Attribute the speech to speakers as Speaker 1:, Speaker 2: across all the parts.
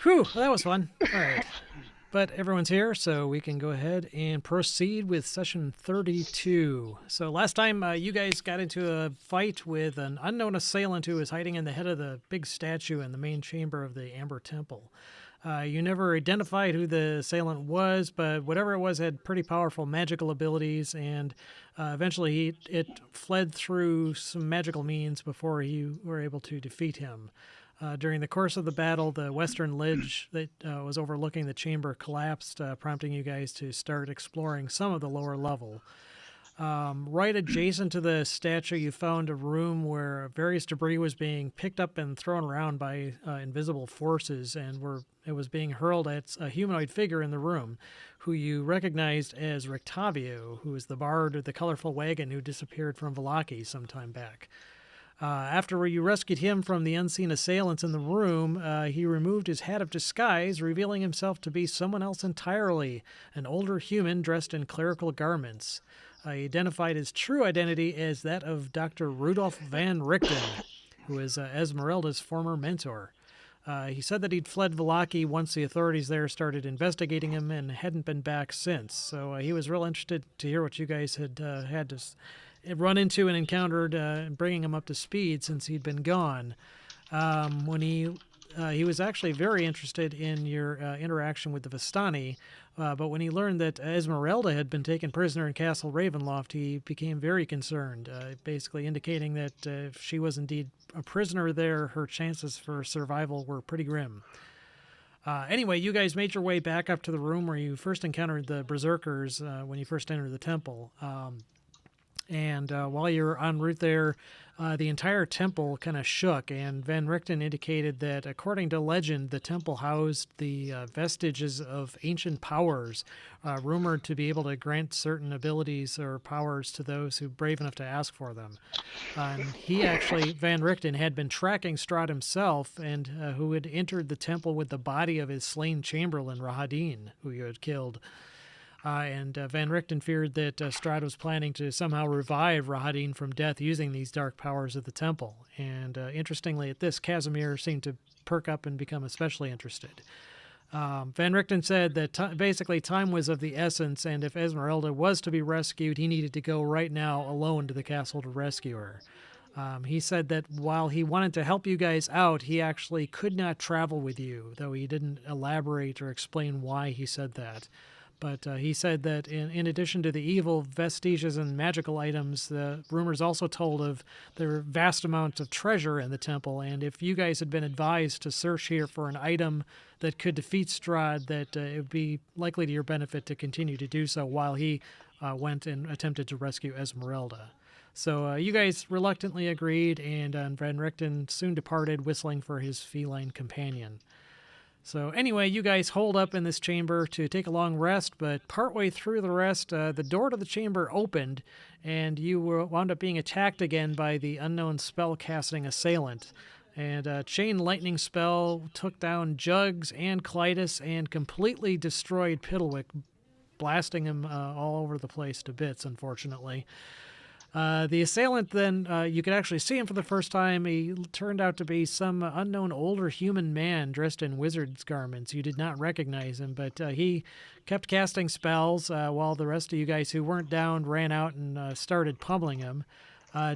Speaker 1: Whew, that was fun. All right. But everyone's here, so we can go ahead and proceed with session 32. So last time you guys got into a fight with an unknown assailant who was hiding in the head of the big statue in the main chamber of the Amber Temple. You never identified who the assailant was, but whatever it was had pretty powerful magical abilities, and eventually it fled through some magical means before you were able to defeat him. During the course of the battle, the western ledge that was overlooking the chamber collapsed, prompting you guys to start exploring some of the lower level. Right adjacent to the statue, you found a room where various debris was being picked up and thrown around by invisible forces, and it was being hurled at a humanoid figure in the room, who you recognized as Rictavio, who is the bard of the colorful wagon who disappeared from Vallaki some time back. After you rescued him from the unseen assailants in the room, he removed his hat of disguise, revealing himself to be someone else entirely, an older human dressed in clerical garments. He identified his true identity as that of Dr. Rudolf van Richten, who is Esmeralda's former mentor. He said that he'd fled Vallaki once the authorities there started investigating him and hadn't been back since. So he was real interested to hear what you guys had had to run into and encountered, bringing him up to speed since he'd been gone. When he was actually very interested in your interaction with the Vistani, but when he learned that Esmeralda had been taken prisoner in Castle Ravenloft, he became very concerned, basically indicating that if she was indeed a prisoner there, her chances for survival were pretty grim. Anyway, you guys made your way back up to the room where you first encountered the Berserkers when you first entered the temple. And while you're en route there, the entire temple kind of shook, and Van Richten indicated that, according to legend, the temple housed the vestiges of ancient powers, rumored to be able to grant certain abilities or powers to those who brave enough to ask for them. He actually, Van Richten, had been tracking Strahd himself, and who had entered the temple with the body of his slain chamberlain, Rahadin, who you had killed. And Van Richten feared that Strahd was planning to somehow revive Rahadin from death using these dark powers of the temple. And interestingly, at this, Casimir seemed to perk up and become especially interested. Van Richten said that basically time was of the essence, and if Esmeralda was to be rescued, he needed to go right now alone to the castle to rescue her. He said that while he wanted to help you guys out, he actually could not travel with you, though he didn't elaborate or explain why he said that. But he said that in addition to the evil vestiges and magical items, the rumors also told of the vast amounts of treasure in the temple, and if you guys had been advised to search here for an item that could defeat Strahd, that it would be likely to your benefit to continue to do so while he went and attempted to rescue Esmeralda. So you guys reluctantly agreed, and Van Richten soon departed, whistling for his feline companion. So anyway, you guys holed up in this chamber to take a long rest, but partway through the rest, the door to the chamber opened, and you wound up being attacked again by the unknown spell-casting assailant. And a chain lightning spell took down Jugs and Clytus and completely destroyed Piddlewick, blasting him all over the place to bits, unfortunately. The assailant then, you could actually see him for the first time. He turned out to be some unknown older human man dressed in wizard's garments. You did not recognize him, but he kept casting spells while the rest of you guys who weren't down ran out and started pummeling him.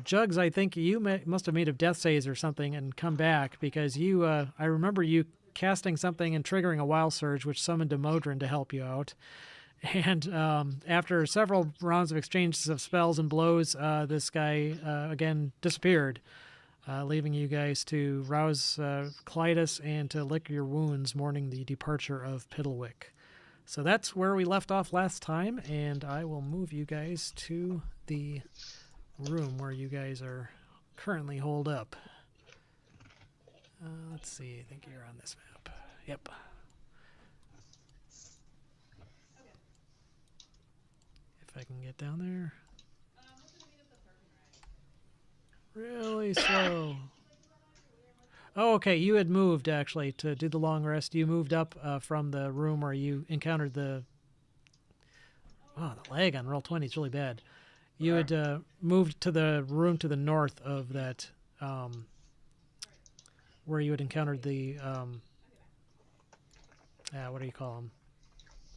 Speaker 1: Jugs, I think you must have made a death saves or something and come back, because I remember you casting something and triggering a wild surge, which summoned a Modron to help you out. And after several rounds of exchanges of spells and blows, this guy again disappeared, leaving you guys to rouse Clytus and to lick your wounds, mourning the departure of Piddlewick. So that's where we left off last time, and I will move you guys to the room where you guys are currently holed up. Let's see, I think you're on this map. Yep. If I can get down there. Really slow. Oh, okay. You had moved, actually, to do the long rest. You moved up from the room where you encountered the... Oh, the lag on Roll20 is really bad. You had moved to the room to the north of that, where you had encountered the what do you call them?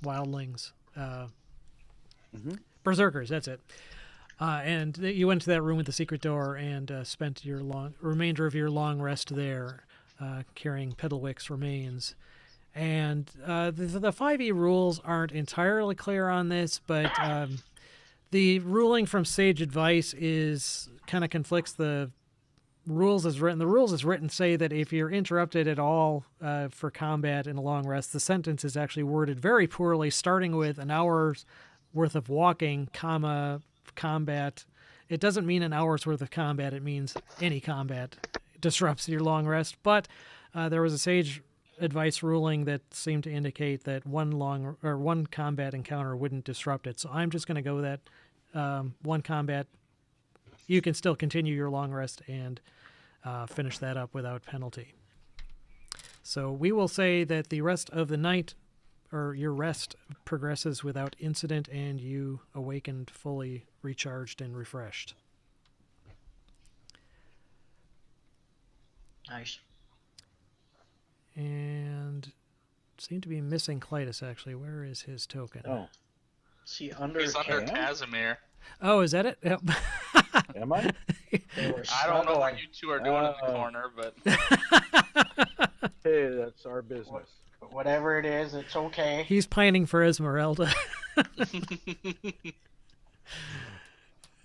Speaker 1: Wildlings.
Speaker 2: Mm-hmm.
Speaker 1: Berserkers, that's it. And you went to that room with the secret door and spent your remainder of your long rest there, carrying Pedalwick's remains. And the 5e rules aren't entirely clear on this, but the ruling from Sage Advice is kind of conflicts the rules as written. The rules as written say that if you're interrupted at all for combat in a long rest, the sentence is actually worded very poorly, starting with an hour's worth of walking, comma, combat. It doesn't mean an hour's worth of combat. It means any combat disrupts your long rest. But there was a Sage Advice ruling that seemed to indicate that one combat encounter wouldn't disrupt it. So I'm just going to go with that one combat. You can still continue your long rest and finish that up without penalty. So we will say that the rest of the night, or your rest, progresses without incident, and you awakened fully recharged and refreshed.
Speaker 3: Nice.
Speaker 1: And seem to be missing Clytus, actually. Where is his token?
Speaker 2: Oh,
Speaker 3: See, under
Speaker 4: He's under
Speaker 2: Cam?
Speaker 4: Casimir.
Speaker 1: Oh, is that it? Yep.
Speaker 2: am I?
Speaker 4: I don't know what you two are doing in the corner, but
Speaker 2: Hey, that's our business.
Speaker 3: Whatever it is, it's okay.
Speaker 1: He's pining for Esmeralda.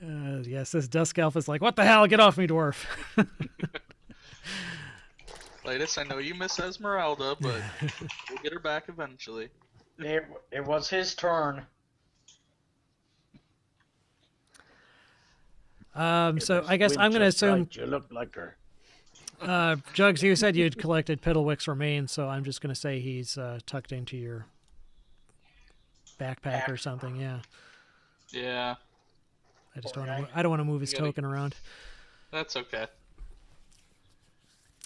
Speaker 1: Yes, this Dusk Elf is like, what the hell? Get off me, dwarf.
Speaker 4: Clytus, I know you miss Esmeralda, but we'll get her back eventually.
Speaker 3: It was his turn.
Speaker 1: So I guess I'm going to assume,
Speaker 2: Right. You look like her.
Speaker 1: Jugs, you said you'd collected Piddlewick's remains, so I'm just going to say he's tucked into your backpack or something. Yeah.
Speaker 4: Yeah,
Speaker 1: I just I don't want to move his token around.
Speaker 4: that's okay.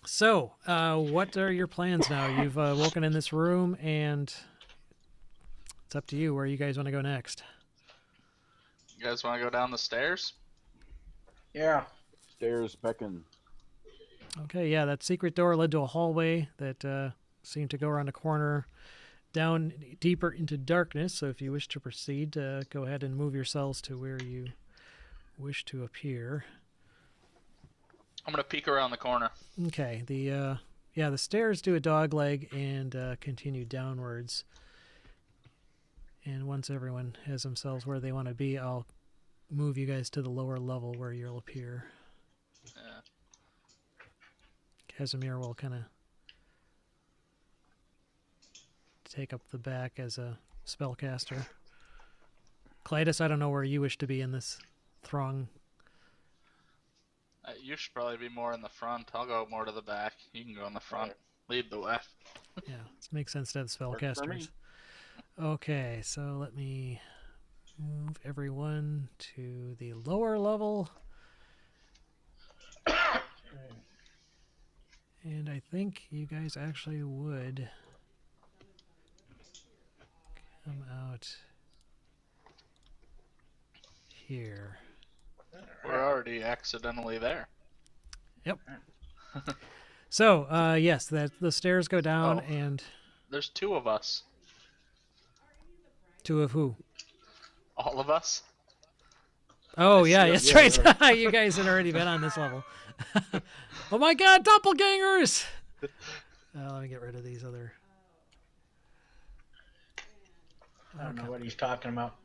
Speaker 1: So, what are your plans now? You've woken in this room, and it's up to you where you guys want to go next.
Speaker 4: You guys want to go down the stairs?
Speaker 3: Yeah.
Speaker 2: Stairs beckon.
Speaker 1: Okay, yeah, that secret door led to a hallway that seemed to go around a corner down deeper into darkness. So if you wish to proceed, go ahead and move yourselves to where you wish to appear.
Speaker 4: I'm gonna peek around the corner.
Speaker 1: Okay, the stairs do a dog leg and continue downwards. And once everyone has themselves where they want to be, I'll move you guys to the lower level where you'll appear.
Speaker 4: Yeah.
Speaker 1: Casimir will kind of take up the back as a spellcaster. Clytus, I don't know where you wish to be in this throng.
Speaker 4: You should probably be more in the front. I'll go more to the back. You can go in the front. Lead the way.
Speaker 1: Yeah, it makes sense to have
Speaker 2: Works for me.
Speaker 1: spellcasters. Okay, so let me move everyone to the lower level. And I think you guys actually would come out here.
Speaker 4: We're already accidentally there.
Speaker 1: Yep. So, yes, the stairs go down,
Speaker 4: Oh.
Speaker 1: and
Speaker 4: There's two of us.
Speaker 1: two of who?
Speaker 4: All of us.
Speaker 1: Oh,
Speaker 4: I
Speaker 1: yeah,
Speaker 4: see
Speaker 1: that's
Speaker 2: them.
Speaker 1: right. You guys had already been on this level. Oh my god, doppelgangers! Let me get rid of these other...
Speaker 3: I don't know what he's talking about.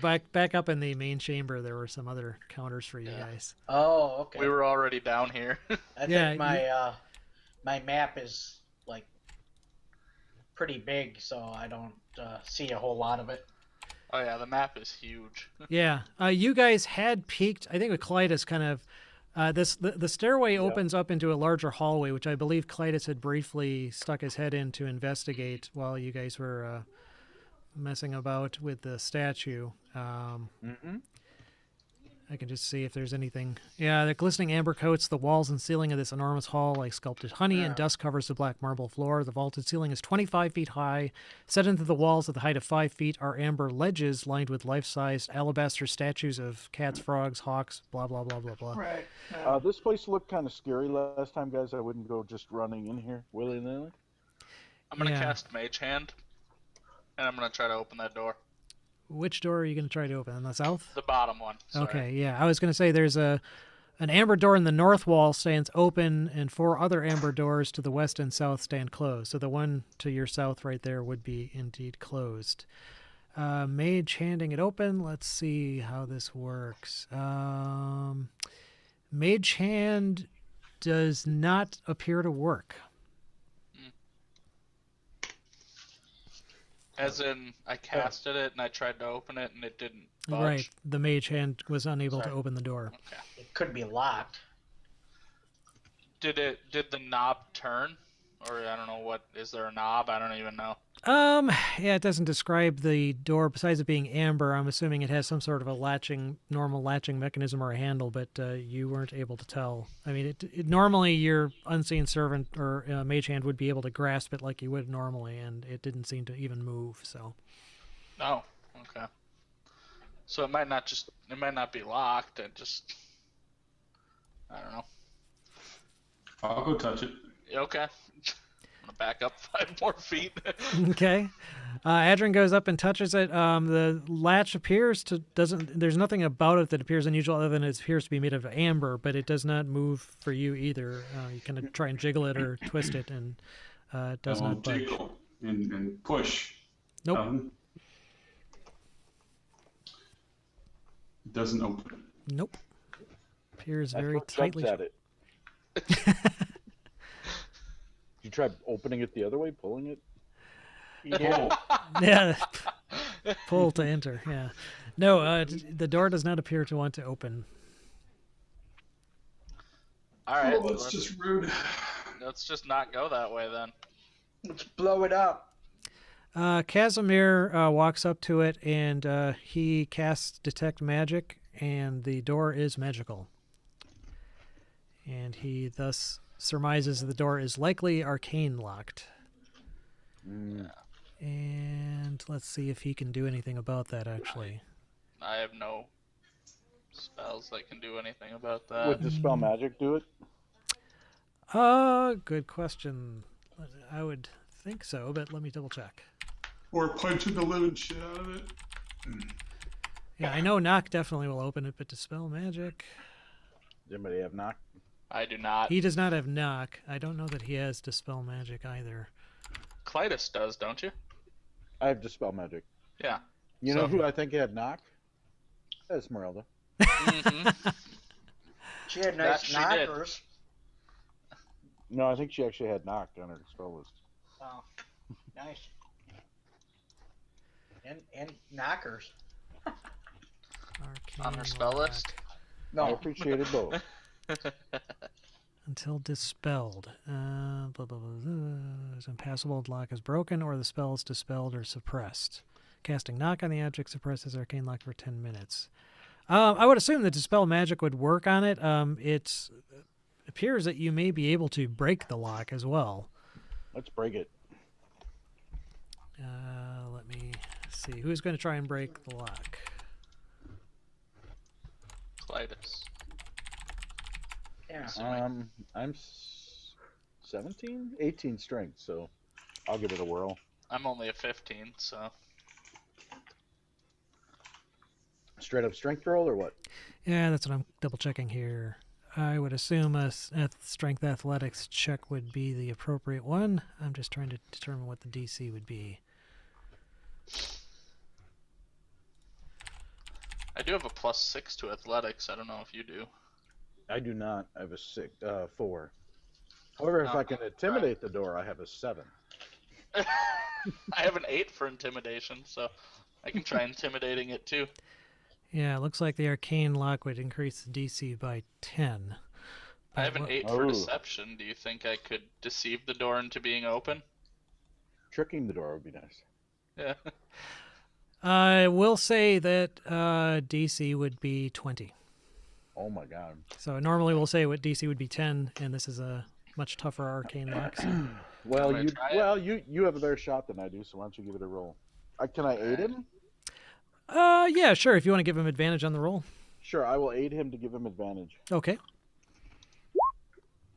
Speaker 1: Back up in the main chamber, there were some other counters for you guys.
Speaker 3: Oh, okay.
Speaker 4: We were already down here.
Speaker 3: I
Speaker 1: Yeah,
Speaker 3: think my map is like pretty big, so I don't see a whole lot of it.
Speaker 4: Oh yeah, the map is huge.
Speaker 1: Yeah, you guys had peeked. I think with Clytus, kind of the stairway opens up into a larger hallway, which I believe Clytus had briefly stuck his head in to investigate while you guys were messing about with the statue.
Speaker 2: Mm-hmm.
Speaker 1: I can just see if there's anything. Yeah, the glistening amber coats the walls and ceiling of this enormous hall like sculpted honey, and dust covers the black marble floor. The vaulted ceiling is 25 feet high. Set into the walls at the height of 5 feet are amber ledges lined with life-sized alabaster statues of cats, frogs, hawks, blah, blah, blah, blah, blah.
Speaker 3: Right.
Speaker 2: This place looked kind of scary last time, guys. I wouldn't go just running in here willy-nilly.
Speaker 4: I'm gonna
Speaker 1: Yeah.
Speaker 4: cast Mage Hand, and I'm gonna try to open that door.
Speaker 1: Which door are you going to try to open? On the south?
Speaker 4: The bottom one. Sorry.
Speaker 1: Okay, yeah. I was going to say there's an amber door in the north wall stands open, and 4 other amber doors to the west and south stand closed. So the one to your south right there would be indeed closed. Mage handing it open. Let's see how this works. Mage hand does not appear to work.
Speaker 4: As in, I casted it and I tried to open it and it didn't budge.
Speaker 1: Right. The mage hand was unable to
Speaker 3: Sorry.
Speaker 1: open the door.
Speaker 4: Okay.
Speaker 3: It could be locked.
Speaker 4: Did the knob turn? Or I don't know what, is there a knob? I don't even know.
Speaker 1: Yeah, it doesn't describe the door. Besides it being amber, I'm assuming it has some sort of a normal latching mechanism or a handle, but you weren't able to tell. I mean, normally your unseen servant or mage hand would be able to grasp it like you would normally, and it didn't seem to even move. So.
Speaker 4: Oh, okay. So it might not be locked. I don't know.
Speaker 5: I'll go touch it.
Speaker 4: Okay. I'm gonna back up 5 more feet.
Speaker 1: Okay. Adrian goes up and touches it. The latch there's nothing about it that appears unusual other than it appears to be made of amber, but it does not move for you either. You can try and jiggle it or twist it, and it does
Speaker 5: I'll
Speaker 1: not budge.
Speaker 5: jiggle and push.
Speaker 1: Nope.
Speaker 5: It doesn't open.
Speaker 1: Nope. Appears
Speaker 2: I
Speaker 1: very
Speaker 2: throw
Speaker 1: tightly.
Speaker 2: jumps at it. You try opening it the other way, pulling it?
Speaker 3: Yeah.
Speaker 1: Yeah. Pull to enter. Yeah. No, the door does not appear to want to open.
Speaker 4: All right.
Speaker 5: Oh, that's just rude.
Speaker 4: Let's just not go that way then.
Speaker 3: Let's blow it up.
Speaker 1: Casimir walks up to it and he casts Detect Magic, and the door is magical. And he thus surmises the door is likely arcane locked. And let's see if he can do anything about that, actually.
Speaker 4: I have no spells that can do anything about that.
Speaker 2: Would Dispel Magic do it?
Speaker 1: Good question. I would think so, but let me double check.
Speaker 5: Or punching the living shit out of it.
Speaker 1: Yeah, I know Knock definitely will open it, but Dispel Magic...
Speaker 2: Does anybody have knock?
Speaker 4: I do not.
Speaker 1: He does not have Knock. I don't know that he has Dispel Magic either.
Speaker 4: Clytus does, don't you?
Speaker 2: I have Dispel Magic.
Speaker 4: Yeah.
Speaker 2: You know
Speaker 4: So-
Speaker 2: who I think had knock? Esmeralda.
Speaker 4: Mm-hmm.
Speaker 3: She had
Speaker 4: That
Speaker 3: nice
Speaker 4: she did.
Speaker 3: knockers.
Speaker 2: No, I think she actually had knock on her spell list.
Speaker 3: Oh, nice. And knockers.
Speaker 1: Arcane
Speaker 4: On her spell
Speaker 1: lock.
Speaker 4: list?
Speaker 2: I
Speaker 3: No,
Speaker 2: appreciated both.
Speaker 1: Until dispelled. Blah, blah, blah, blah. Is impassable, the lock is broken, or the spell is dispelled or suppressed. Casting Knock on the object suppresses arcane lock for 10 minutes. I would assume that Dispel Magic would work on it. It appears that you may be able to break the lock as well.
Speaker 2: Let's break it.
Speaker 1: Let me see. Who's going to try and break the lock?
Speaker 4: Clytus.
Speaker 3: yeah.
Speaker 2: I'm 17? 18 strength, so I'll give it a whirl.
Speaker 4: I'm only a 15, so.
Speaker 2: Straight up strength roll or what?
Speaker 1: Yeah, that's what I'm double checking here. I would assume a strength athletics check would be the appropriate one. I'm just trying to determine what the DC would be.
Speaker 4: I do have a +6 to athletics. I don't know if you do.
Speaker 2: I do not. I have a 4. However, if
Speaker 4: Oh,
Speaker 2: I can intimidate the door, I have a 7.
Speaker 4: I have an 8 for intimidation, so I can try intimidating it too.
Speaker 1: Yeah, it looks like the arcane lock would increase the DC by 10.
Speaker 4: I have an 8 for
Speaker 2: Oh.
Speaker 4: deception. Do you think I could deceive the door into being open?
Speaker 2: Tricking the door would be nice.
Speaker 4: Yeah.
Speaker 1: I will say that DC would be 20.
Speaker 2: Oh my god.
Speaker 1: So normally we'll say what DC would be 10, and this is a much tougher arcane lock. So.
Speaker 2: Well,
Speaker 4: gonna try it.
Speaker 2: you have a better shot than I do, so why don't you give it a roll? Can I aid him?
Speaker 1: Yeah, sure. If you want to give him advantage on the roll.
Speaker 2: Sure, I will aid him to give him advantage.
Speaker 1: Okay.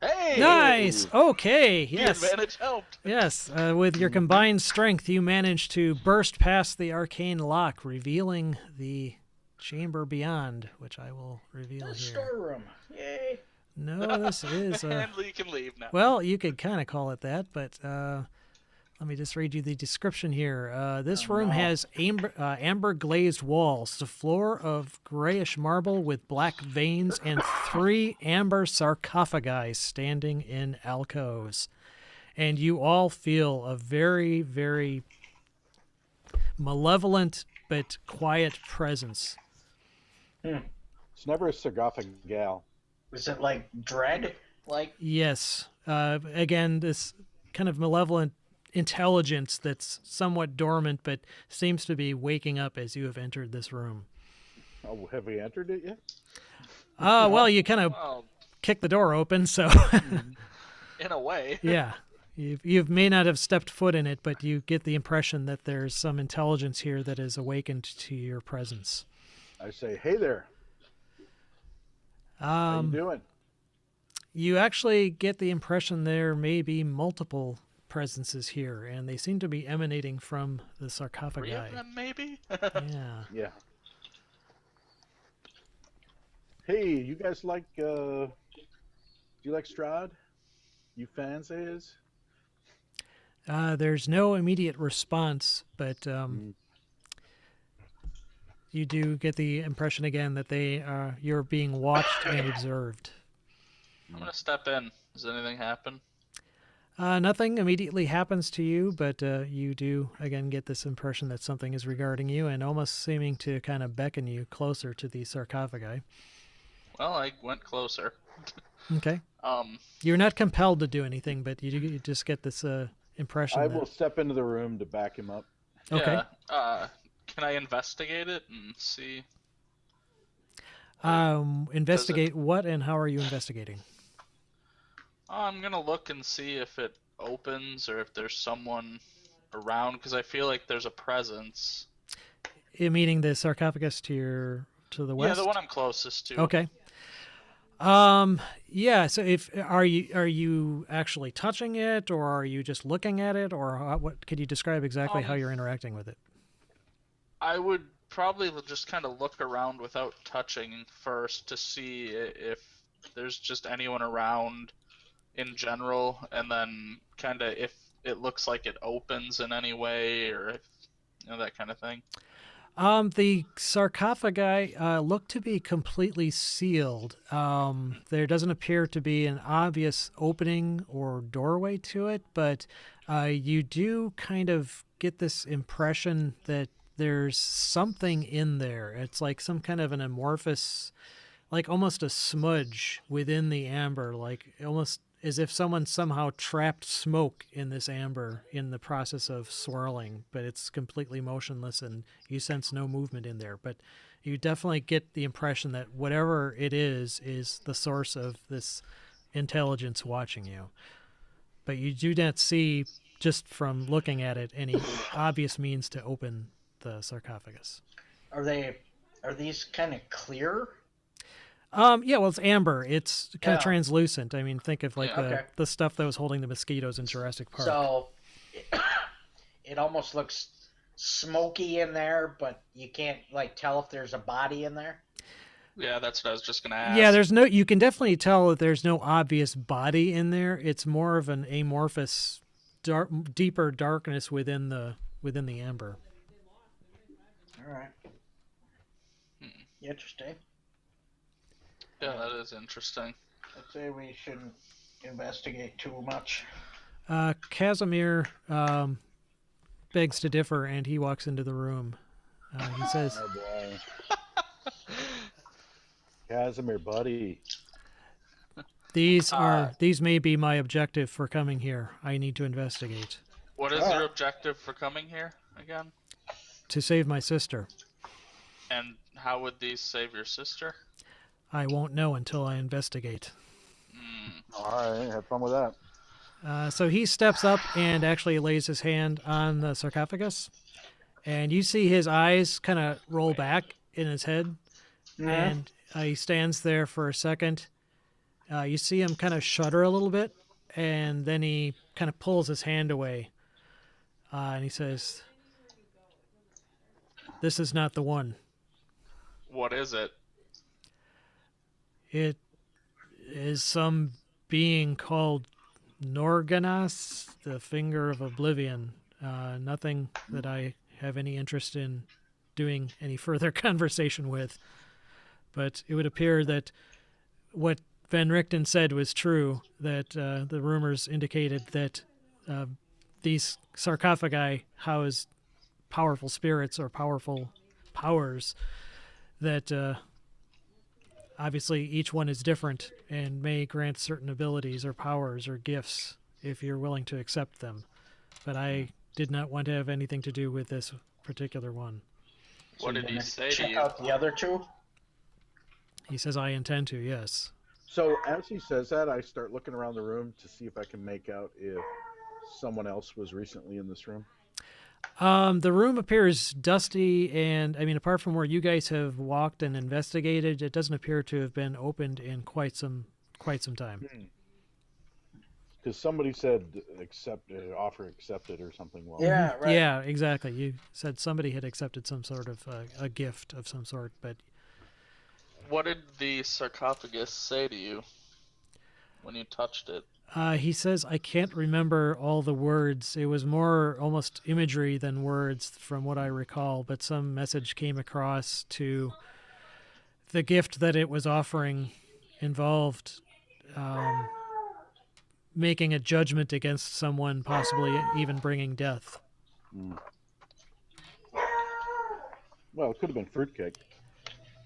Speaker 4: Hey! Hey!
Speaker 1: Nice. Okay.
Speaker 4: The
Speaker 1: Yes.
Speaker 4: advantage helped.
Speaker 1: Yes. With your combined strength, you manage to burst past the arcane lock, revealing the chamber beyond, which I will reveal
Speaker 3: The
Speaker 1: here.
Speaker 3: storeroom. Yay.
Speaker 1: No, this is.
Speaker 4: And you can leave now.
Speaker 1: Well, you could kind of call it that, but let me just read you the description here. This room has amber glazed walls, the floor of grayish marble with black veins, and 3 amber sarcophagi standing in alcoves. And you all feel a very, very malevolent but quiet presence.
Speaker 2: It's never a sarcophagal.
Speaker 3: Is it like dread? Like
Speaker 1: Yes. Again, this kind of malevolent intelligence that's somewhat dormant but seems to be waking up as you have entered this room.
Speaker 2: Oh, have we entered it yet?
Speaker 1: Well, you kind of
Speaker 4: Well,
Speaker 1: kicked the door open, so
Speaker 4: in a way.
Speaker 1: yeah. You may not have stepped foot in it, but you get the impression that there's some intelligence here that is awakened to your presence.
Speaker 2: I say, hey there. How you doing?
Speaker 1: You actually get the impression there may be multiple presences here, and they seem to be emanating from the
Speaker 4: 3
Speaker 1: sarcophagi.
Speaker 4: of them, maybe?
Speaker 1: Yeah.
Speaker 2: Yeah. Hey, you guys like, do you like Strahd? You fans of his?
Speaker 1: There's no immediate response, but you do get the impression again that you're being watched and observed.
Speaker 4: I'm going to step in. Does anything happen?
Speaker 1: Nothing immediately happens to you, but you do again get this impression that something is regarding you and almost seeming to kind of beckon you closer to the sarcophagi.
Speaker 4: Well, I went closer.
Speaker 1: Okay. You're not compelled to do anything, but you just get this impression.
Speaker 2: I will step into the room to back him up.
Speaker 1: Okay.
Speaker 4: Yeah. Can I investigate it and see?
Speaker 1: Investigate what and how are you investigating?
Speaker 4: I'm going to look and see if it opens or if there's someone around, because I feel like there's a presence.
Speaker 1: Meaning the sarcophagus to the west?
Speaker 4: Yeah, the one I'm closest to.
Speaker 1: Okay. Yeah. So are you actually touching it, or are you just looking at it, or what? Could you describe exactly how you're interacting with it?
Speaker 4: I would probably just kind of look around without touching first to see if there's just anyone around in general, and then kind of if it looks like it opens in any way, or if, that kind of thing.
Speaker 1: The sarcophagi look to be completely sealed. There doesn't appear to be an obvious opening or doorway to it, but you do kind of get this impression that there's something in there. It's like some kind of an amorphous, like almost a smudge within the amber, like almost as if someone somehow trapped smoke in this amber in the process of swirling, but it's completely motionless and you sense no movement in there. But you definitely get the impression that whatever it is the source of this intelligence watching you. But you do not see, just from looking at it, any obvious means to open the sarcophagus.
Speaker 3: Are these kind of clear?
Speaker 1: Yeah, well, it's amber. It's kind of
Speaker 3: Yeah.
Speaker 1: translucent. I mean, think of like
Speaker 4: Yeah.
Speaker 3: Okay.
Speaker 1: the stuff that was holding the mosquitoes in Jurassic Park.
Speaker 3: So it almost looks smoky in there, but you can't like tell if there's a body in there.
Speaker 4: Yeah, that's what I was just gonna ask.
Speaker 1: Yeah, you can definitely tell that there's no obvious body in there. It's more of an amorphous, deeper darkness within the amber.
Speaker 3: All right. Interesting.
Speaker 4: Yeah, that is interesting.
Speaker 3: I'd say we shouldn't investigate too much.
Speaker 1: Casimir begs to differ, and he walks into the room. He says,
Speaker 2: Oh boy. Casimir, buddy.
Speaker 1: these may be my objective for coming here. I need to investigate.
Speaker 4: What is your objective for coming here again?
Speaker 1: To save my sister.
Speaker 4: And how would these save your sister?
Speaker 1: I won't know until I investigate.
Speaker 2: All right, have fun with that.
Speaker 1: So he steps up and actually lays his hand on the sarcophagus. And you see his eyes kind of roll back in his head. And he stands there for a second. You see him kind of shudder a little bit, and then he kind of pulls his hand away, and he says, "This is not the one.
Speaker 4: What is it?
Speaker 1: It is some being called Norganas, the Finger of Oblivion. Nothing that I have any interest in doing any further conversation with. But it would appear that what Van Richten said was true, that the rumors indicated that these sarcophagi house powerful spirits or powerful powers that obviously each one is different and may grant certain abilities or powers or gifts if you're willing to accept them. But I did not want to have anything to do with this particular one.
Speaker 4: What
Speaker 3: you're
Speaker 4: did he
Speaker 3: gonna
Speaker 4: say to
Speaker 3: check
Speaker 4: you?
Speaker 3: out the other two?
Speaker 1: He says, I intend to, yes.
Speaker 2: So as he says that, I start looking around the room to see if I can make out if someone else was recently in this room.
Speaker 1: The room appears dusty, and I mean, apart from where you guys have walked and investigated, it doesn't appear to have been opened in quite some time.
Speaker 2: Because somebody said offer accepted or something. Well,
Speaker 3: Yeah, right.
Speaker 1: Yeah, exactly. You said somebody had accepted some sort of a gift of some sort, but
Speaker 4: What did the sarcophagus say to you when you touched it?
Speaker 1: he says, I can't remember all the words. It was more almost imagery than words from what I recall, but some message came across to the gift that it was offering involved making a judgment against someone, possibly even bringing death.
Speaker 2: Well, it could have been fruitcake.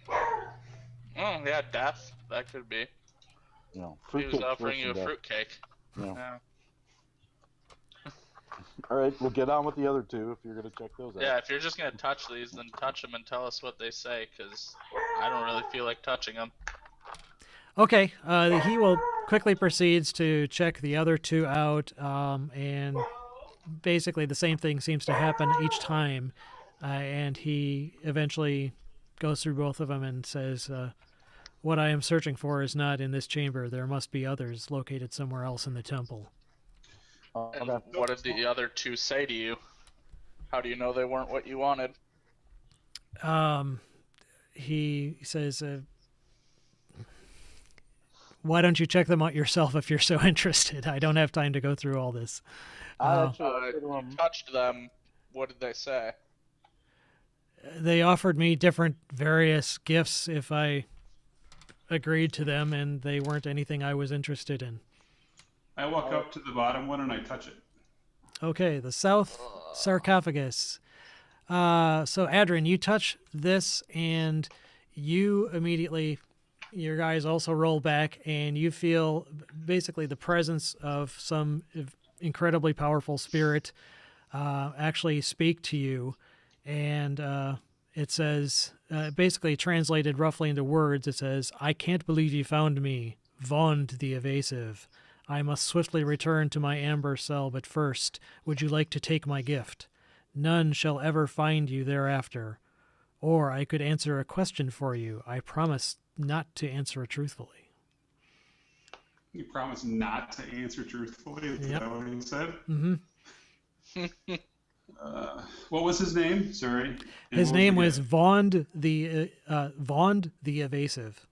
Speaker 4: Oh, yeah, death. That could be.
Speaker 2: You know,
Speaker 4: He was
Speaker 2: fruitcake's
Speaker 4: offering
Speaker 2: worse
Speaker 4: you a
Speaker 2: than death.
Speaker 4: fruitcake.
Speaker 2: Yeah.
Speaker 4: Yeah.
Speaker 2: All right, we'll get on with the other two if you're going to check those out.
Speaker 4: Yeah, if you're just gonna touch these, then touch them and tell us what they say, because I don't really feel like touching them.
Speaker 1: Okay, he will quickly proceeds to check the other two out, and basically the same thing seems to happen each time, and he eventually goes through both of them and says, what I am searching for is not in this chamber. There must be others located somewhere else in the temple.
Speaker 4: And
Speaker 2: Okay.
Speaker 4: what did the other two say to you? How do you know they weren't what you wanted?
Speaker 1: He says, why don't you check them out yourself if you're so interested? I don't have time to go through all this.
Speaker 2: I actually
Speaker 4: You touched them. What did they say?
Speaker 1: They offered me different various gifts if I agreed to them, and they weren't anything I was interested in.
Speaker 5: I walk up to the bottom one and I touch it.
Speaker 1: Okay, the South sarcophagus. So, Adrian, you touch this, and you immediately, your guys also roll back, and you feel basically the presence of some incredibly powerful spirit actually speak to you. And it says, basically translated roughly into words, it says, I can't believe you found me, Vond the Evasive. I must swiftly return to my amber cell, but first, would you like to take my gift? None shall ever find you thereafter. Or I could answer a question for you. I promise not to answer it truthfully.
Speaker 5: You promise not to answer truthfully. Is
Speaker 1: Yep.
Speaker 5: that what he said?
Speaker 1: Mm-hmm.
Speaker 5: What was his name? Sorry. And
Speaker 1: His
Speaker 5: what
Speaker 1: name
Speaker 5: the
Speaker 1: was
Speaker 5: gift?
Speaker 1: Vond the Evasive.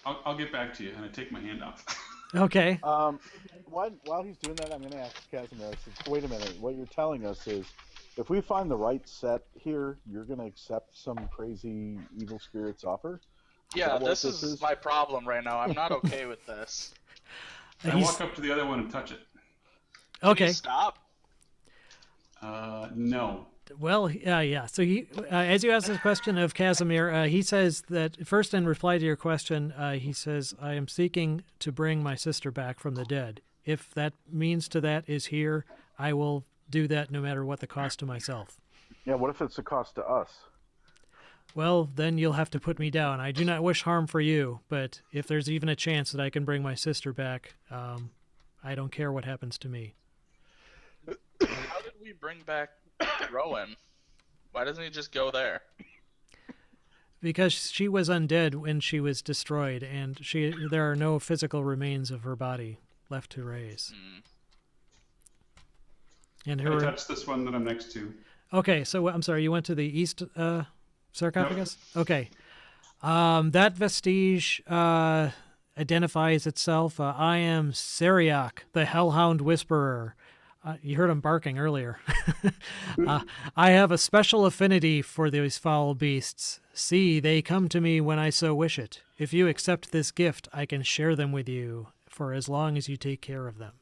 Speaker 5: I'll get back to you, and I take my hand off.
Speaker 1: Okay.
Speaker 2: While he's doing that, I'm going to ask Casimir. I said, wait a minute. What you're telling us is, if we find the right set here, you're going to accept some crazy evil spirit's offer?
Speaker 4: Yeah,
Speaker 2: that what
Speaker 4: this
Speaker 2: this
Speaker 4: is
Speaker 2: is?
Speaker 4: my problem right now. I'm not okay with this.
Speaker 5: I
Speaker 1: He's-
Speaker 5: walk up to the other one and touch it.
Speaker 4: Can
Speaker 1: Okay.
Speaker 4: you stop?
Speaker 5: No.
Speaker 1: Well, yeah. So he, as you ask this question of Casimir, he says that first, in reply to your question, he says, "I am seeking to bring my sister back from the dead. If that means to that is here, I will do that, no matter what the cost to myself."
Speaker 2: Yeah, what if it's a cost to us?
Speaker 1: Well, then you'll have to put me down. I do not wish harm for you, but if there's even a chance that I can bring my sister back, I don't care what happens to me.
Speaker 4: How did we bring back Rowan? Why doesn't he just go there?
Speaker 1: Because she was undead when she was destroyed, and there are no physical remains of her body left to raise. And
Speaker 5: I touched this one that I'm next to.
Speaker 1: Okay, so I'm sorry, you went to the east sarcophagus? Nope. Okay. That vestige identifies itself. I am Seriak, the Hellhound Whisperer. You heard him barking earlier. I have a special affinity for these foul beasts. See, they come to me when I so wish it. If you accept this gift, I can share them with you for as long as you take care of them.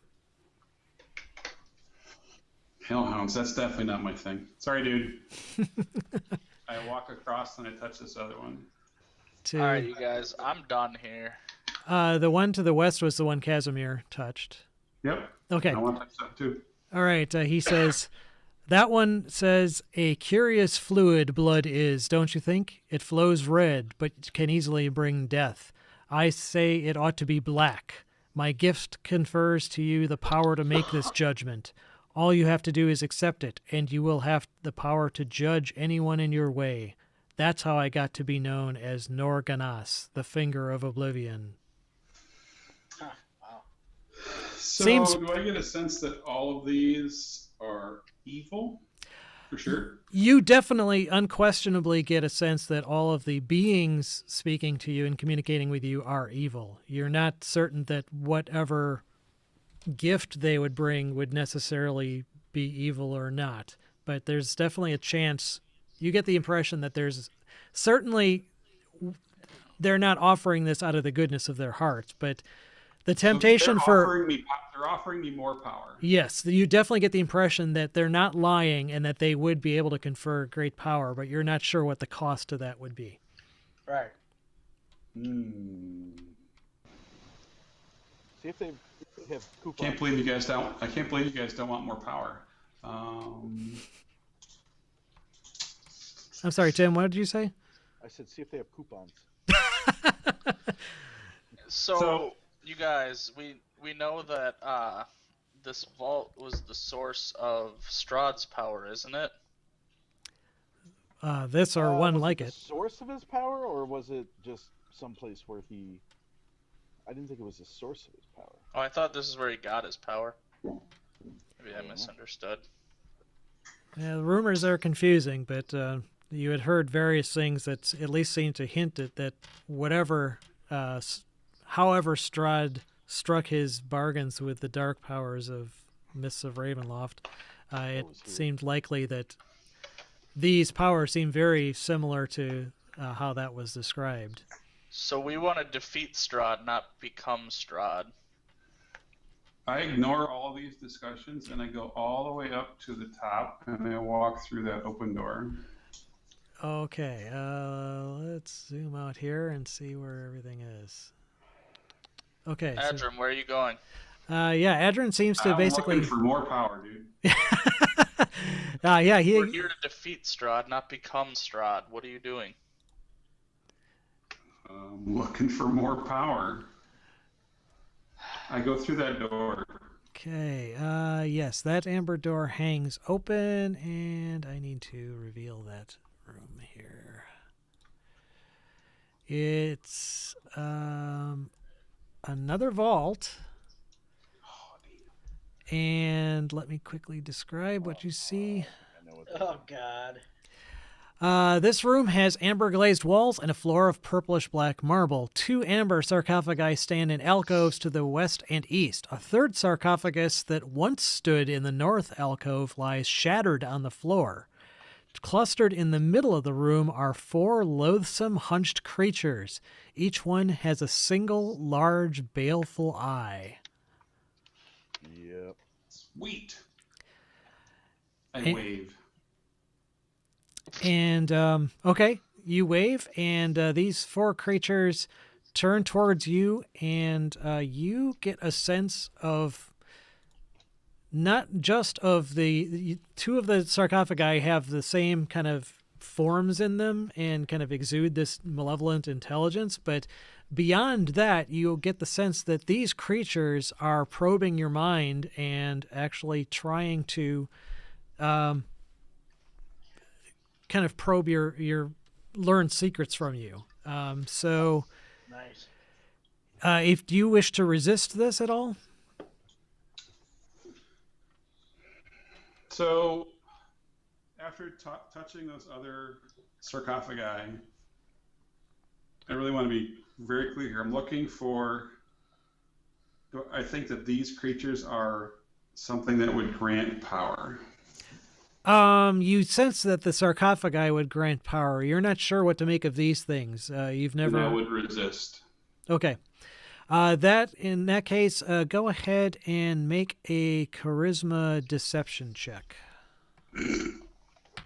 Speaker 5: Hellhounds, that's definitely not my thing. Sorry, dude. I walk across and I touch this other one.
Speaker 4: All right, you guys, I'm done here.
Speaker 1: The one to the west was the one Casimir touched.
Speaker 5: Yep.
Speaker 1: Okay.
Speaker 5: I want to touch that too.
Speaker 1: All right. He says, that one says, a curious fluid blood is, don't you think? It flows red, but can easily bring death. I say it ought to be black. My gift confers to you the power to make this judgment. All you have to do is accept it, and you will have the power to judge anyone in your way. That's how I got to be known as Norganas, the Finger of Oblivion.
Speaker 3: Wow.
Speaker 5: So,
Speaker 1: Seems-
Speaker 5: do I get a sense that all of these are evil? For sure.
Speaker 1: You definitely, unquestionably get a sense that all of the beings speaking to you and communicating with you are evil. You're not certain that whatever gift they would bring would necessarily be evil or not, but there's definitely a chance. You get the impression that there's certainly, they're not offering this out of the goodness of their hearts, but the temptation
Speaker 5: they're offering me more power.
Speaker 1: Yes, you definitely get the impression that they're not lying and that they would be able to confer great power, but you're not sure what the cost of that would be.
Speaker 3: Right.
Speaker 2: See if they have coupons.
Speaker 5: I can't believe you guys don't want more power.
Speaker 1: I'm sorry, Tim, what did you say?
Speaker 2: I said, see if they have coupons.
Speaker 4: So you guys, we know that this vault was the source of Strahd's power, isn't it?
Speaker 1: This or one
Speaker 2: was
Speaker 1: like
Speaker 2: it.
Speaker 1: it.
Speaker 2: The source of his power, or was it just someplace where he? I didn't think it was the source of his power.
Speaker 4: Oh, I thought this is where he got his power. Maybe I misunderstood.
Speaker 1: Yeah, the rumors are confusing, but you had heard various things that at least seemed to hint at that whatever, however Strahd struck his bargains with the dark powers of Mists of Ravenloft, it seemed likely that these powers seem very similar to how that was described.
Speaker 4: So we want to defeat Strahd, not become Strahd.
Speaker 5: I ignore all these discussions and I go all the way up to the top and I walk through that open door.
Speaker 1: Okay, let's zoom out here and see where everything is. Okay.
Speaker 4: Adrim, where are you going?
Speaker 1: Yeah, Adrin seems to
Speaker 5: I'm
Speaker 1: basically.
Speaker 5: looking for more power, dude.
Speaker 1: Yeah,
Speaker 4: We're here to defeat Strahd, not become Strahd. What are you doing?
Speaker 5: I'm looking for more power. I go through that door.
Speaker 1: Okay, yes, that amber door hangs open, and I need to reveal that room here. It's another vault, and let me quickly describe what you see.
Speaker 2: I know what
Speaker 3: Oh God.
Speaker 1: This room has amber-glazed walls and a floor of purplish-black marble. 2 amber sarcophagi stand in alcoves to the west and east. A third sarcophagus that once stood in the north alcove lies shattered on the floor. Clustered in the middle of the room are 4 loathsome, hunched creatures. Each one has a single, large, baleful eye.
Speaker 2: Yep.
Speaker 5: Sweet. I wave.
Speaker 1: And, okay, you wave, and these 4 creatures turn towards you, and you get a sense of not just of the 2 of the sarcophagi have the same kind of forms in them and kind of exude this malevolent intelligence, but beyond that, you'll get the sense that these creatures are probing your mind and actually trying to kind of probe your learned secrets from you. So
Speaker 3: Nice.
Speaker 1: if do you wish to resist this at all?
Speaker 5: So, after touching those other sarcophagi, I really want to be very clear here. I'm looking for. I think that these creatures are something that would grant power.
Speaker 1: You sense that the sarcophagi would grant power. You're not sure what to make of these things. You've never.
Speaker 5: And I would resist.
Speaker 1: Okay. In that case, go ahead and make a charisma deception check.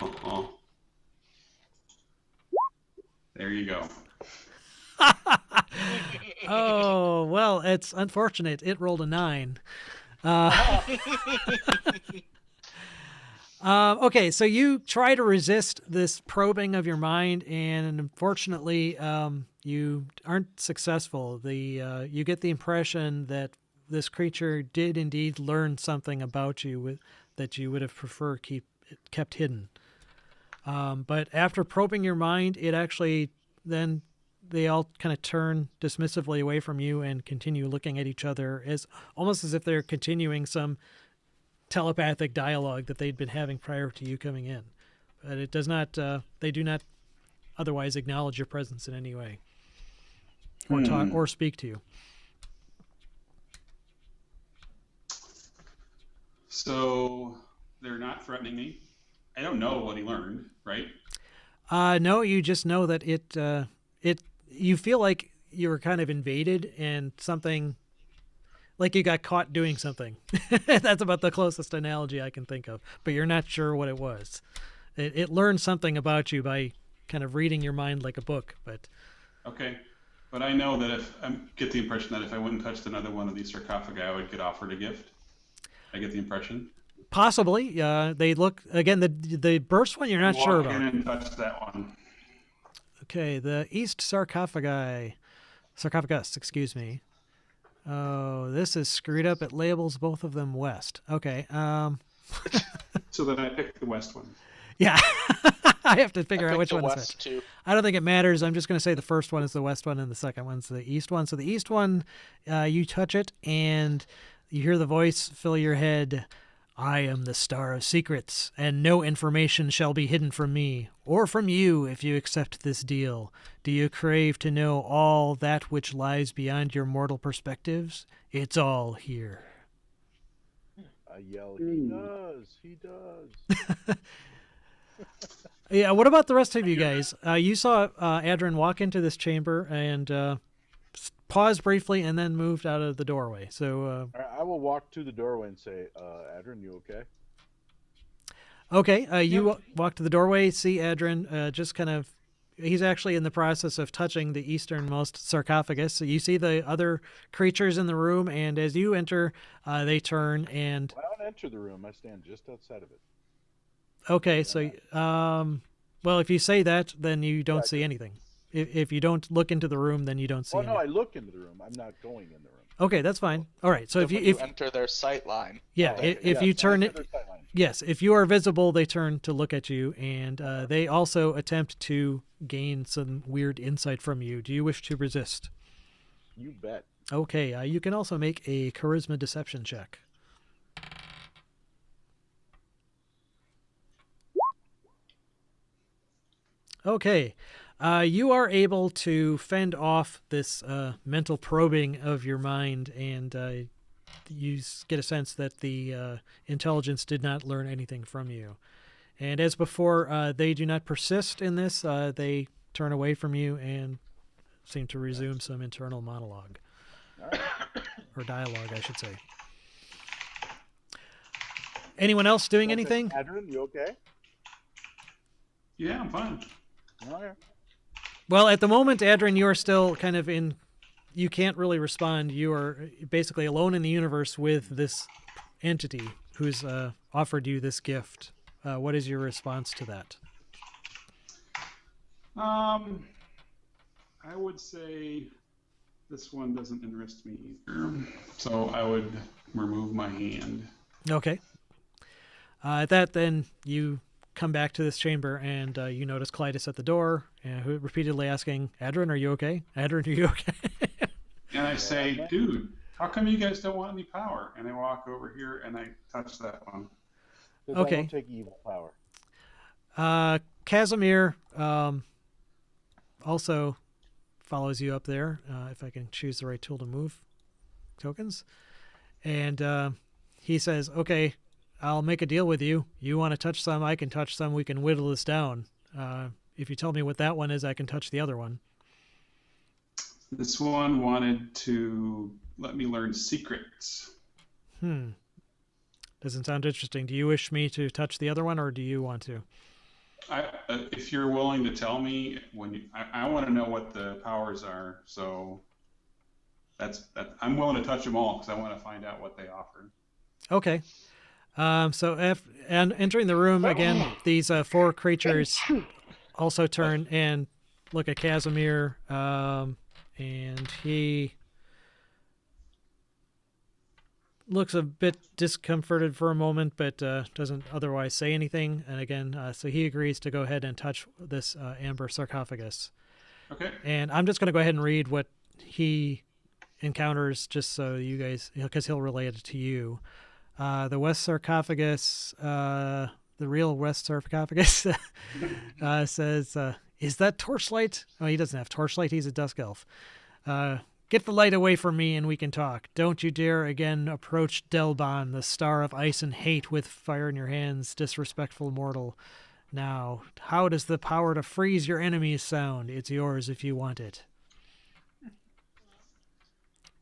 Speaker 5: Uh-huh. There you go.
Speaker 1: Oh, well, it's unfortunate. It rolled a 9. Okay, so you try to resist this probing of your mind, and unfortunately, you aren't successful. You get the impression that this creature did indeed learn something about you that you would have preferred kept hidden. But after probing your mind, it actually then they all kind of turn dismissively away from you and continue looking at each other almost as if they're continuing some telepathic dialogue that they'd been having prior to you coming in. But it does not. They do not otherwise acknowledge your presence in any way, or talk or speak to you.
Speaker 5: So they're not threatening me. I don't know what he learned, right?
Speaker 1: No, you just know that you feel like you were kind of invaded and something, like you got caught doing something. That's about the closest analogy I can think of, but you're not sure what it was. It learned something about you by kind of reading your mind like a book, but...
Speaker 5: Okay. But I know that if I get the impression that if I went and touched another one of these sarcophagi, I would get offered a gift. I get the impression.
Speaker 1: Possibly. They look, again, the burst one you're not sure about.
Speaker 5: Walk in and touch that one.
Speaker 1: Okay, the East sarcophagi. Sarcophagus, excuse me. Oh, this is screwed up. It labels both of them west. Okay.
Speaker 5: So then I picked the west one.
Speaker 1: Yeah. I have to figure out which one is
Speaker 4: west
Speaker 1: which.
Speaker 4: too.
Speaker 1: I don't think it matters. I'm just going to say the first one is the west one and the second one's the east one. So the east one, you touch it and you hear the voice fill your head. I am the Star of Secrets, and no information shall be hidden from me, or from you if you accept this deal. Do you crave to know all that which lies beyond your mortal perspectives? It's all here.
Speaker 2: I yell, he does.
Speaker 1: Yeah, what about the rest of you guys? You saw Adrian walk into this chamber and paused briefly and then moved out of the doorway. So
Speaker 2: All right, I will walk to the doorway and say, Adrian, you okay?
Speaker 1: okay, you walk to the doorway, see Adrian just kind of, he's actually in the process of touching the easternmost sarcophagus. So you see the other creatures in the room, and as you enter, they turn and...
Speaker 2: Well, I don't enter the room. I stand just outside of it.
Speaker 1: Okay, so, well, if you say that, then you don't see anything. If you don't look into the room, then you don't see
Speaker 2: Oh, no,
Speaker 1: anything.
Speaker 2: I look into the room. I'm not going in the room.
Speaker 1: Okay, that's fine. All right, so
Speaker 4: Then
Speaker 1: if
Speaker 4: when
Speaker 1: you
Speaker 4: enter their sight line.
Speaker 1: yeah, if you turn it, yes, if you are visible, they turn to look at you, and they also attempt to gain some weird insight from you. Do you wish to resist?
Speaker 2: You bet.
Speaker 1: Okay, you can also make a charisma deception check. Okay, you are able to fend off this mental probing of your mind, and you get a sense that the intelligence did not learn anything from you. And as before, they do not persist in this. They turn away from you and seem to resume some internal monologue.
Speaker 2: All right.
Speaker 1: Or dialogue, I should say. Anyone else doing anything?
Speaker 2: Adrian, you okay?
Speaker 5: Yeah, I'm fine.
Speaker 2: Okay.
Speaker 1: Well, at the moment, Adrian, you are still kind of in... You can't really respond. You are basically alone in the universe with this entity who's offered you this gift. What is your response to that?
Speaker 5: I would say this one doesn't interest me either. So I would remove my hand.
Speaker 1: Okay. At that, then, you come back to this chamber, and you notice Clytus at the door, who repeatedly asking, "Adrin, are you okay? Adrin, are you okay?"
Speaker 5: And I say, dude, how come you guys don't want any power? And I walk over here and I touch that one.
Speaker 2: Because I
Speaker 1: Okay.
Speaker 2: don't take evil power.
Speaker 1: Casimir also follows you up there, if I can choose the right tool to move tokens. And he says, okay, I'll make a deal with you. You want to touch some, I can touch some. We can whittle this down. If you tell me what that one is, I can touch the other one.
Speaker 5: This one wanted to let me learn secrets.
Speaker 1: Doesn't sound interesting. Do you wish me to touch the other one, or do you want to?
Speaker 5: If you're willing to tell me, I want to know what the powers are. So I'm willing to touch them all because I want to find out what they offer.
Speaker 1: Okay. And entering the room again, these 4 creatures also turn and look at Casimir, and he looks a bit discomforted for a moment, but doesn't otherwise say anything. And again, so he agrees to go ahead and touch this amber sarcophagus.
Speaker 5: Okay.
Speaker 1: And I'm just going to go ahead and read what he encounters, just so you guys, because he'll relate it to you. The West sarcophagus, the real West sarcophagus, says, "Is that torchlight?" Oh, he doesn't have torchlight. He's a dusk elf. "Get the light away from me and we can talk. Don't you dare again approach Delban, the star of ice and hate, with fire in your hands, disrespectful mortal. Now, how does the power to freeze your enemies sound? It's yours if you want it."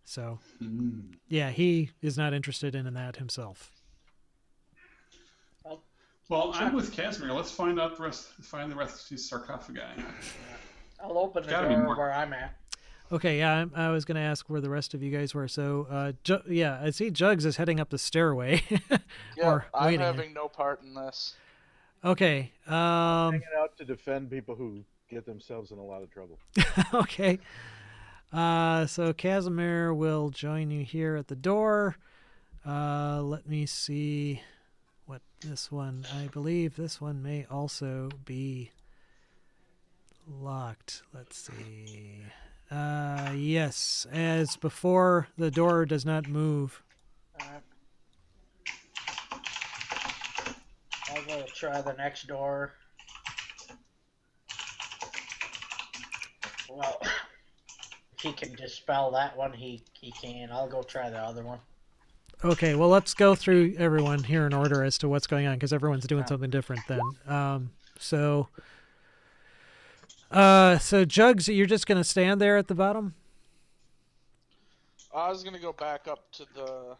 Speaker 1: So, yeah, he is not interested in that himself.
Speaker 5: Well, I'm with Casimir. Let's find the rest of these sarcophagi.
Speaker 3: I'll open the
Speaker 5: gotta be
Speaker 3: door
Speaker 5: more.
Speaker 3: where I'm at.
Speaker 1: Okay, yeah, I was going to ask where the rest of you guys were. So, yeah, I see Jugs is heading up the stairway.
Speaker 4: Yeah,
Speaker 1: Or
Speaker 4: I'm
Speaker 1: waiting.
Speaker 4: having no part in this.
Speaker 1: Okay,
Speaker 2: Hanging out to defend people who get themselves in a lot of trouble.
Speaker 1: okay. So Casimir will join you here at the door. Let me see what this one, I believe this one may also be locked. Let's see. Yes, as before, the door does not move.
Speaker 3: Alright. I'll go try the next door. Well, if he can dispel that one, he can. I'll go try the other one.
Speaker 1: Okay, well, let's go through everyone here in order as to what's going on, because everyone's doing something different then. So Jugs, you're just going to stand there at the bottom?
Speaker 4: I was gonna go back up to the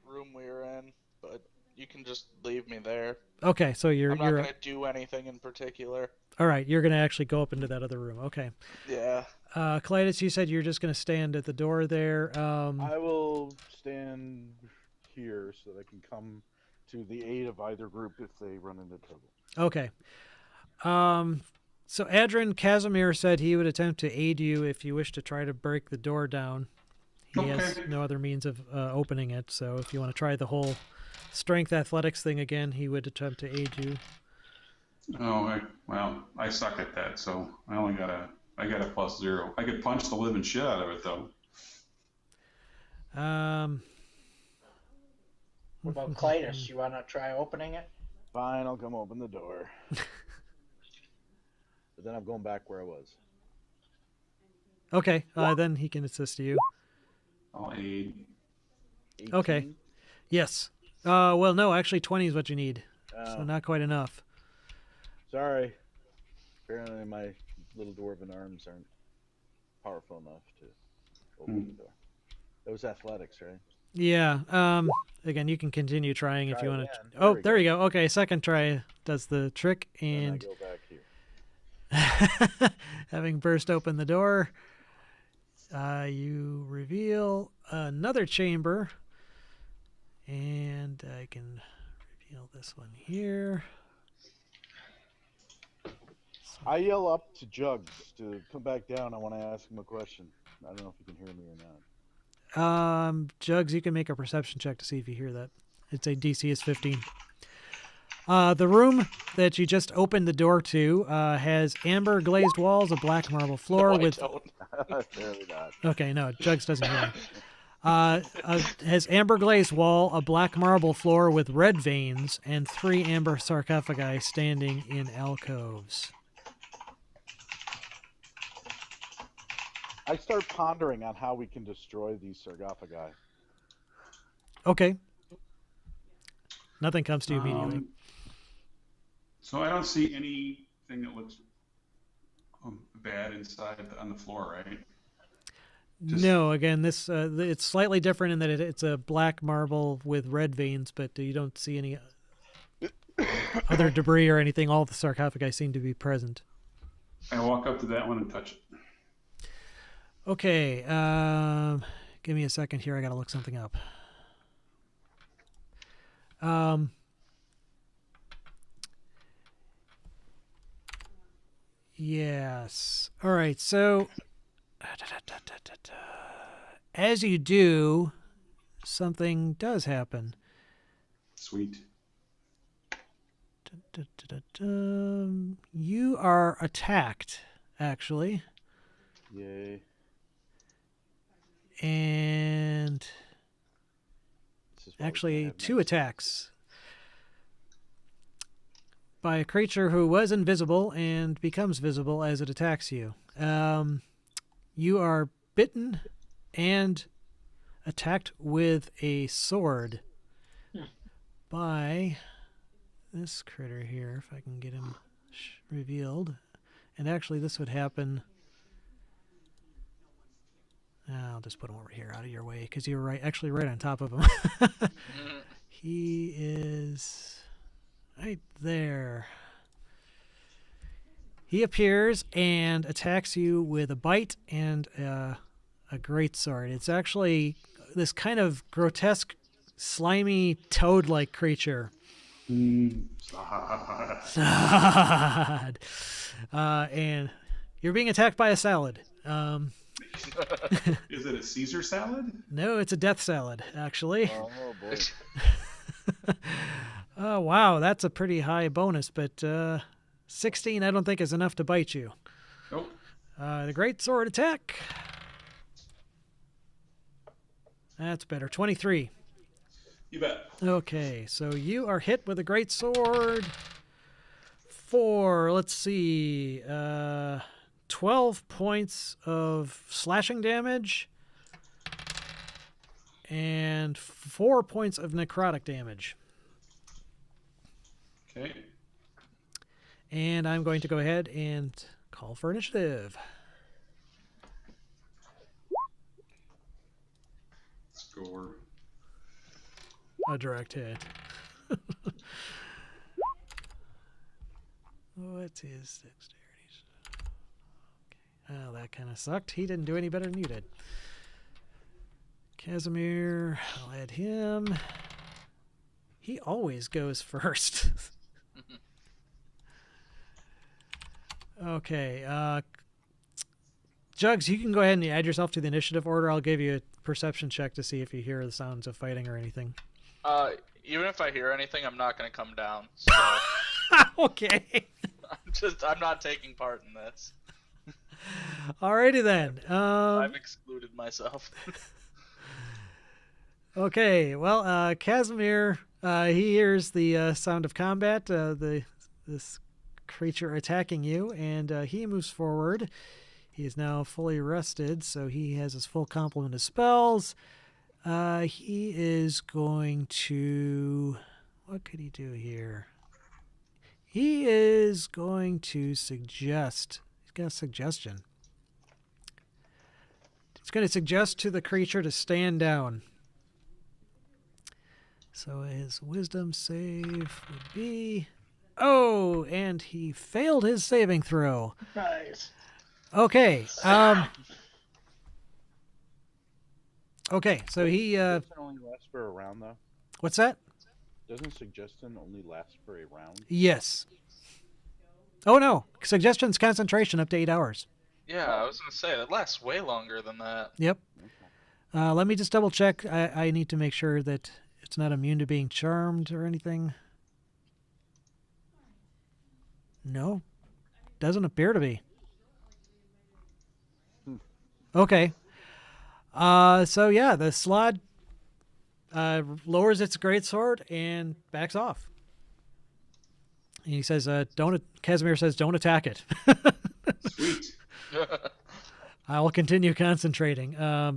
Speaker 4: room we were in, but you can just leave me there.
Speaker 1: Okay, so
Speaker 4: I'm not gonna do anything in particular.
Speaker 1: all right, you're going to actually go up into that other room. Okay.
Speaker 4: Yeah.
Speaker 1: Clytus, you said you're just going to stand at the door there.
Speaker 2: I will stand here so that I can come to the aid of either group if they run into trouble.
Speaker 1: Okay. So Adrin, Casimir said he would attempt to aid you if you wish to try to break the door down. He has no other means of opening it, so if you want to try the whole strength athletics thing again, he would attempt to aid you.
Speaker 5: Oh, I suck at that, so I got a +0. I could punch the living shit out of it, though.
Speaker 3: What about Clytus? You want to try opening it?
Speaker 2: Fine, I'll come open the door. But then I'm going back where I was.
Speaker 1: Okay, then he can assist you.
Speaker 5: I'll aid.
Speaker 2: 18?
Speaker 1: Okay. Yes. Well, no, actually 20 is what you need, so not quite enough.
Speaker 2: Sorry. Apparently my little dwarven arms aren't powerful enough to open the door. It was athletics, right?
Speaker 1: Yeah. Again, you can continue trying if
Speaker 2: Try
Speaker 1: you want to.
Speaker 2: again.
Speaker 1: Oh,
Speaker 2: we
Speaker 1: there you go. Okay, second try does the trick,
Speaker 2: And I
Speaker 1: and
Speaker 2: go back here.
Speaker 1: having burst open the door, you reveal another chamber, and I can reveal this one here.
Speaker 2: I yell up to Jugs to come back down. I want to ask him a question. I don't know if you can hear me or not.
Speaker 1: Jugs, you can make a perception check to see if you hear that. It's a DC is 15. The room that you just opened the door to has amber glazed walls, a black marble floor
Speaker 4: No, I
Speaker 1: with.
Speaker 4: don't.
Speaker 2: Clearly not.
Speaker 1: Okay, no, Jugs doesn't hear me. Has amber glazed wall, a black marble floor with red veins, and 3 amber sarcophagi standing in alcoves.
Speaker 2: I start pondering on how we can destroy these sarcophagi.
Speaker 1: Okay. Nothing comes to you immediately.
Speaker 5: So I don't see anything that looks bad inside on the floor, right? Just-
Speaker 1: No, again, this it's slightly different in that it's a black marble with red veins, but you don't see any other debris or anything. All the sarcophagi seem to be present.
Speaker 5: I walk up to that one and touch it.
Speaker 1: Okay, give me a second here. I gotta look something up. Yes. All right. So, as you do, something does happen.
Speaker 5: Sweet.
Speaker 1: You are attacked, actually.
Speaker 2: Yay.
Speaker 1: And
Speaker 2: This is why we
Speaker 1: actually
Speaker 2: can't have
Speaker 1: 2
Speaker 2: nice-
Speaker 1: attacks by a creature who was invisible and becomes visible as it attacks you. You are bitten and attacked with a sword by this critter here, if I can get him revealed. And actually, this would happen. I'll just put him over here out of your way because you're actually right on top of him. He is right there. He appears and attacks you with a bite and a greatsword. It's actually this kind of grotesque, slimy, toad-like creature. Salad. And you're being attacked by a salad.
Speaker 5: Is it a Caesar salad?
Speaker 1: No, it's a death salad, actually.
Speaker 2: Oh boy.
Speaker 1: Oh, wow, that's a pretty high bonus, but 16 I don't think is enough to bite you.
Speaker 5: Nope.
Speaker 1: The great sword attack. That's better. 23.
Speaker 5: You bet.
Speaker 1: Okay, so you are hit with a great sword for, let's see, 12 points of slashing damage and 4 points of necrotic damage.
Speaker 5: Okay.
Speaker 1: And I'm going to go ahead and call for initiative.
Speaker 5: Score.
Speaker 1: A direct hit. What's his dexterity? Okay. Oh, that kind of sucked. He didn't do any better than you did. Casimir, I'll add him. He always goes first. Okay. Jugs, you can go ahead and add yourself to the initiative order. I'll give you a perception check to see if you hear the sounds of fighting or anything.
Speaker 4: Even if I hear anything, I'm not gonna come down. So
Speaker 1: Okay.
Speaker 4: I'm not taking part in this.
Speaker 1: Alrighty then.
Speaker 4: I've excluded myself.
Speaker 1: Okay. Well, Casimir, he hears the sound of combat. This creature attacking you, and he moves forward. He is now fully rested, so he has his full complement of spells. He is going to... What could he do here? He is going to suggest... He's got a suggestion. He's going to suggest to the creature to stand down. So his wisdom save would be... Oh, and he failed his saving throw.
Speaker 3: Nice.
Speaker 1: Okay. Okay, so he...
Speaker 2: Suggestion only lasts for a round, though.
Speaker 1: What's that?
Speaker 2: Doesn't suggestion only last for a round?
Speaker 1: Yes. Oh, no. Suggestion's concentration up to 8 hours.
Speaker 4: Yeah, I was gonna say that lasts way longer than that.
Speaker 1: Yep. Let me just double check. I need to make sure that it's not immune to being charmed or anything. No, doesn't appear to be.
Speaker 2: Hmm.
Speaker 1: Okay. So yeah, the Strahd lowers its greatsword and backs off. And he says, "Don't." Casimir says, "Don't attack it."
Speaker 5: Sweet.
Speaker 1: I'll continue concentrating,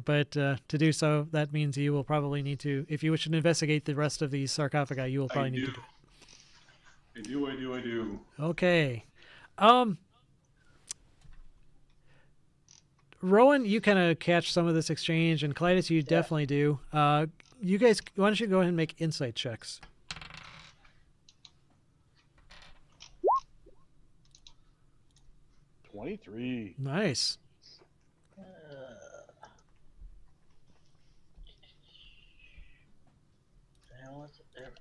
Speaker 1: but to do so, that means you will probably need to. If you wish to investigate the rest of these sarcophagi, you will probably need to do it.
Speaker 5: I do.
Speaker 1: Okay. Rowan, you kind of catch some of this exchange, and Clytus, you definitely do. You guys, why don't you go ahead and make insight checks?
Speaker 2: 23.
Speaker 1: Nice.
Speaker 3: Hell is it? There we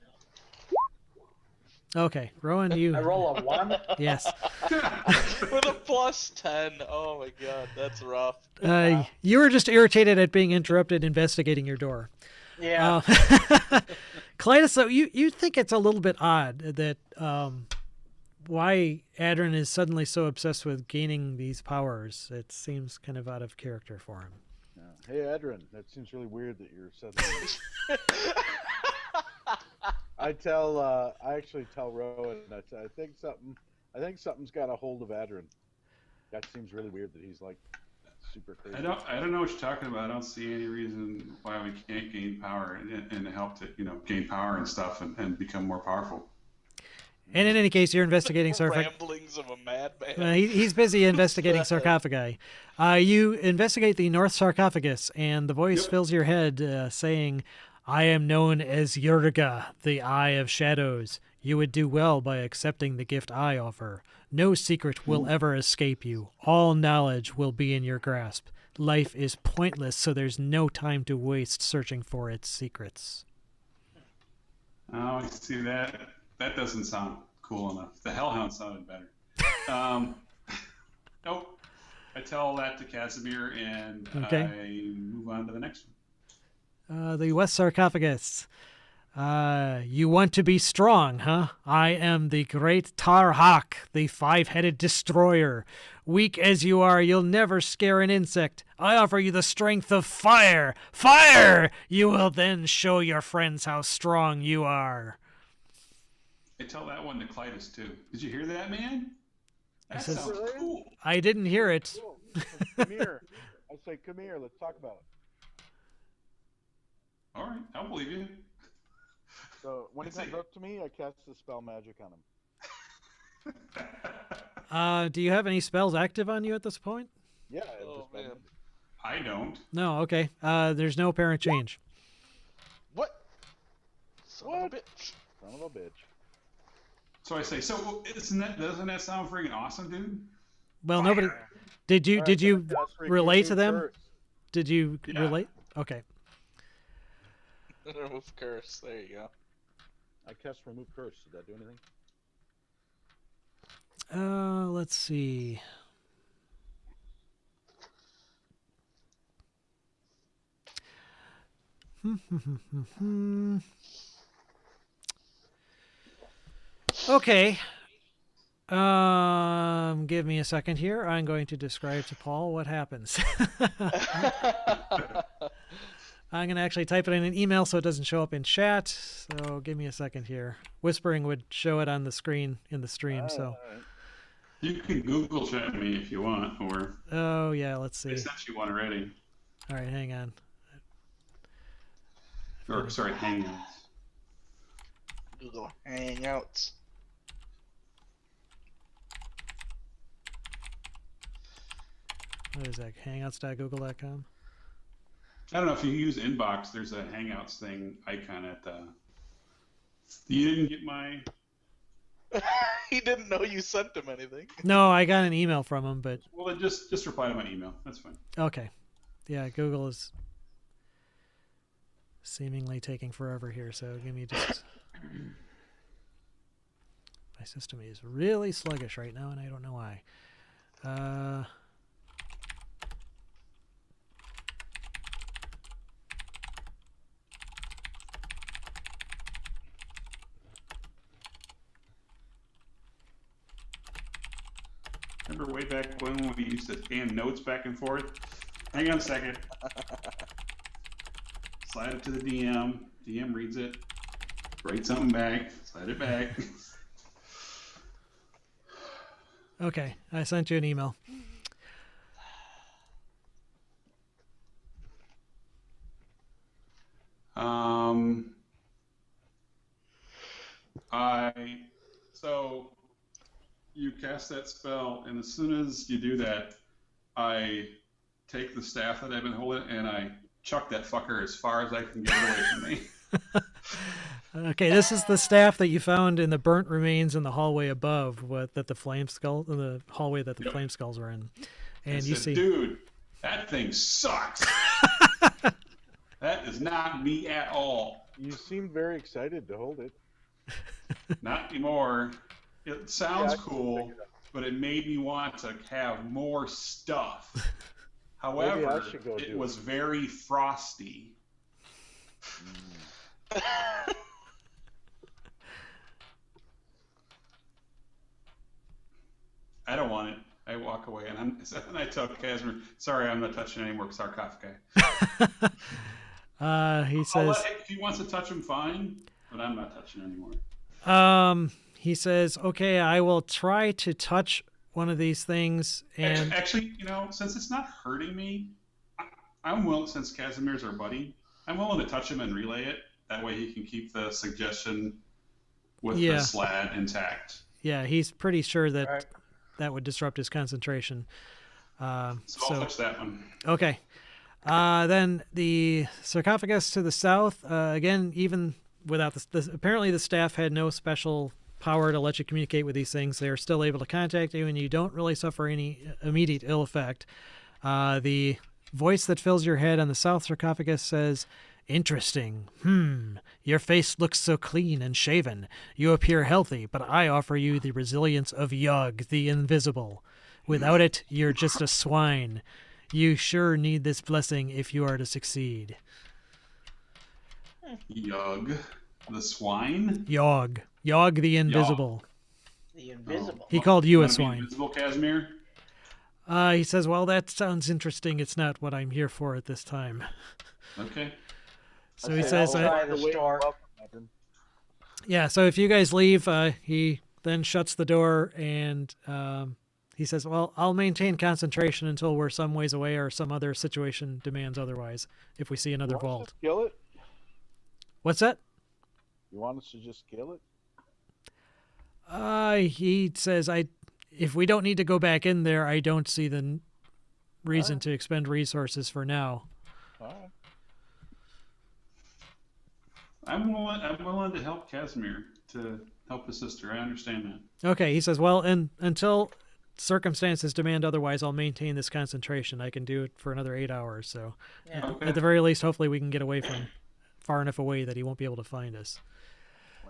Speaker 3: go.
Speaker 1: Okay, Rowan, you.
Speaker 3: I roll a 1.
Speaker 1: Yes.
Speaker 4: With a +10. Oh my god, that's rough.
Speaker 1: You were just irritated at being interrupted investigating your door.
Speaker 3: Yeah.
Speaker 1: Clytus, so you think it's a little bit odd that why Adrin is suddenly so obsessed with gaining these powers. It seems kind of out of character for him.
Speaker 2: Yeah. Hey, Adrin, that seems really weird that you're suddenly. I actually tell Rowan. I think something's got a hold of Adrin. That seems really weird that he's like super crazy.
Speaker 5: I don't know what you're talking about. I don't see any reason why we can't gain power and help to gain power and stuff and become more powerful.
Speaker 1: And in any case, you're investigating sarcophagi.
Speaker 4: Ramblings of a madman.
Speaker 1: He's busy investigating sarcophagi. You investigate the North Sarcophagus, and the voice fills your head saying, "I am known as Yurga, the Eye of Shadows. You would do well by accepting the gift I offer. No secret will ever escape you. All knowledge will be in your grasp. Life is pointless, so there's no time to waste searching for its secrets."
Speaker 5: Oh, I see that. That doesn't sound cool enough. The Hellhound sounded better. Nope. I tell that to Casimir, and
Speaker 1: Okay.
Speaker 5: I move on to the next one.
Speaker 1: The West Sarcophagus. You want to be strong, huh? I am the great Tarhak, the five-headed destroyer. Weak as you are, you'll never scare an insect. I offer you the strength of fire. Fire! You will then show your friends how strong you are.
Speaker 5: I tell that one to Clytus, too. Did you hear that, man? That
Speaker 1: This is-
Speaker 5: sounds cool.
Speaker 1: I didn't hear it.
Speaker 2: Cool. Come here. I say, come here. Let's talk about it.
Speaker 5: All right, I'll believe you.
Speaker 2: So when he
Speaker 5: It's like-
Speaker 2: comes up to me, I cast the spell magic on him.
Speaker 1: Do you have any spells active on you at this point?
Speaker 2: Yeah. I have the
Speaker 4: Oh,
Speaker 2: spell
Speaker 4: man.
Speaker 2: magic.
Speaker 5: I don't.
Speaker 1: No, okay. There's no apparent change.
Speaker 4: What? Son of a bitch.
Speaker 2: Son of a bitch.
Speaker 5: So I say, doesn't that sound freaking awesome, dude?
Speaker 1: Well, nobody. Did you
Speaker 2: All right,
Speaker 1: did you
Speaker 2: then I cast
Speaker 1: relate to
Speaker 2: remove
Speaker 1: them?
Speaker 2: curse.
Speaker 1: Did you
Speaker 5: Yeah.
Speaker 1: relate? Okay.
Speaker 4: Remove curse. There you go.
Speaker 2: I cast remove curse. Did that do anything?
Speaker 1: Let's see. Okay. Give me a second here. I'm going to describe to Paul what happens. I'm going to actually type it in an email so it doesn't show up in chat. So give me a second here. Whispering would show it on the screen in the stream. So,
Speaker 2: All right.
Speaker 5: You can Google chat me if you want, or
Speaker 1: oh yeah, let's
Speaker 5: I
Speaker 1: see.
Speaker 5: sent you one already.
Speaker 1: All right, hang on.
Speaker 5: Or sorry, Hangouts.
Speaker 4: Google Hangouts.
Speaker 1: What is that? Hangouts.google.com.
Speaker 5: I don't know if you use Inbox. There's a Hangouts thing icon at the. You didn't get my.
Speaker 4: He didn't know you sent him anything.
Speaker 1: No, I got an email from him, but
Speaker 5: Well, then just reply to my email. That's fine.
Speaker 1: okay. Yeah, Google is seemingly taking forever here, so give me just. My system is really sluggish right now, and I don't know why.
Speaker 5: Remember way back when we used to scan notes back and forth? Hang on a second. Slide it to the DM. DM reads it. Write something back. Slide it back.
Speaker 1: Okay, I sent you an email.
Speaker 5: So you cast that spell, and as soon as you do that, I take the staff that I've been holding and I chuck that fucker as far as I can get it away from me.
Speaker 1: Okay, this is the staff that you found in the burnt remains in the hallway above, that the hallway that the
Speaker 5: Yep.
Speaker 1: flame skulls were in.
Speaker 5: I
Speaker 1: And you
Speaker 5: said,
Speaker 1: see,
Speaker 5: dude, that thing sucks. That is not me at all.
Speaker 2: You seemed very excited to hold it.
Speaker 5: Not anymore. It sounds
Speaker 2: Yeah, I
Speaker 5: cool,
Speaker 2: figured
Speaker 5: but it made me want to have more stuff.
Speaker 2: Maybe
Speaker 5: However,
Speaker 2: I should go
Speaker 5: it
Speaker 2: do
Speaker 5: was very frosty. I don't want it. I walk away, and I tell Casimir, "Sorry, I'm not touching any more sarcophagi."
Speaker 1: he says,
Speaker 5: If he wants to touch them, fine, but I'm not touching anymore.
Speaker 1: he says, okay, I will try to touch one of these things, and
Speaker 5: Actually, since it's not hurting me, I'm willing. Since Casimir's our buddy, I'm willing to touch him and relay it. That way, he can keep the suggestion with the Strahd intact.
Speaker 1: yeah, he's pretty sure that
Speaker 3: Right.
Speaker 1: that would disrupt his concentration.
Speaker 5: So I'll touch that one.
Speaker 1: Okay. Then the sarcophagus to the south, again, even without apparently the staff had no special power to let you communicate with these things. They are still able to contact you, and you don't really suffer any immediate ill effect. The voice that fills your head on the south sarcophagus says, interesting. Your face looks so clean and shaven. You appear healthy, but I offer you the resilience of Yug, the invisible. Without it, you're just a swine. You sure need this blessing if you are to succeed.
Speaker 5: Yug, the swine.
Speaker 1: Yog the invisible.
Speaker 3: The invisible.
Speaker 1: He called you a
Speaker 5: Wanna be
Speaker 1: swine.
Speaker 5: invisible, Casimir?
Speaker 1: He says, well, that sounds interesting. It's not what I'm here for at this time.
Speaker 5: Okay.
Speaker 1: So he says,
Speaker 3: I'll try the store.
Speaker 1: yeah, so if you guys leave, he then shuts the door, and he says, well, I'll maintain concentration until we're some ways away or some other situation demands otherwise, if we see another vault.
Speaker 2: Kill it?
Speaker 1: What's that?
Speaker 2: You want us to just kill it?
Speaker 1: He says, if we don't need to go back in there, I don't see the reason to expend resources for now.
Speaker 2: All right.
Speaker 5: I'm willing to help Casimir to help his sister. I understand that.
Speaker 1: Okay, he says, well, and until circumstances demand otherwise, I'll maintain this concentration. I can do it for another 8 hours. So
Speaker 3: Yeah.
Speaker 5: Okay.
Speaker 1: at the very least, hopefully we can get away from far enough away that he won't be able to find us.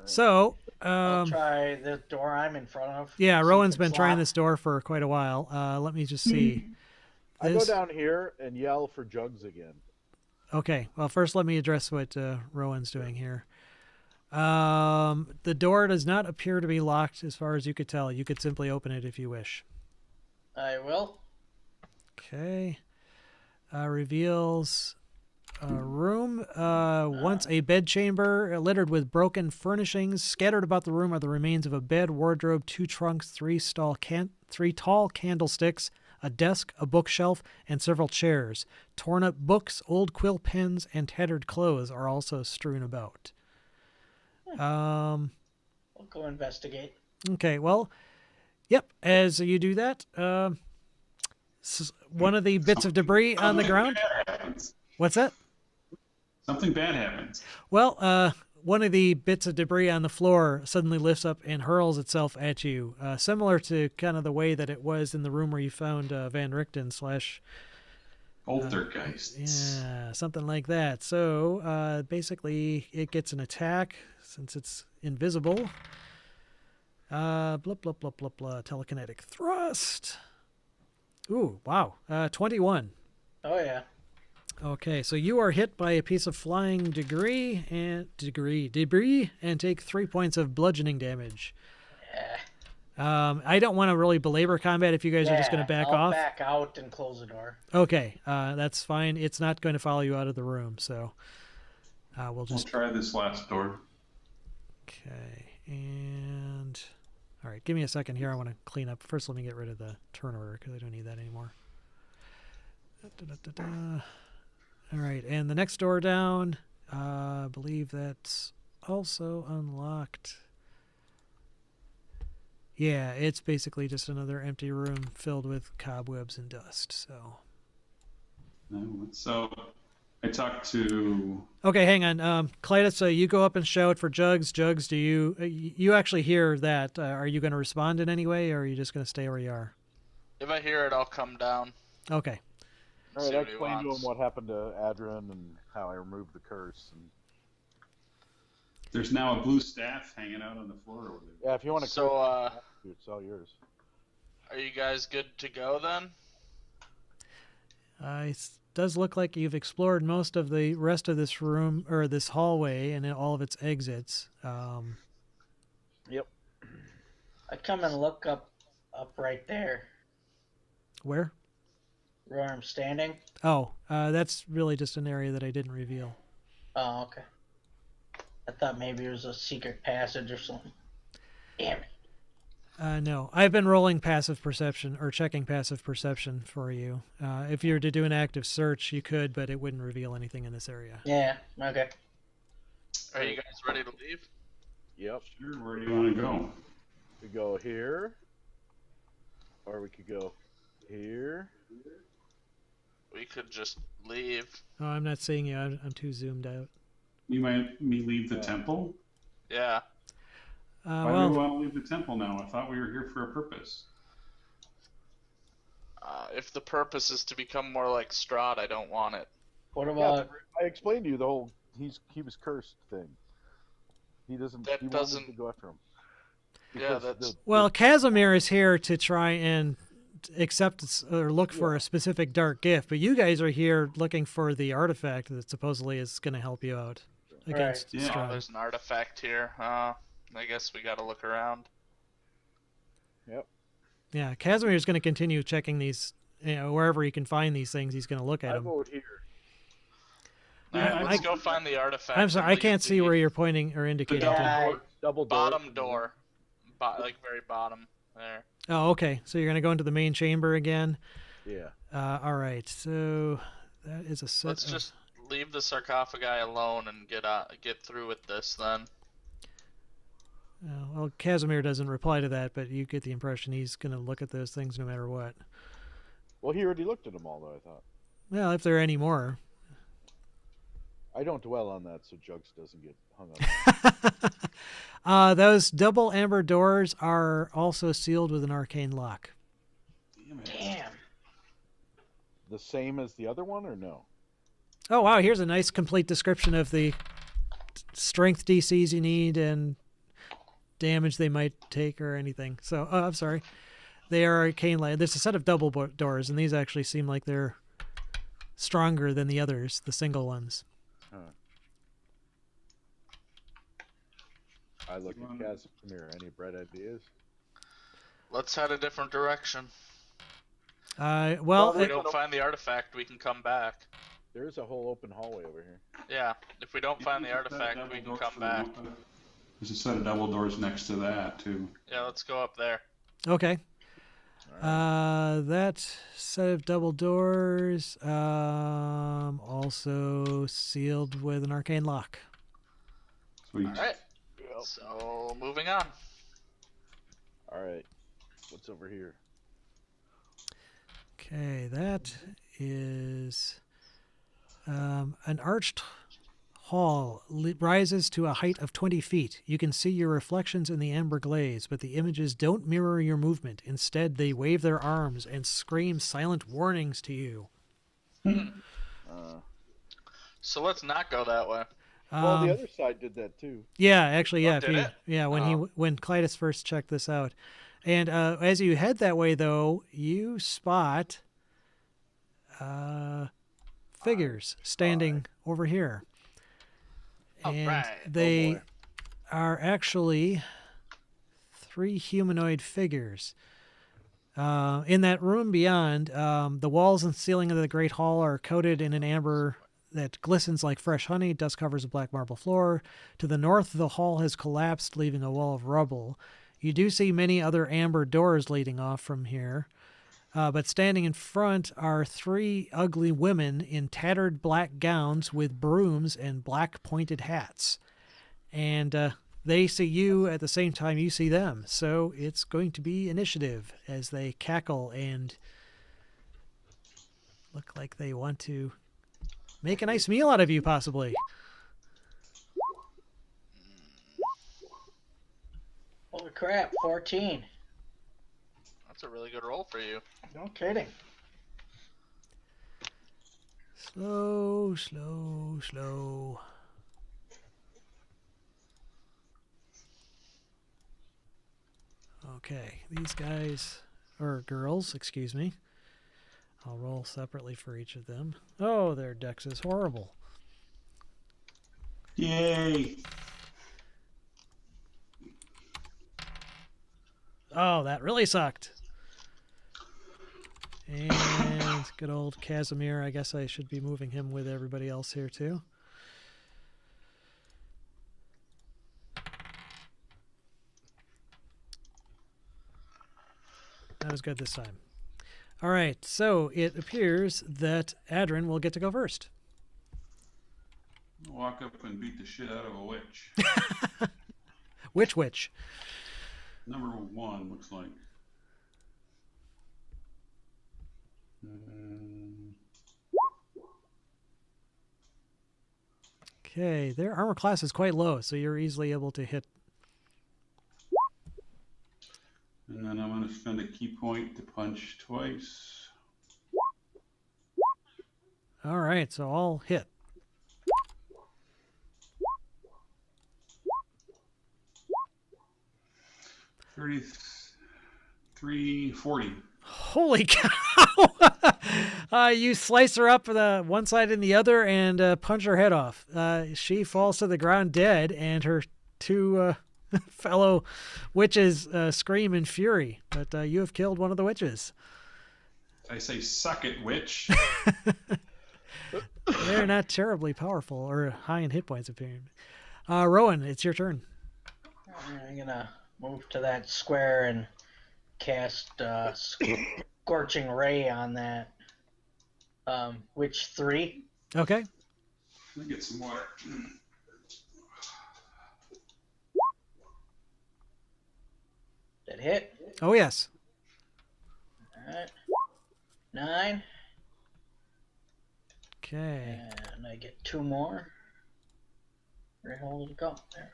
Speaker 1: So,
Speaker 3: I'll try the door I'm in front of.
Speaker 1: yeah,
Speaker 3: See if
Speaker 1: Rowan's
Speaker 3: it's
Speaker 1: been trying
Speaker 3: locked.
Speaker 1: this door for quite a while. Let me just see.
Speaker 2: I go
Speaker 1: This-
Speaker 2: down here and yell for jugs again.
Speaker 1: Okay, well, first let me address what Rowan's doing here. The door does not appear to be locked as far as you could tell. You could simply open it if you wish.
Speaker 3: I will.
Speaker 1: Okay. Reveals a room. Once a bedchamber littered with broken furnishings. Scattered about the room are the remains of a bed, wardrobe, 2 trunks, 3 tall candlesticks, a desk, a bookshelf, and several chairs. Torn up books, old quill pens, and tattered clothes are also strewn about.
Speaker 3: We'll go investigate.
Speaker 1: Okay, well, yep, as you do that, one of the bits of debris on the
Speaker 5: Something
Speaker 1: ground.
Speaker 5: bad happens.
Speaker 1: What's that?
Speaker 5: Something bad happens.
Speaker 1: Well, one of the bits of debris on the floor suddenly lifts up and hurls itself at you, similar to kind of the way that it was in the room where you found Van Richten /
Speaker 5: Poltergeists.
Speaker 1: yeah, something like that. So basically, it gets an attack since it's invisible. Blah, blah, blah, blah, blah. Telekinetic thrust. Ooh, wow. 21.
Speaker 3: Oh yeah.
Speaker 1: Okay, so you are hit by a piece of flying debris and take 3 points of bludgeoning damage.
Speaker 3: Yeah.
Speaker 1: I don't want to really belabor combat if you guys are just going to back
Speaker 3: I'll
Speaker 1: off.
Speaker 3: back out and close the door.
Speaker 1: Okay, that's fine. It's not going to follow you out of the room, so we'll
Speaker 5: We'll
Speaker 1: just.
Speaker 5: try this last door.
Speaker 1: Okay, and all right, give me a second here. I want to clean up. First, let me get rid of the turn order because I don't need that anymore. All right, and the next door down, I believe that's also unlocked. Yeah, it's basically just another empty room filled with cobwebs and dust. So.
Speaker 5: No, so I talked to.
Speaker 1: Okay, hang on. Clytus, you go up and shout for Jugs. Jugs, do you actually hear that? Are you going to respond in any way, or are you just going to stay where you are?
Speaker 4: If I hear it, I'll come down.
Speaker 1: Okay.
Speaker 2: All
Speaker 4: See
Speaker 2: right, I
Speaker 4: what he
Speaker 2: explained to him
Speaker 4: wants.
Speaker 2: what happened to Adrian and how I removed the curse. And
Speaker 5: There's now a blue staff hanging out on the floor over there.
Speaker 2: yeah, if you want to,
Speaker 4: So,
Speaker 2: it's all yours.
Speaker 4: are you guys good to go then?
Speaker 1: It does look like you've explored most of the rest of this room, or this hallway, and all of its exits.
Speaker 2: Yep.
Speaker 3: I come and look up right there
Speaker 1: Where?
Speaker 3: where I'm standing.
Speaker 1: Oh, that's really just an area that I didn't reveal.
Speaker 3: Oh, okay. I thought maybe it was a secret passage or something. Damn it.
Speaker 1: No, I've been rolling passive perception, or checking passive perception for you. If you were to do an active search, you could, but it wouldn't reveal anything in this area.
Speaker 3: Yeah, okay.
Speaker 4: Are you guys ready to leave?
Speaker 2: Yep.
Speaker 5: Sure, where do you want to go?
Speaker 2: We go here, or we could go here.
Speaker 4: We could just leave.
Speaker 1: Oh, I'm not seeing you. I'm too zoomed out.
Speaker 5: You might me leave the temple?
Speaker 4: Yeah.
Speaker 5: Why do
Speaker 1: Well,
Speaker 5: we want to leave the temple now? I thought we were here for a purpose.
Speaker 4: If the purpose is to become more like Strahd, I don't want it.
Speaker 3: What
Speaker 2: Yeah,
Speaker 3: about
Speaker 2: I explained to you the whole he was cursed thing. He doesn't.
Speaker 4: That
Speaker 2: he
Speaker 4: doesn't-
Speaker 2: wanted to go after him.
Speaker 4: Yeah,
Speaker 2: Because
Speaker 4: that's-
Speaker 1: well, Casimir is here to try and accept or look for a specific dark gift, but you guys are here looking for the artifact that supposedly is going to help you out against
Speaker 5: Yeah.
Speaker 4: Oh,
Speaker 1: Strahd.
Speaker 4: there's an artifact here. I guess we gotta look around.
Speaker 2: Yep.
Speaker 1: Yeah, Casimir is going to continue checking these. Wherever he can find these things, he's going to look at
Speaker 2: I
Speaker 1: them.
Speaker 2: vote here.
Speaker 4: Alright,
Speaker 5: Yeah,
Speaker 4: let's go find the artifact.
Speaker 1: I'm sorry,
Speaker 4: and
Speaker 1: I
Speaker 4: leave
Speaker 1: can't see
Speaker 4: the
Speaker 1: where you're pointing or indicating.
Speaker 5: double
Speaker 1: to.
Speaker 3: Yeah,
Speaker 2: Double
Speaker 4: bottom door. Like very bottom there.
Speaker 1: Oh, okay. So you're going to go into the main chamber again.
Speaker 2: Yeah.
Speaker 1: All right. So that is a set.
Speaker 4: Let's just leave the sarcophagi alone and get through with this then.
Speaker 1: Well, Casimir doesn't reply to that, but you get the impression he's going to look at those things no matter what.
Speaker 2: Well, he already looked at them all, though. I thought.
Speaker 1: Well, if there are any more.
Speaker 2: I don't dwell on that, so Jugs doesn't get hung up.
Speaker 1: Those double amber doors are also sealed with an arcane lock.
Speaker 5: Damn it.
Speaker 3: damn.
Speaker 2: The same as the other one, or no?
Speaker 1: Oh, wow. Here's a nice complete description of the strength DCs you need and damage they might take or anything. So, I'm sorry. They are arcane light. There's a set of double doors, and these actually seem like they're stronger than the others, the single ones.
Speaker 2: I look at Casimir. Any bright ideas?
Speaker 4: Let's head a different direction.
Speaker 1: Well,
Speaker 4: If we don't find the artifact, we can come back.
Speaker 2: There's a whole open hallway over here.
Speaker 4: Yeah, if we don't find the
Speaker 5: There's a set of
Speaker 4: artifact,
Speaker 5: double
Speaker 4: we can
Speaker 5: doors
Speaker 4: come
Speaker 5: for
Speaker 4: back.
Speaker 5: the- There's a set of double doors next to that, too.
Speaker 4: Yeah, let's go up there.
Speaker 1: okay.
Speaker 2: All right.
Speaker 1: That set of double doors, also sealed with an arcane lock.
Speaker 5: Sweet.
Speaker 4: Alright, so moving on.
Speaker 2: All right. What's over here?
Speaker 1: Okay, that is an arched hall rises to a height of 20 feet. You can see your reflections in the amber glaze, but the images don't mirror your movement. Instead, they wave their arms and scream silent warnings to you.
Speaker 4: So let's not go that way.
Speaker 2: Well, the other side did that too.
Speaker 1: Yeah, actually, yeah.
Speaker 4: Oh, did it?
Speaker 1: Yeah, when Clytus first checked this out. And as you head that way, though, you spot figures standing over here. And
Speaker 4: Alright.
Speaker 1: they
Speaker 2: boy.
Speaker 1: are actually 3 humanoid figures. In that room beyond, the walls and ceiling of the Great Hall are coated in an amber that glistens like fresh honey. Dust covers a black marble floor. To the north, the hall has collapsed, leaving a wall of rubble. You do see many other amber doors leading off from here. But standing in front are 3 ugly women in tattered black gowns with brooms and black pointed hats. And they see you at the same time you see them. So it's going to be initiative as they cackle and look like they want to make a nice meal out of you, possibly.
Speaker 3: Holy crap, 14.
Speaker 4: That's a really good roll for you.
Speaker 3: No kidding.
Speaker 1: Slow, slow, slow. Okay, these guys, or girls, excuse me. I'll roll separately for each of them. Oh, their dex is horrible.
Speaker 5: Yay!
Speaker 1: Oh, that really sucked. And good old Casimir. I guess I should be moving him with everybody else here too. That was good this time. All right, so it appears that Adrin will get to go first.
Speaker 5: Walk up and beat the shit out of a witch.
Speaker 1: Which witch?
Speaker 5: Number 1 looks like.
Speaker 1: Okay, their armor class is quite low, so you're easily able to hit.
Speaker 5: And then I'm going to spend a key point to punch twice.
Speaker 1: All right, so I'll hit.
Speaker 5: $33.40.
Speaker 1: Holy cow! You slice her up the one side and the other and punch her head off. She falls to the ground dead, and her 2 fellow witches scream in fury. But you have killed one of the witches.
Speaker 5: I say, suck it, witch.
Speaker 1: They're not terribly powerful or high in hit points, apparently. Rowan, it's your turn.
Speaker 3: I'm gonna move to that square and cast Scorching Ray on that. Witch 3.
Speaker 1: Okay.
Speaker 5: Let me get some water.
Speaker 3: That hit.
Speaker 1: Oh, yes.
Speaker 3: Alright. 9.
Speaker 1: Okay.
Speaker 3: And I get 2 more. Where the hell did it go? There.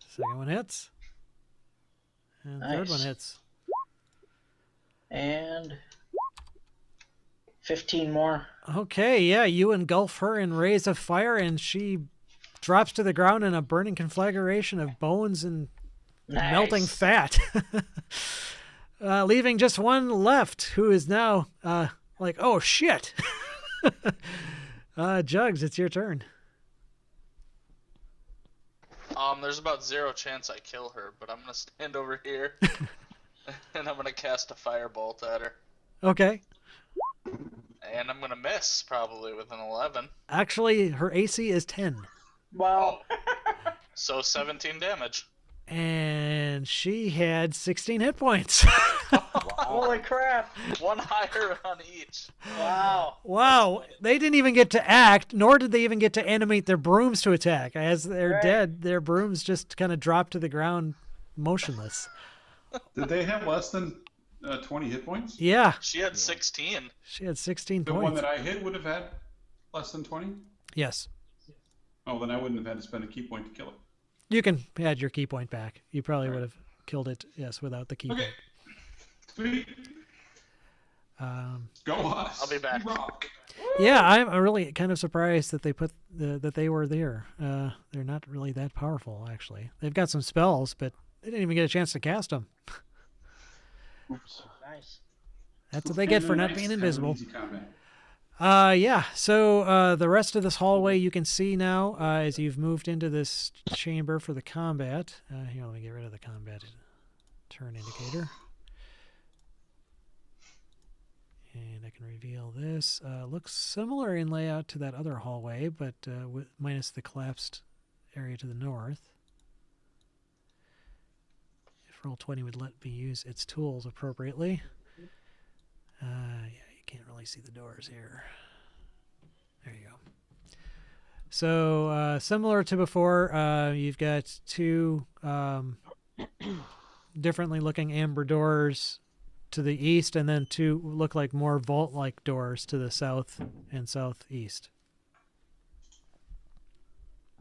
Speaker 1: Second one hits. And
Speaker 3: Nice.
Speaker 1: third one hits.
Speaker 3: And 15 more.
Speaker 1: Okay, yeah, you engulf her in rays of fire, and she drops to the ground in a burning conflagration of bones and
Speaker 3: Nice.
Speaker 1: melting fat. Leaving just one left, who is now like, oh, shit. Jugs, it's your turn.
Speaker 4: There's about 0 chance I kill her, but I'm gonna stand over here and I'm gonna cast a firebolt at her.
Speaker 1: Okay.
Speaker 4: And I'm gonna miss, probably with an 11.
Speaker 1: Actually, her AC is 10.
Speaker 3: Wow.
Speaker 4: So 17 damage.
Speaker 1: And she had 16 hit points.
Speaker 3: Holy crap.
Speaker 4: 1 higher on each.
Speaker 3: Wow.
Speaker 1: Wow. They didn't even get to act, nor did they even get to animate their brooms to attack. As they're
Speaker 3: Right.
Speaker 1: dead, their brooms just kind of drop to the ground motionless.
Speaker 5: Did they have less than 20 hit points?
Speaker 1: Yeah.
Speaker 4: She had 16.
Speaker 1: She had 16
Speaker 5: The
Speaker 1: points.
Speaker 5: one that I hit would have had less than 20?
Speaker 1: Yes.
Speaker 5: Oh, then I wouldn't have had to spend a key point to kill it.
Speaker 1: You can add your key point back. You probably
Speaker 5: Right.
Speaker 1: would have killed it, yes, without the key
Speaker 5: Okay.
Speaker 1: point.
Speaker 5: Sweet. Go us.
Speaker 4: I'll be back.
Speaker 5: We rock.
Speaker 1: Yeah, I'm really kind of surprised that they put that they were there. They're not really that powerful, actually. They've got some spells, but they didn't even get a chance to cast them.
Speaker 2: Oops.
Speaker 3: Nice.
Speaker 1: That's what they get for not
Speaker 5: Nice,
Speaker 1: being
Speaker 5: kind of
Speaker 1: invisible.
Speaker 5: easy combat.
Speaker 1: Yeah. So the rest of this hallway you can see now as you've moved into this chamber for the combat. Here, let me get rid of the combat turn indicator. And I can reveal this. Looks similar in layout to that other hallway, but minus the collapsed area to the north. If Roll20 would let me use its tools appropriately. Yeah, you can't really see the doors here. There you go. So similar to before, you've got two differently looking amber doors to the east, and then two look like more vault-like doors to the south and southeast.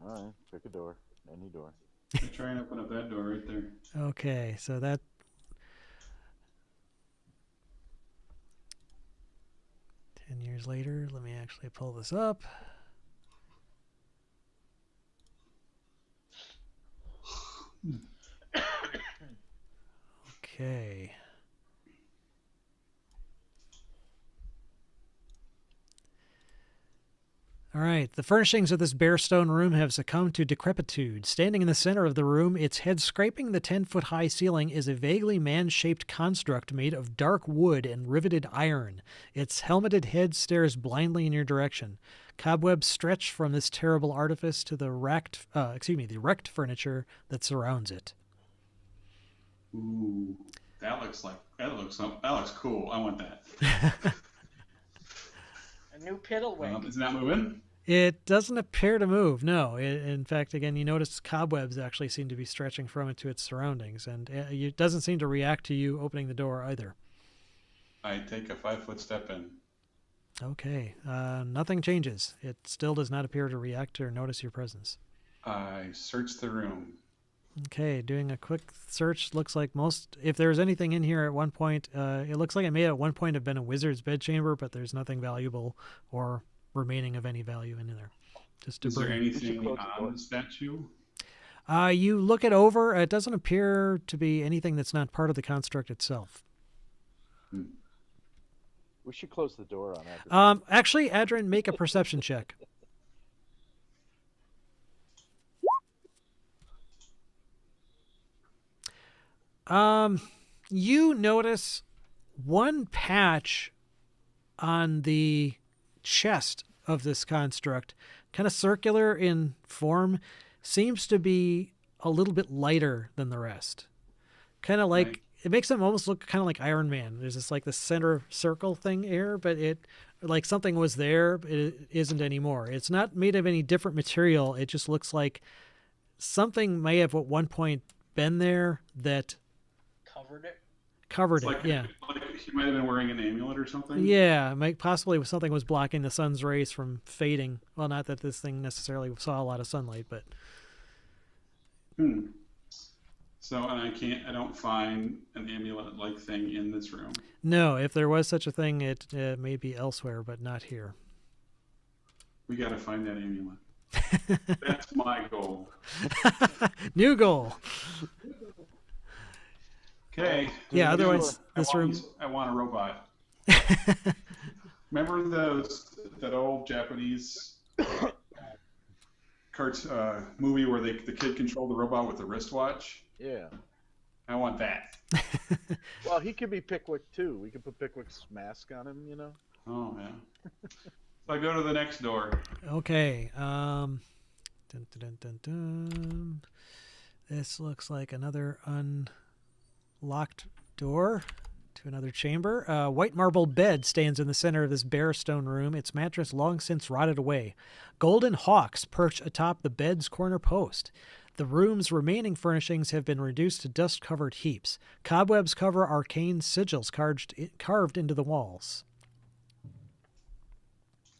Speaker 2: All right, pick a door, any door.
Speaker 5: Try and open up that door right there.
Speaker 1: Okay, so that 10 years later, let me actually pull this up. Okay. All right. The furnishings of this bare stone room have succumbed to decrepitude. Standing in the center of the room, its head scraping the 10-foot-high ceiling, is a vaguely man-shaped construct made of dark wood and riveted iron. Its helmeted head stares blindly in your direction. Cobwebs stretch from this terrible artifice to the wrecked furniture that surrounds it.
Speaker 5: Ooh, that looks cool. I want that.
Speaker 3: A new piddlewink.
Speaker 5: Is that moving?
Speaker 1: It doesn't appear to move, no. In fact, again, you notice cobwebs actually seem to be stretching from it to its surroundings, and it doesn't seem to react to you opening the door either.
Speaker 5: I take a 5-foot step in.
Speaker 1: Okay, nothing changes. It still does not appear to react or notice your presence.
Speaker 5: I search the room.
Speaker 1: Okay, doing a quick search. Looks like if there's anything in here at one point, it looks like it may at one point have been a wizard's bedchamber, but there's nothing valuable or remaining of any value in there. Just
Speaker 5: Is there
Speaker 1: debris.
Speaker 5: anything on the statue?
Speaker 1: You look it over. It doesn't appear to be anything that's not part of the construct itself.
Speaker 2: We should close the door on that.
Speaker 1: Actually, Adrian, make a perception check. You notice one patch on the chest of this construct, kind of circular in form, seems to be a little bit lighter than the rest. Kind of like, it makes them almost look kind of like Iron Man. There's this like the center circle thing here, but it like something was there, but it isn't anymore. It's not made of any different material. It just looks like something may have at one point been there that covered it. Yeah.
Speaker 5: Like he might have been wearing an amulet or something.
Speaker 1: Yeah, possibly something was blocking the sun's rays from fading. Well, not that this thing necessarily saw a lot of sunlight, but.
Speaker 5: So, and I don't find an amulet-like thing in this room.
Speaker 1: No, if there was such a thing, it may be elsewhere, but not here.
Speaker 5: We got to find that amulet. That's my goal.
Speaker 1: New goal.
Speaker 5: Okay.
Speaker 1: Yeah, otherwise this room.
Speaker 5: I want a robot. Remember that old Japanese movie where the kid controlled the robot with the wristwatch?
Speaker 2: Yeah.
Speaker 5: I want that.
Speaker 2: Well, he could be Pickwick too. We could put Pickwick's mask on him, you know.
Speaker 5: Oh yeah. So I go to the next door.
Speaker 1: Okay. Dun, dun, dun, dun, dun. This looks like another unlocked door to another chamber. A white marble bed stands in the center of this bare stone room, its mattress long since rotted away. Golden hawks perch atop the bed's corner post. The room's remaining furnishings have been reduced to dust-covered heaps. Cobwebs cover arcane sigils carved into the walls.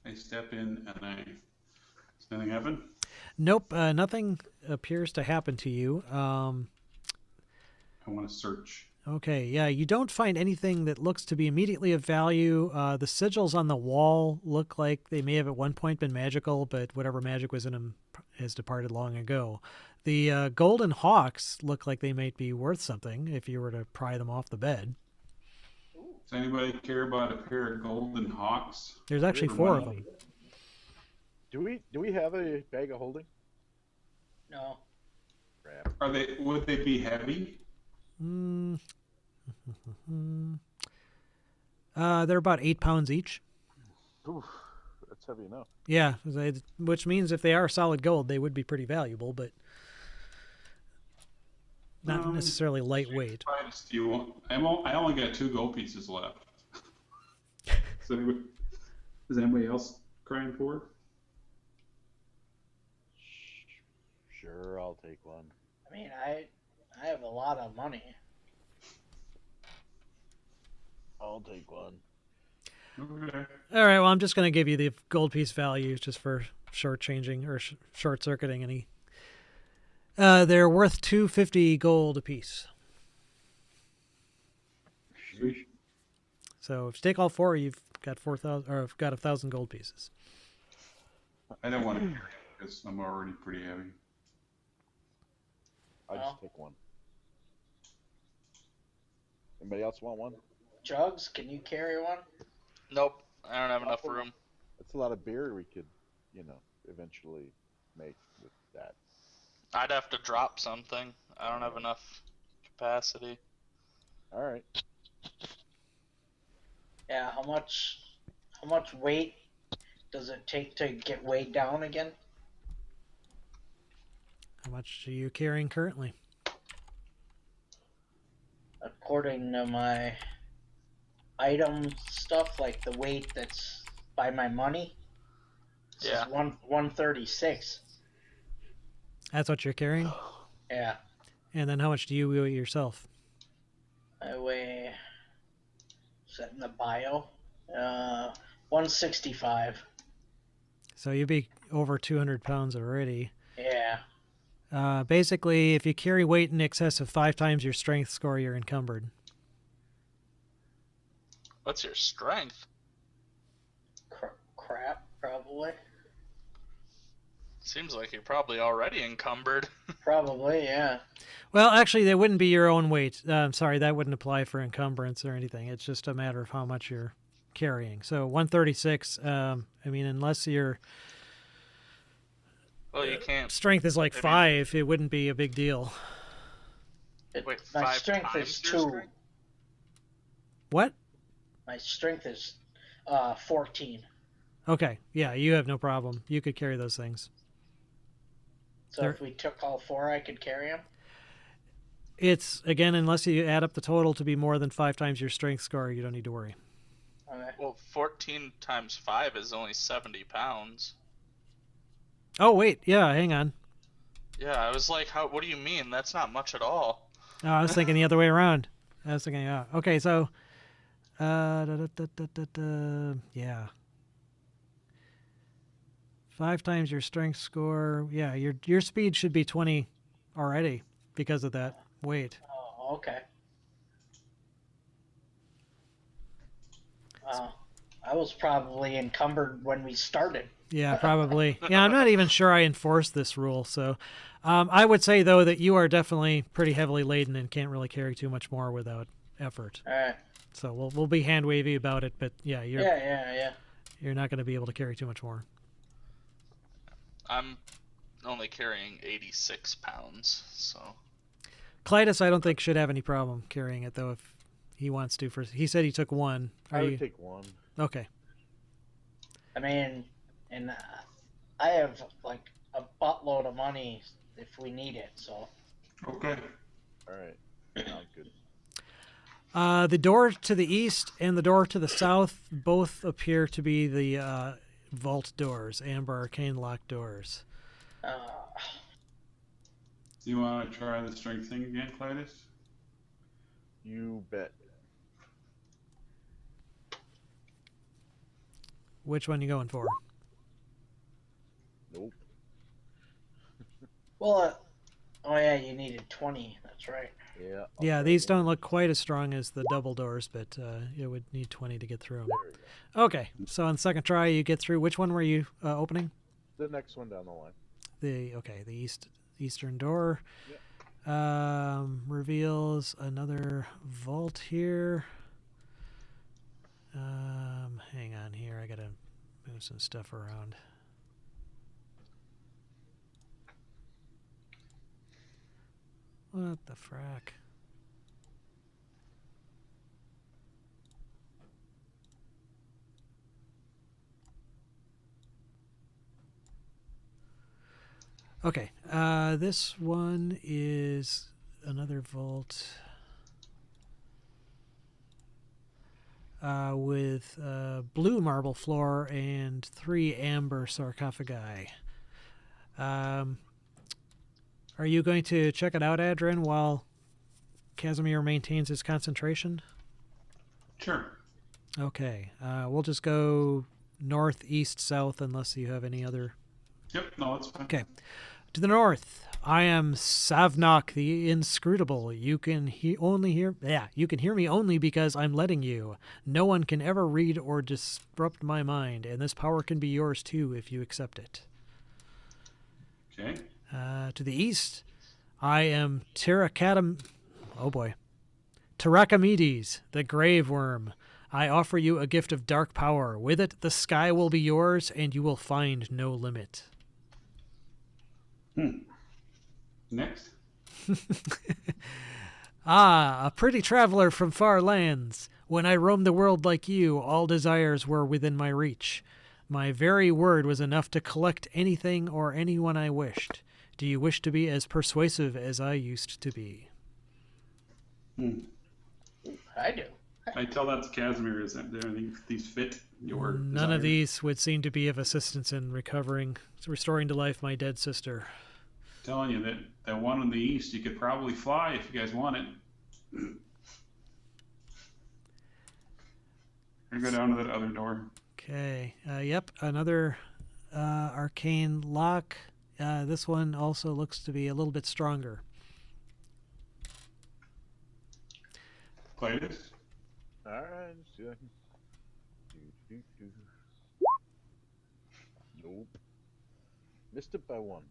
Speaker 5: I step in and does anything happen?
Speaker 1: Nope, nothing appears to happen to you.
Speaker 5: I want to search.
Speaker 1: Okay, yeah, you don't find anything that looks to be immediately of value. The sigils on the wall look like they may have at one point been magical, but whatever magic was in them has departed long ago. The golden hawks look like they might be worth something if you were to pry them off the bed.
Speaker 3: Ooh.
Speaker 5: Does anybody care about a pair of golden hawks?
Speaker 1: There's actually
Speaker 2: Really?
Speaker 1: 4 of them.
Speaker 2: Do we have a bag of holding?
Speaker 3: No.
Speaker 2: Crap.
Speaker 5: Would they be heavy?
Speaker 1: Mm. They're about 8 pounds each.
Speaker 2: Oof, that's heavy enough.
Speaker 1: Yeah, which means if they are solid gold, they would be pretty valuable, but not necessarily lightweight.
Speaker 5: Do you want? I only got 2 gold pieces left. So is anybody else crying for it?
Speaker 2: Sure, I'll take one.
Speaker 3: I mean, I have a lot of money.
Speaker 2: I'll take one.
Speaker 5: Okay.
Speaker 1: All right, well, I'm just going to give you the gold piece value just for short changing or short circuiting any. They're worth 250 gold apiece.
Speaker 5: Sheesh.
Speaker 1: So if you take all 4, you've got 4,000 or got 1,000 gold pieces.
Speaker 5: I don't want to carry it because I'm already pretty heavy.
Speaker 2: I just take one. Anybody else want one?
Speaker 3: Jugs, can you carry one?
Speaker 4: Nope, I don't have enough room.
Speaker 2: That's a lot of beer we could, eventually make with that.
Speaker 4: I'd have to drop something. I don't have enough capacity.
Speaker 2: All right.
Speaker 3: Yeah, how much weight does it take to get weighed down again?
Speaker 1: How much are you carrying currently?
Speaker 3: According to my item stuff, like the weight that's by my money, it
Speaker 4: Yeah.
Speaker 3: says 136.
Speaker 1: That's what you're carrying?
Speaker 3: Yeah,
Speaker 1: And then how much do you weigh yourself?
Speaker 3: I weigh. Is that in the bio? 165.
Speaker 1: So you'd be over 200 pounds already.
Speaker 3: Yeah.
Speaker 1: Basically, if you carry weight in excess of 5 times your strength score, you're encumbered.
Speaker 4: What's your strength?
Speaker 3: Crap, probably.
Speaker 4: Seems like you're probably already encumbered.
Speaker 3: Probably, yeah.
Speaker 1: Well, actually, they wouldn't be your own weight. Sorry, that wouldn't apply for encumbrance or anything. It's just a matter of how much you're carrying. So 136, unless your
Speaker 4: Well, you can't.
Speaker 1: strength is like
Speaker 4: Maybe-
Speaker 1: 5, it wouldn't be a big deal.
Speaker 4: Wait,
Speaker 3: My
Speaker 4: 5
Speaker 3: strength
Speaker 4: times
Speaker 3: is
Speaker 4: your
Speaker 3: 2.
Speaker 4: strength?
Speaker 1: What?
Speaker 3: My strength is 14.
Speaker 1: Okay, yeah, you have no problem. You could carry those things.
Speaker 3: So
Speaker 1: There-
Speaker 3: if we took all 4, I could carry them?
Speaker 1: It's, again, unless you add up the total to be more than 5 times your strength score, you don't need to worry.
Speaker 3: Okay.
Speaker 4: Well, 14 times 5 is only 70 pounds.
Speaker 1: Oh, wait, yeah, hang on.
Speaker 4: Yeah, I was like, what do you mean? That's not much at all.
Speaker 1: Oh, I was thinking the other way around. I was thinking, yeah. Okay, so, yeah. 5 times your strength score. Yeah, your speed should be 20 already because of that weight.
Speaker 3: Oh, okay. I was probably encumbered when we started.
Speaker 1: Yeah, probably. Yeah, I'm not even sure I enforced this rule. So I would say, though, that you are definitely pretty heavily laden and can't really carry too much more without effort.
Speaker 3: All right.
Speaker 1: So we'll be hand wavy about it, but yeah,
Speaker 3: Yeah.
Speaker 1: you're not going to be able to carry too much more.
Speaker 4: I'm only carrying 86 pounds, so.
Speaker 1: Clytus, I don't think should have any problem carrying it, though, if he wants to. He said he took 1.
Speaker 2: I would take one.
Speaker 1: Okay.
Speaker 3: I mean, and I have like a buttload of money if we need it. So
Speaker 5: Okay.
Speaker 2: All right. Sounds good.
Speaker 1: The door to the east and the door to the south both appear to be the vault doors, amber arcane lock doors.
Speaker 3: uh,
Speaker 5: Do you want to try the strength thing again, Clytus?
Speaker 2: You bet.
Speaker 1: Which one you going for?
Speaker 2: Nope.
Speaker 3: well, oh yeah, you needed 20. That's right.
Speaker 2: Yeah.
Speaker 1: Yeah, these don't look quite as strong as the double doors, but it would need 20 to get through them.
Speaker 2: There we go.
Speaker 1: Okay, so on the second try, you get through. Which one were you opening?
Speaker 2: The next one down the line.
Speaker 1: The eastern door. Reveals another vault here. Hang on here. I gotta move some stuff around. What the frack? Okay, this one is another vault with blue marble floor and 3 amber sarcophagi. Are you going to check it out, Adrian, while Casimir maintains his concentration?
Speaker 5: Sure.
Speaker 1: Okay, we'll just go north, east, south, unless you have any other...
Speaker 5: Yep, no, that's fine.
Speaker 1: Okay. To the north, I am Savnok the Inscrutable. You can you can hear me only because I'm letting you. No one can ever read or disrupt my mind, and this power can be yours too if you accept it.
Speaker 5: Okay.
Speaker 1: To the east, I am Terracomedes, the Grave Worm. I offer you a gift of dark power. With it, the sky will be yours, and you will find no limit.
Speaker 5: Next.
Speaker 1: Ah, a pretty traveler from far lands. When I roamed the world like you, all desires were within my reach. My very word was enough to collect anything or anyone I wished. Do you wish to be as persuasive as I used to be?
Speaker 3: I do.
Speaker 5: I tell that to Casimir. Is that there any these fit your
Speaker 1: None of
Speaker 5: desires?
Speaker 1: these would seem to be of assistance in restoring to life my dead sister.
Speaker 5: Telling you that one in the east, you could probably fly if you guys want it. Or go down to that other door.
Speaker 1: Okay. Yep, another arcane lock. This one also looks to be a little bit stronger.
Speaker 5: Play this.
Speaker 2: All right, let's do it. Nope. Missed it by 1.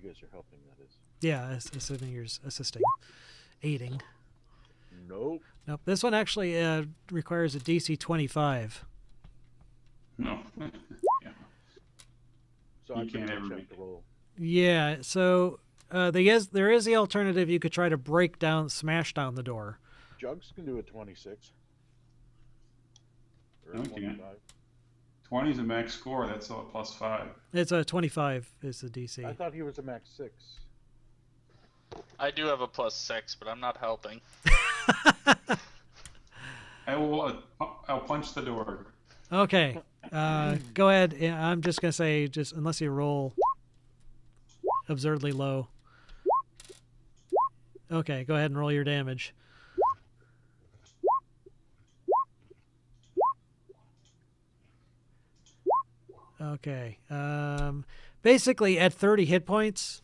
Speaker 2: You guys are helping, that is.
Speaker 1: Yeah, assuming you're assisting. Aiding.
Speaker 2: Nope.
Speaker 1: Nope. This one actually requires a DC 25.
Speaker 5: No. Yeah.
Speaker 2: So
Speaker 5: You
Speaker 2: I
Speaker 5: can't ever
Speaker 2: check
Speaker 5: make
Speaker 2: the
Speaker 5: it.
Speaker 2: roll.
Speaker 1: Yeah, so there is the alternative. You could try to smash down the door.
Speaker 2: Jugs can do a 26. Or
Speaker 5: No,
Speaker 2: a
Speaker 5: he can't.
Speaker 2: 25.
Speaker 5: 20 is a max score. That's all plus 5.
Speaker 1: It's a 25 is the
Speaker 2: I
Speaker 1: DC.
Speaker 2: thought he was a max 6.
Speaker 4: I do have a +6, but I'm not helping.
Speaker 5: I'll punch the door.
Speaker 1: Okay, go ahead. Yeah, I'm just gonna say, just unless you roll absurdly low. Okay, go ahead and roll your damage. Okay. Basically, at 30 hit points,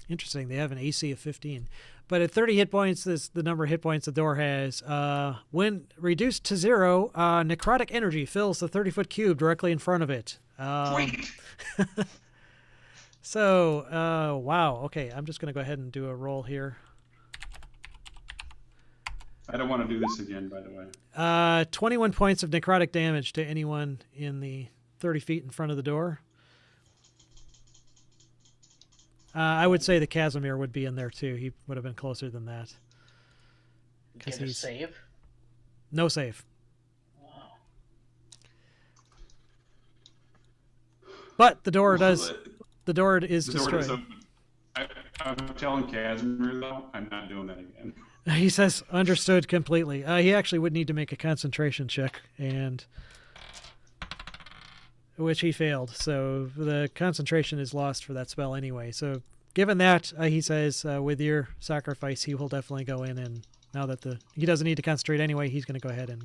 Speaker 1: interesting. They have an AC of 15, but at 30 hit points, this the number of hit points the door has. When reduced to 0, necrotic energy fills the 30-foot cube directly in front of it.
Speaker 5: Sweet.
Speaker 1: So, wow. Okay, I'm just gonna go ahead and do a roll here.
Speaker 5: I don't want to do this again, by the way.
Speaker 1: 21 points of necrotic damage to anyone in the 30 feet in front of the door. I would say the Casimir would be in there too. He would have been closer than that.
Speaker 3: Get a save.
Speaker 1: No save.
Speaker 3: Wow.
Speaker 1: But the door
Speaker 5: Well,
Speaker 1: does. The door is
Speaker 5: The door
Speaker 1: destroyed.
Speaker 5: does open. I'm telling Casimir, though, I'm not doing that again.
Speaker 1: He says, understood completely. He actually would need to make a concentration check, and which he failed. So the concentration is lost for that spell anyway. So given that, he says, with your sacrifice, he will definitely go in, and now that he doesn't need to concentrate anyway, he's going to go ahead and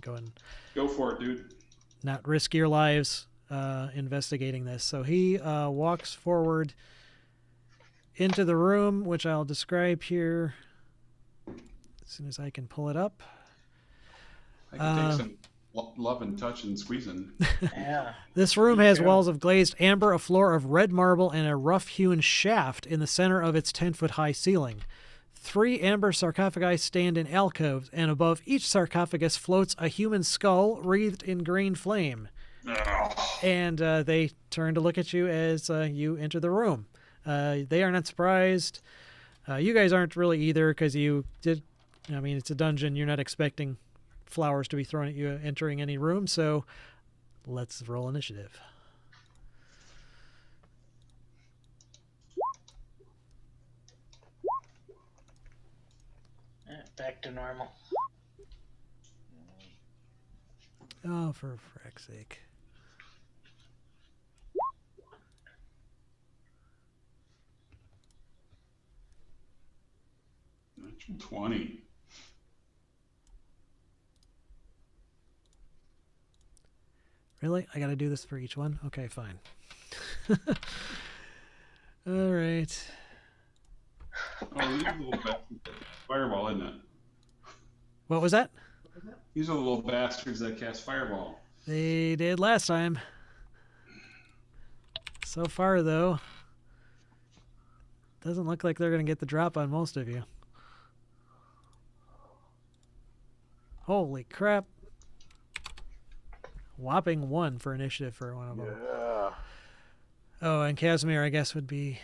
Speaker 5: Go for it, dude.
Speaker 1: not risk your lives investigating this. So he walks forward into the room, which I'll describe here as soon as I can pull it up.
Speaker 5: I can take some love and touch and squeezing.
Speaker 3: Yeah.
Speaker 1: This room has
Speaker 5: Yeah.
Speaker 1: walls of glazed amber, a floor of red marble, and a rough-hewn shaft in the center of its 10-foot high ceiling. 3 amber sarcophagi stand in alcoves, and above each sarcophagus floats a human skull wreathed in green flame. And they turn to look at you as you enter the room. They are not surprised. You guys aren't really either, because you did. I mean, it's a dungeon. You're not expecting flowers to be thrown at you entering any room. So let's roll initiative.
Speaker 3: Back to normal.
Speaker 1: Oh, for frack's sake.
Speaker 5: Natural 20.
Speaker 1: Really? I got to do this for each one? Okay, fine. All right.
Speaker 5: Oh, these are little bastards. Fireball, isn't it?
Speaker 1: What was that?
Speaker 5: These are the little bastards that cast Fireball.
Speaker 1: They did last time. So far, though, doesn't look like they're going to get the drop on most of you. Holy crap. Whopping 1 for initiative for one of them.
Speaker 2: Yeah.
Speaker 1: Oh, and Casimir, I guess, would be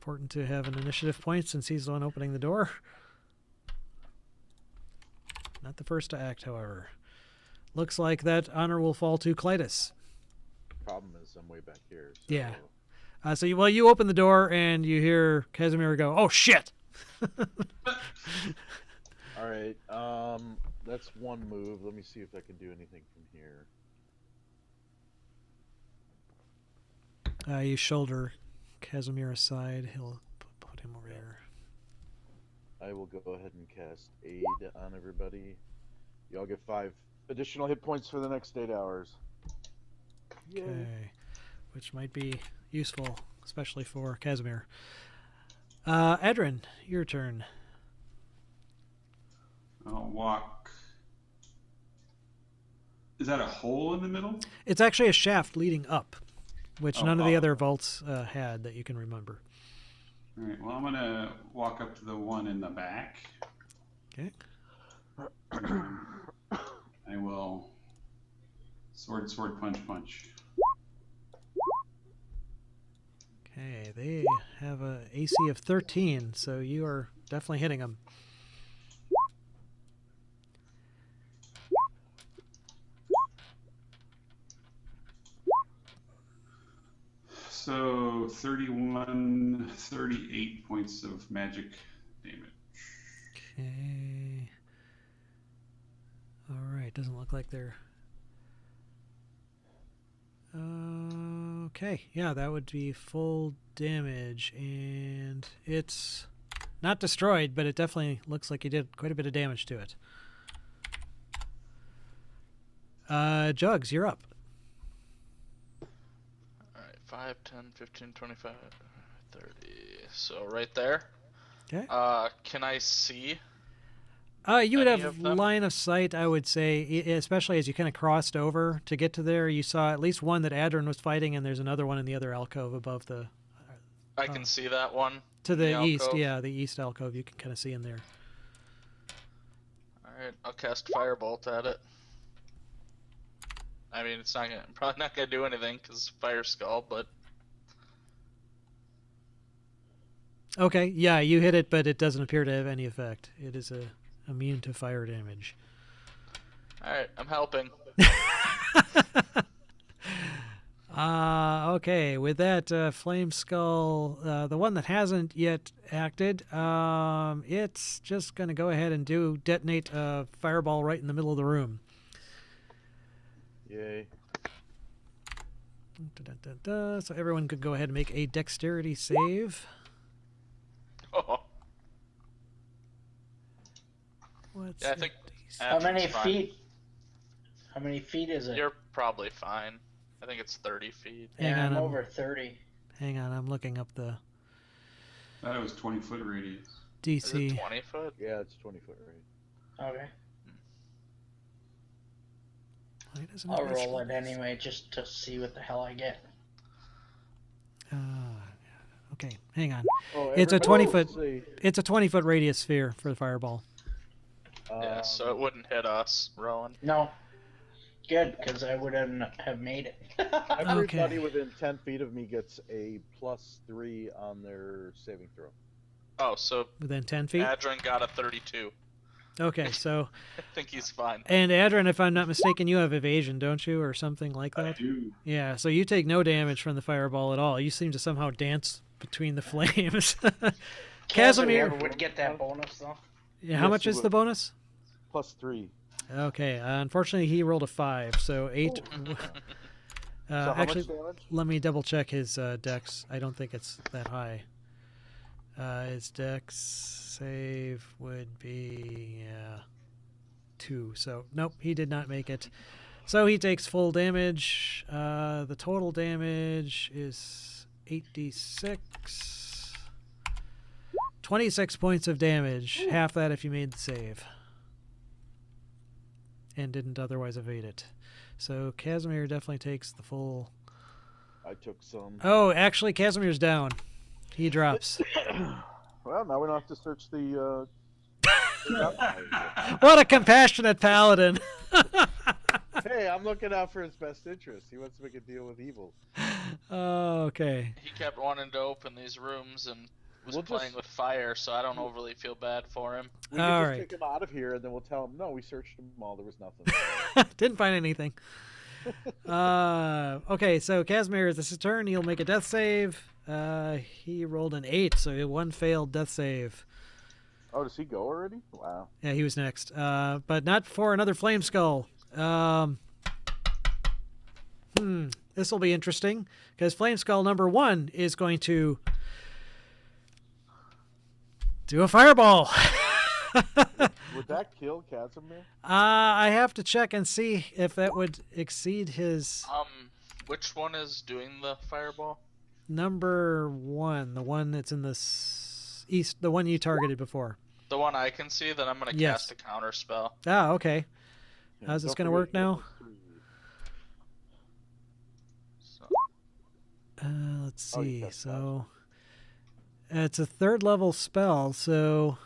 Speaker 1: important to have an initiative point since he's the one opening the door. Not the first to act, however. Looks like that honor will fall to Clytus.
Speaker 2: Problem is, I'm way back here. So.
Speaker 1: Yeah. So you open the door and you hear Casimir go, "Oh shit!"
Speaker 2: All right. That's one move. Let me see if I can do anything from here.
Speaker 1: You shoulder Casimir aside. He'll put him over there.
Speaker 2: I will go ahead and cast Aid on everybody. Y'all get 5 additional hit points for the next 8 hours. Yay.
Speaker 1: Okay. Which might be useful, especially for Casimir. Adrin, your turn.
Speaker 5: I'll walk. Is that a hole in the middle?
Speaker 1: It's actually a shaft leading up, which
Speaker 5: Oh,
Speaker 1: none of the
Speaker 5: oh.
Speaker 1: other vaults had that you can remember.
Speaker 5: All right. Well, I'm gonna walk up to the one in the back.
Speaker 1: Okay.
Speaker 5: I will sword, punch.
Speaker 1: Okay, they have a AC of 13, so you are definitely hitting them.
Speaker 5: So 31, 38 points of magic damage.
Speaker 1: Okay. All right, doesn't look like they're... Okay, yeah, that would be full damage, and it's not destroyed, but it definitely looks like you did quite a bit of damage to it. Jugs, you're up.
Speaker 4: Alright, 5, 10, 15, 25, 30. So right there.
Speaker 1: Okay.
Speaker 4: Can I see?
Speaker 1: You would
Speaker 4: Any
Speaker 1: have
Speaker 4: of them?
Speaker 1: line of sight, I would say, especially as you kind of crossed over to get to there. You saw at least one that Adrin was fighting, and there's another one in the other alcove above the...
Speaker 4: I can see that one.
Speaker 1: To
Speaker 4: in
Speaker 1: the east,
Speaker 4: alcove.
Speaker 1: yeah, the east alcove you can kind of see in there.
Speaker 4: Alright, I'll cast Firebolt at it. I mean, it's not gonna, probably not gonna do anything because Fire Skull, but
Speaker 1: Okay, yeah, you hit it, but it doesn't appear to have any effect. It is immune to fire damage.
Speaker 4: alright, I'm helping.
Speaker 1: Okay, with that flame skull, the one that hasn't yet acted, it's just going to go ahead and detonate a fireball right in the middle of the room.
Speaker 2: Yay.
Speaker 1: So everyone could go ahead and make a dexterity save.
Speaker 4: Oh,
Speaker 1: What's
Speaker 4: yeah, I think
Speaker 3: How many
Speaker 4: Adrin's fine.
Speaker 3: feet? How many feet is it?
Speaker 4: You're probably fine. I think it's 30 feet.
Speaker 1: Hang
Speaker 3: yeah,
Speaker 1: on,
Speaker 3: I'm over 30.
Speaker 1: Hang on, I'm looking up the
Speaker 5: Thought it was 20-foot radius.
Speaker 4: Is it
Speaker 1: DC.
Speaker 4: 20 foot?
Speaker 2: Yeah, it's 20-foot range.
Speaker 3: Okay.
Speaker 1: Why doesn't
Speaker 3: I'll
Speaker 1: it
Speaker 3: roll it
Speaker 1: actually-
Speaker 3: anyway just to see what the hell I get.
Speaker 1: Okay, hang on.
Speaker 2: Oh,
Speaker 1: It's a
Speaker 2: everybody
Speaker 1: 20-foot.
Speaker 2: say,
Speaker 1: It's a 20-foot radius sphere for the fireball.
Speaker 4: Yeah, so it wouldn't hit us, Rowan.
Speaker 3: No. Good, because I wouldn't have made it.
Speaker 2: everybody
Speaker 1: Okay.
Speaker 2: within 10 feet of me gets a +3 on their saving throw.
Speaker 4: Oh, so
Speaker 1: Within 10 feet.
Speaker 4: Adrian got a 32.
Speaker 1: Okay, so
Speaker 4: I think he's fine.
Speaker 1: and Adrian, if I'm not mistaken, you have evasion, don't you, or something like
Speaker 5: I
Speaker 1: that?
Speaker 5: do.
Speaker 1: Yeah. So you take no damage from the fireball at all. You seem to somehow dance between the flames. Casimir.
Speaker 3: would get that bonus though.
Speaker 1: Yeah, how
Speaker 2: Yes,
Speaker 1: much
Speaker 2: you
Speaker 1: is
Speaker 2: would.
Speaker 1: the bonus?
Speaker 2: +3.
Speaker 1: Okay. Unfortunately, he rolled a 5, so 8.
Speaker 2: So how
Speaker 1: Actually,
Speaker 2: much damage?
Speaker 1: let me double check his dex. I don't think it's that high. His dex save would be 2. So nope, he did not make it. So he takes full damage. The total damage is 8d6. 26 points of damage. Half that if you made the save. And didn't otherwise evade it. So Casimir definitely takes the full...
Speaker 2: I took some.
Speaker 1: Oh, actually, Casimir's down. He drops.
Speaker 2: Well, now we don't have to search the.
Speaker 1: What a compassionate paladin.
Speaker 2: Hey, I'm looking out for his best interest. He wants to make a deal with evil.
Speaker 1: Oh, okay.
Speaker 4: He kept wanting to open these rooms and was
Speaker 2: We'll
Speaker 4: playing
Speaker 2: just-
Speaker 4: with fire, so I don't overly feel bad for him.
Speaker 2: We
Speaker 1: All
Speaker 2: can just
Speaker 1: right.
Speaker 2: take him out of here, and then we'll tell him, no, we searched them all. There was nothing.
Speaker 1: Didn't find anything. Okay, so Casimir, this is his turn. He'll make a death save. He rolled an 8, so one failed death save.
Speaker 2: Oh, does he go already? Wow.
Speaker 1: Yeah, he was next. But not for another flame skull. This will be interesting because flame skull number 1 is going to do a fireball.
Speaker 2: Would that kill Casimir?
Speaker 1: I have to check and see if that would exceed his
Speaker 4: Which one is doing the fireball?
Speaker 1: number 1, the one that's in the east, the one you targeted before.
Speaker 4: The one I can see, then I'm gonna
Speaker 1: Yes.
Speaker 4: cast a counter spell.
Speaker 1: Ah, okay.
Speaker 2: Yeah,
Speaker 1: How's this
Speaker 2: don't
Speaker 1: going to work
Speaker 2: forget,
Speaker 1: now?
Speaker 4: So,
Speaker 1: Let's
Speaker 2: Oh, you
Speaker 1: see.
Speaker 2: cast
Speaker 1: So it's a 3rd level spell, so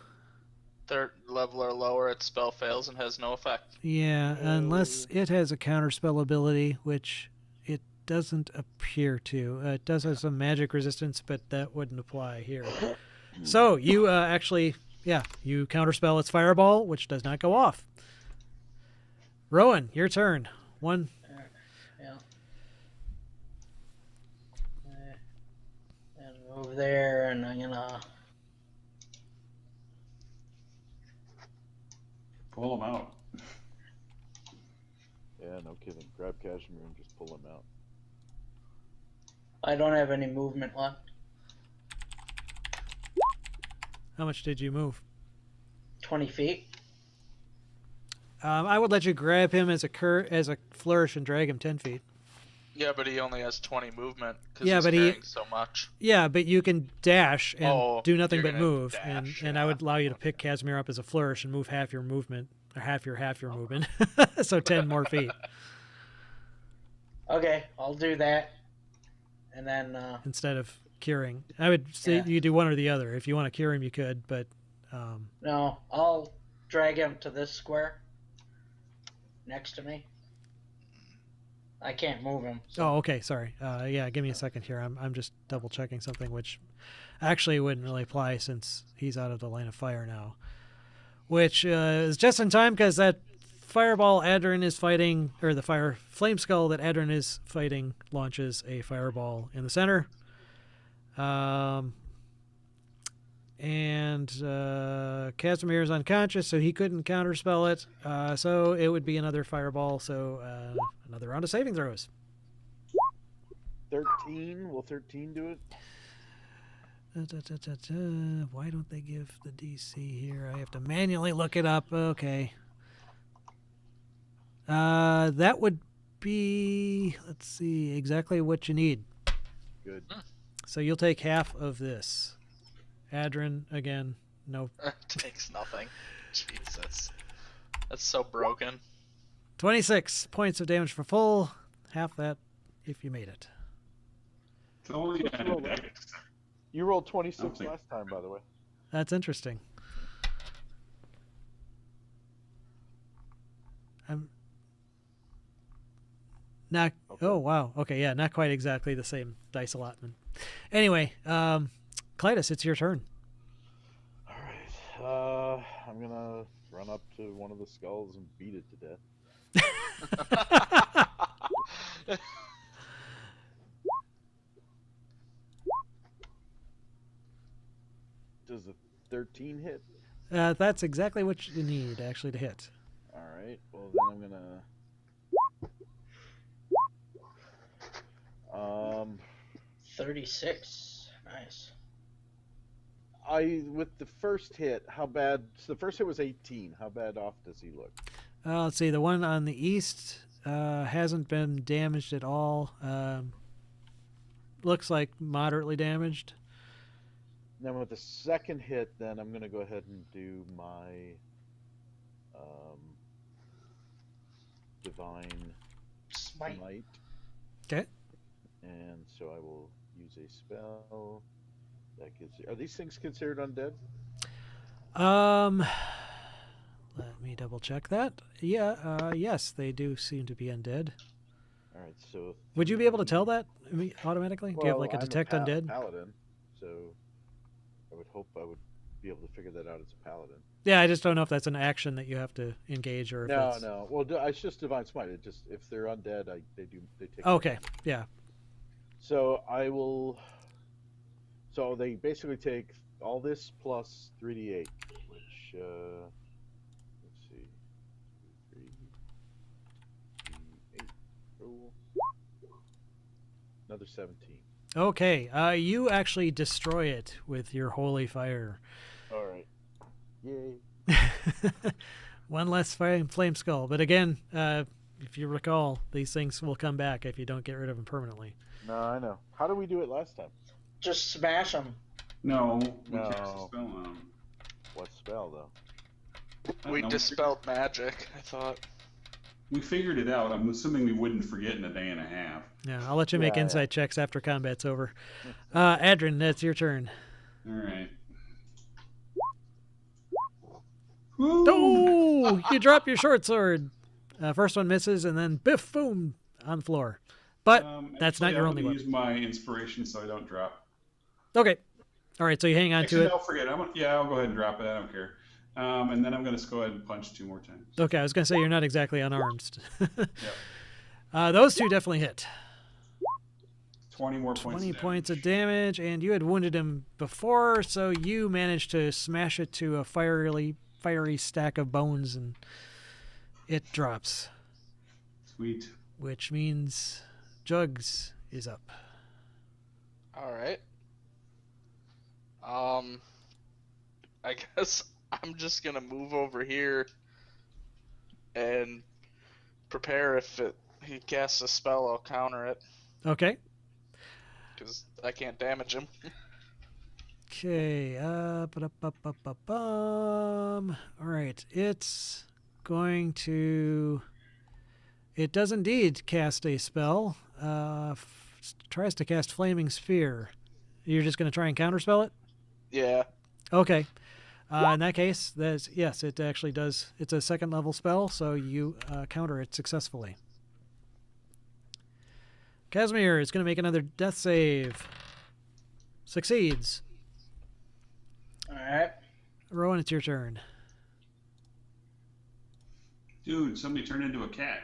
Speaker 4: third level or lower, its spell fails and has no effect.
Speaker 1: yeah, unless it has a counter spell ability, which it doesn't appear to. It does have some magic resistance, but that wouldn't apply here. So you actually, you counterspell its fireball, which does not go off. Rowan, your turn. One.
Speaker 3: Yeah. And move there, and I'm gonna.
Speaker 5: Pull them out.
Speaker 2: Yeah, no kidding. Grab Casimir and just pull him out.
Speaker 3: I don't have any movement left.
Speaker 1: How much did you move?
Speaker 3: 20 feet.
Speaker 1: I would let you grab him as a flourish and drag him 10 feet.
Speaker 4: Yeah, but he only has 20 movement because
Speaker 1: Yeah,
Speaker 4: he's
Speaker 1: but he-
Speaker 4: carrying so much.
Speaker 1: Yeah, but you can dash and do nothing
Speaker 4: you're
Speaker 1: but
Speaker 4: gonna
Speaker 1: move,
Speaker 4: dash,
Speaker 1: and I would allow you to pick Casimir up as a flourish and move half your movement, or half your movement, so 10 more feet
Speaker 3: Okay, I'll do that. And then,
Speaker 1: instead of curing. I would say
Speaker 3: Yeah.
Speaker 1: you do one or the other. If you want to cure him, you could, but
Speaker 3: no, I'll drag him to this square next to me. I can't move him. So.
Speaker 1: oh, okay, sorry. Yeah, give me a second here. I'm just double checking something, which actually wouldn't really apply since he's out of the line of fire now. Which is just in time because that fireball Adrian is fighting, or the fire flame skull that Adrian is fighting, launches a fireball in the center. And Casimir is unconscious, so he couldn't counterspell it. So it would be another fireball. So another round of saving throws.
Speaker 2: 13? Will 13 do it?
Speaker 1: Why don't they give the DC here? I have to manually look it up. Okay. That would be, let's see, exactly what you need.
Speaker 2: Good.
Speaker 1: So you'll take half of this. Adrian, again, no.
Speaker 4: Takes nothing. Jesus. That's so broken.
Speaker 1: 26 points of damage for full. Half that if you made it.
Speaker 5: It's only on dex.
Speaker 2: You rolled 26
Speaker 5: Okay.
Speaker 2: last time, by the way.
Speaker 1: That's interesting. I'm not.
Speaker 2: Okay.
Speaker 1: Oh wow. Okay, yeah, not quite exactly the same dice allotment. Anyway, Clytus, it's your turn.
Speaker 2: All right. I'm gonna run up to one of the skulls and beat it to death. Does a 13 hit?
Speaker 1: That's exactly what you need actually to hit.
Speaker 2: All right. Well, then I'm gonna.
Speaker 3: 36. Nice.
Speaker 2: With the first hit, how bad? So the first hit was 18. How bad off does he look?
Speaker 1: Let's see. The one on the east hasn't been damaged at all. Looks like moderately damaged.
Speaker 2: Then with the second hit, then I'm gonna go ahead and do my divine
Speaker 3: Smite.
Speaker 2: smite.
Speaker 1: Okay.
Speaker 2: And so I will use a spell that gives. Are these things considered undead?
Speaker 1: Let me double check that. Yeah. Yes, they do seem to be undead.
Speaker 2: All right. So.
Speaker 1: Would you be able to tell that automatically? Do you have
Speaker 2: Well,
Speaker 1: like a
Speaker 2: I'm
Speaker 1: detect undead?
Speaker 2: paladin, so I would hope I would be able to figure that out as a paladin.
Speaker 1: Yeah, I just don't know if that's an action that you have to engage or if
Speaker 2: No,
Speaker 1: it's...
Speaker 2: no. Well, it's just divine smite. It just if they're undead, they take.
Speaker 1: Okay. Yeah.
Speaker 2: So I will. So they basically take all this plus 3d8, which let's see, 3d8 roll another 17.
Speaker 1: Okay. You actually destroy it with your holy fire.
Speaker 2: All right. Yay.
Speaker 1: One less flame skull. But again, if you recall, these things will come back if you don't get rid of them permanently.
Speaker 2: No, I know. How did we do it last time?
Speaker 3: Just smash them.
Speaker 5: No, we
Speaker 2: No.
Speaker 5: cast a spell on him.
Speaker 2: What spell though?
Speaker 5: I don't
Speaker 4: We
Speaker 5: know,
Speaker 4: dispelled magic, I thought.
Speaker 5: We figured it out. I'm assuming we wouldn't forget in a day and a half.
Speaker 1: Yeah, I'll let you make
Speaker 2: Yeah,
Speaker 1: insight checks after combat's over. Adrian, that's your turn.
Speaker 5: All right. Woo!
Speaker 1: Oh, you drop your short sword. First one misses, and then biff, boom, on the floor. But that's not
Speaker 5: Actually,
Speaker 1: your
Speaker 5: I'm
Speaker 1: only
Speaker 5: gonna
Speaker 1: weapon.
Speaker 5: use my inspiration so I don't drop.
Speaker 1: Okay. All right, so you hang on
Speaker 5: Actually,
Speaker 1: to it.
Speaker 5: I'll forget. I'll go ahead and drop it. I don't care. And then I'm going to go ahead and punch 2 more times.
Speaker 1: Okay, I was going to say you're not exactly unarmed.
Speaker 5: Yep.
Speaker 1: Those two definitely hit.
Speaker 5: 20 more points.
Speaker 1: 20
Speaker 5: of
Speaker 1: points of
Speaker 5: damage.
Speaker 1: damage, and you had wounded him before, so you managed to smash it to a fiery stack of bones, and it drops,
Speaker 5: Sweet.
Speaker 1: which means Jugs is up.
Speaker 4: All right. I guess I'm just gonna move over here and prepare. If he casts a spell, I'll counter it
Speaker 1: Okay.
Speaker 4: because I can't damage him.
Speaker 1: Okay. All right. It's going to. It does indeed cast a spell. Tries to cast Flaming Sphere. You're just going to try and counterspell it?
Speaker 4: Yeah.
Speaker 1: Okay. In that case, yes, it actually does. It's a second level spell, so you counter it successfully. Casimir is going to make another death save. Succeeds.
Speaker 3: All right.
Speaker 1: Rowan, it's your turn.
Speaker 5: Dude, somebody turned into a cat.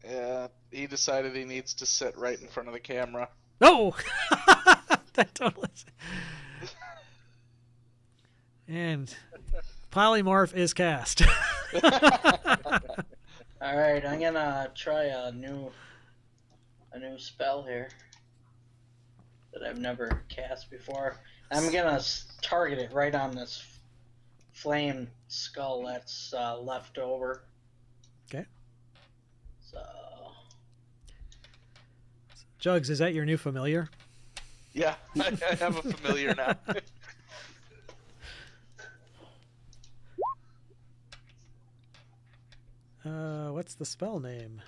Speaker 4: Yeah. He decided he needs to sit right in front of the camera.
Speaker 1: Oh! That totally. And polymorph is cast.
Speaker 3: All right. I'm gonna try a new spell here that I've never cast before. I'm gonna target it right on this flame skull that's left over.
Speaker 1: Okay.
Speaker 3: So.
Speaker 1: Jugs, is that your new familiar?
Speaker 4: Yeah, I have a familiar now.
Speaker 1: What's the spell name?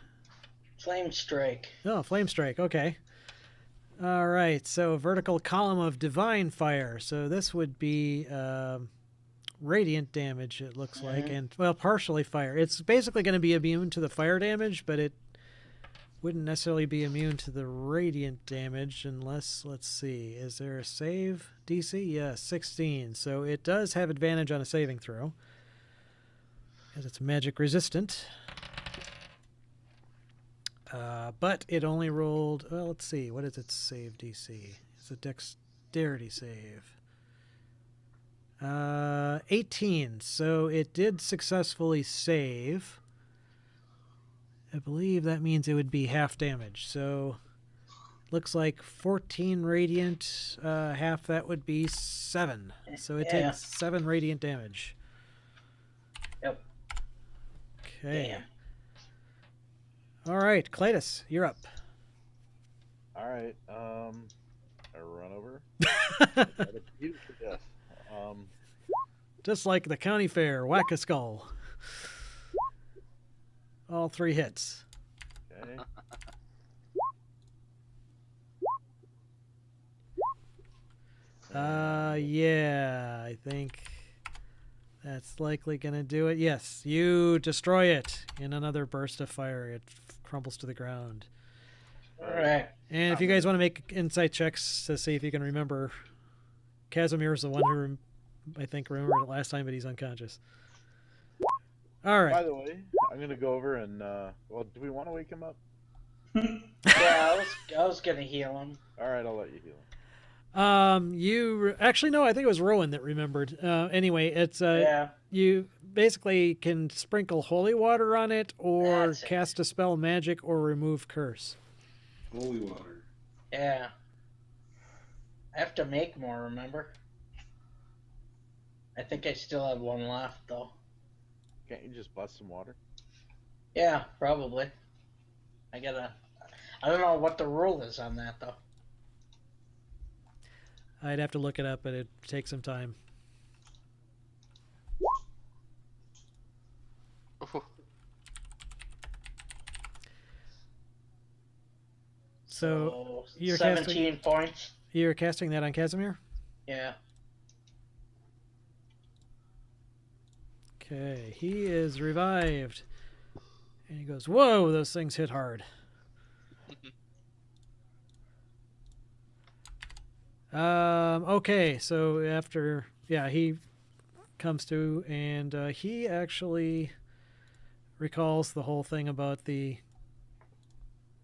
Speaker 3: Flame strike.
Speaker 1: Oh, Flame Strike. Okay. All right, so vertical column of divine fire. So this would be radiant damage, it looks like, and, well, partially fire. It's basically going to be immune to the fire damage, but it wouldn't necessarily be immune to the radiant damage unless, let's see, is there a save DC? Yeah, 16. So it does have advantage on a saving throw, because it's magic resistant. But it only rolled, well, let's see, what is its save DC? It's a dexterity save. 18, so it did successfully save. I believe that means it would be half damage. So looks like 14 radiant, half that would be 7. So it takes 7 radiant damage.
Speaker 3: Yep.
Speaker 1: Okay.
Speaker 3: Damn.
Speaker 1: All right, Cletus, you're up.
Speaker 2: All right. I run over. Try to beat it to death.
Speaker 1: Just like the county fair, whack a skull. All 3 hits.
Speaker 2: Okay.
Speaker 1: Yeah, I think that's likely going to do it. Yes, you destroy it in another burst of fire. It crumbles to the ground.
Speaker 3: All right.
Speaker 1: And if you guys want to make insight checks to see if you can remember, Casimir's the one who I think remembered it last time, but he's unconscious. All right.
Speaker 2: By the way, I'm gonna go over and well, do we want to wake him up?
Speaker 3: Yeah, I was gonna heal him.
Speaker 2: All right, I'll let you heal him.
Speaker 1: You actually no, I think it was Rowan that remembered. Anyway, it's
Speaker 3: Yeah.
Speaker 1: you basically can sprinkle holy water on it, or
Speaker 3: That's it.
Speaker 1: cast a spell magic, or remove curse.
Speaker 5: Holy water.
Speaker 3: Yeah. I have to make more, remember? I think I still have one left, though.
Speaker 2: Can't you just bust some water?
Speaker 3: Yeah, probably. I don't know what the rule is on that, though.
Speaker 1: I'd have to look it up, but it takes some time.
Speaker 4: Oh,
Speaker 1: So you're
Speaker 3: 17 points.
Speaker 1: you're casting that on Casimir?
Speaker 3: Yeah.
Speaker 1: Okay, he is revived. And he goes, whoa, those things hit hard. Okay, so after, yeah, he comes to, and he actually recalls the whole thing about the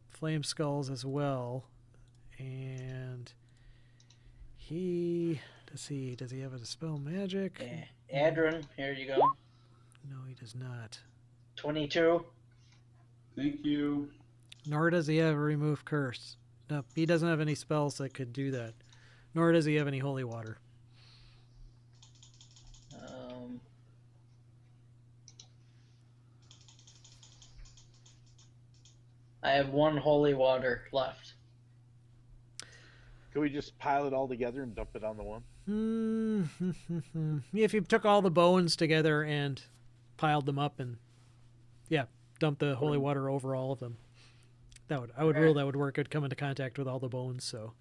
Speaker 1: flame skulls as well. And does he have a dispel magic?
Speaker 3: Yeah. Adrin, here you go.
Speaker 1: No, he does not.
Speaker 3: 22.
Speaker 5: Thank you.
Speaker 1: Nor does he have a remove curse. No, he doesn't have any spells that could do that. Nor does he have any holy water.
Speaker 3: I have 1 holy water left.
Speaker 2: Can we just pile it all together and dump it on the one?
Speaker 1: If you took all the bones together and piled them up and, yeah, dump the holy water over all of them, I would rule that would work. It would come into contact with all the bones, so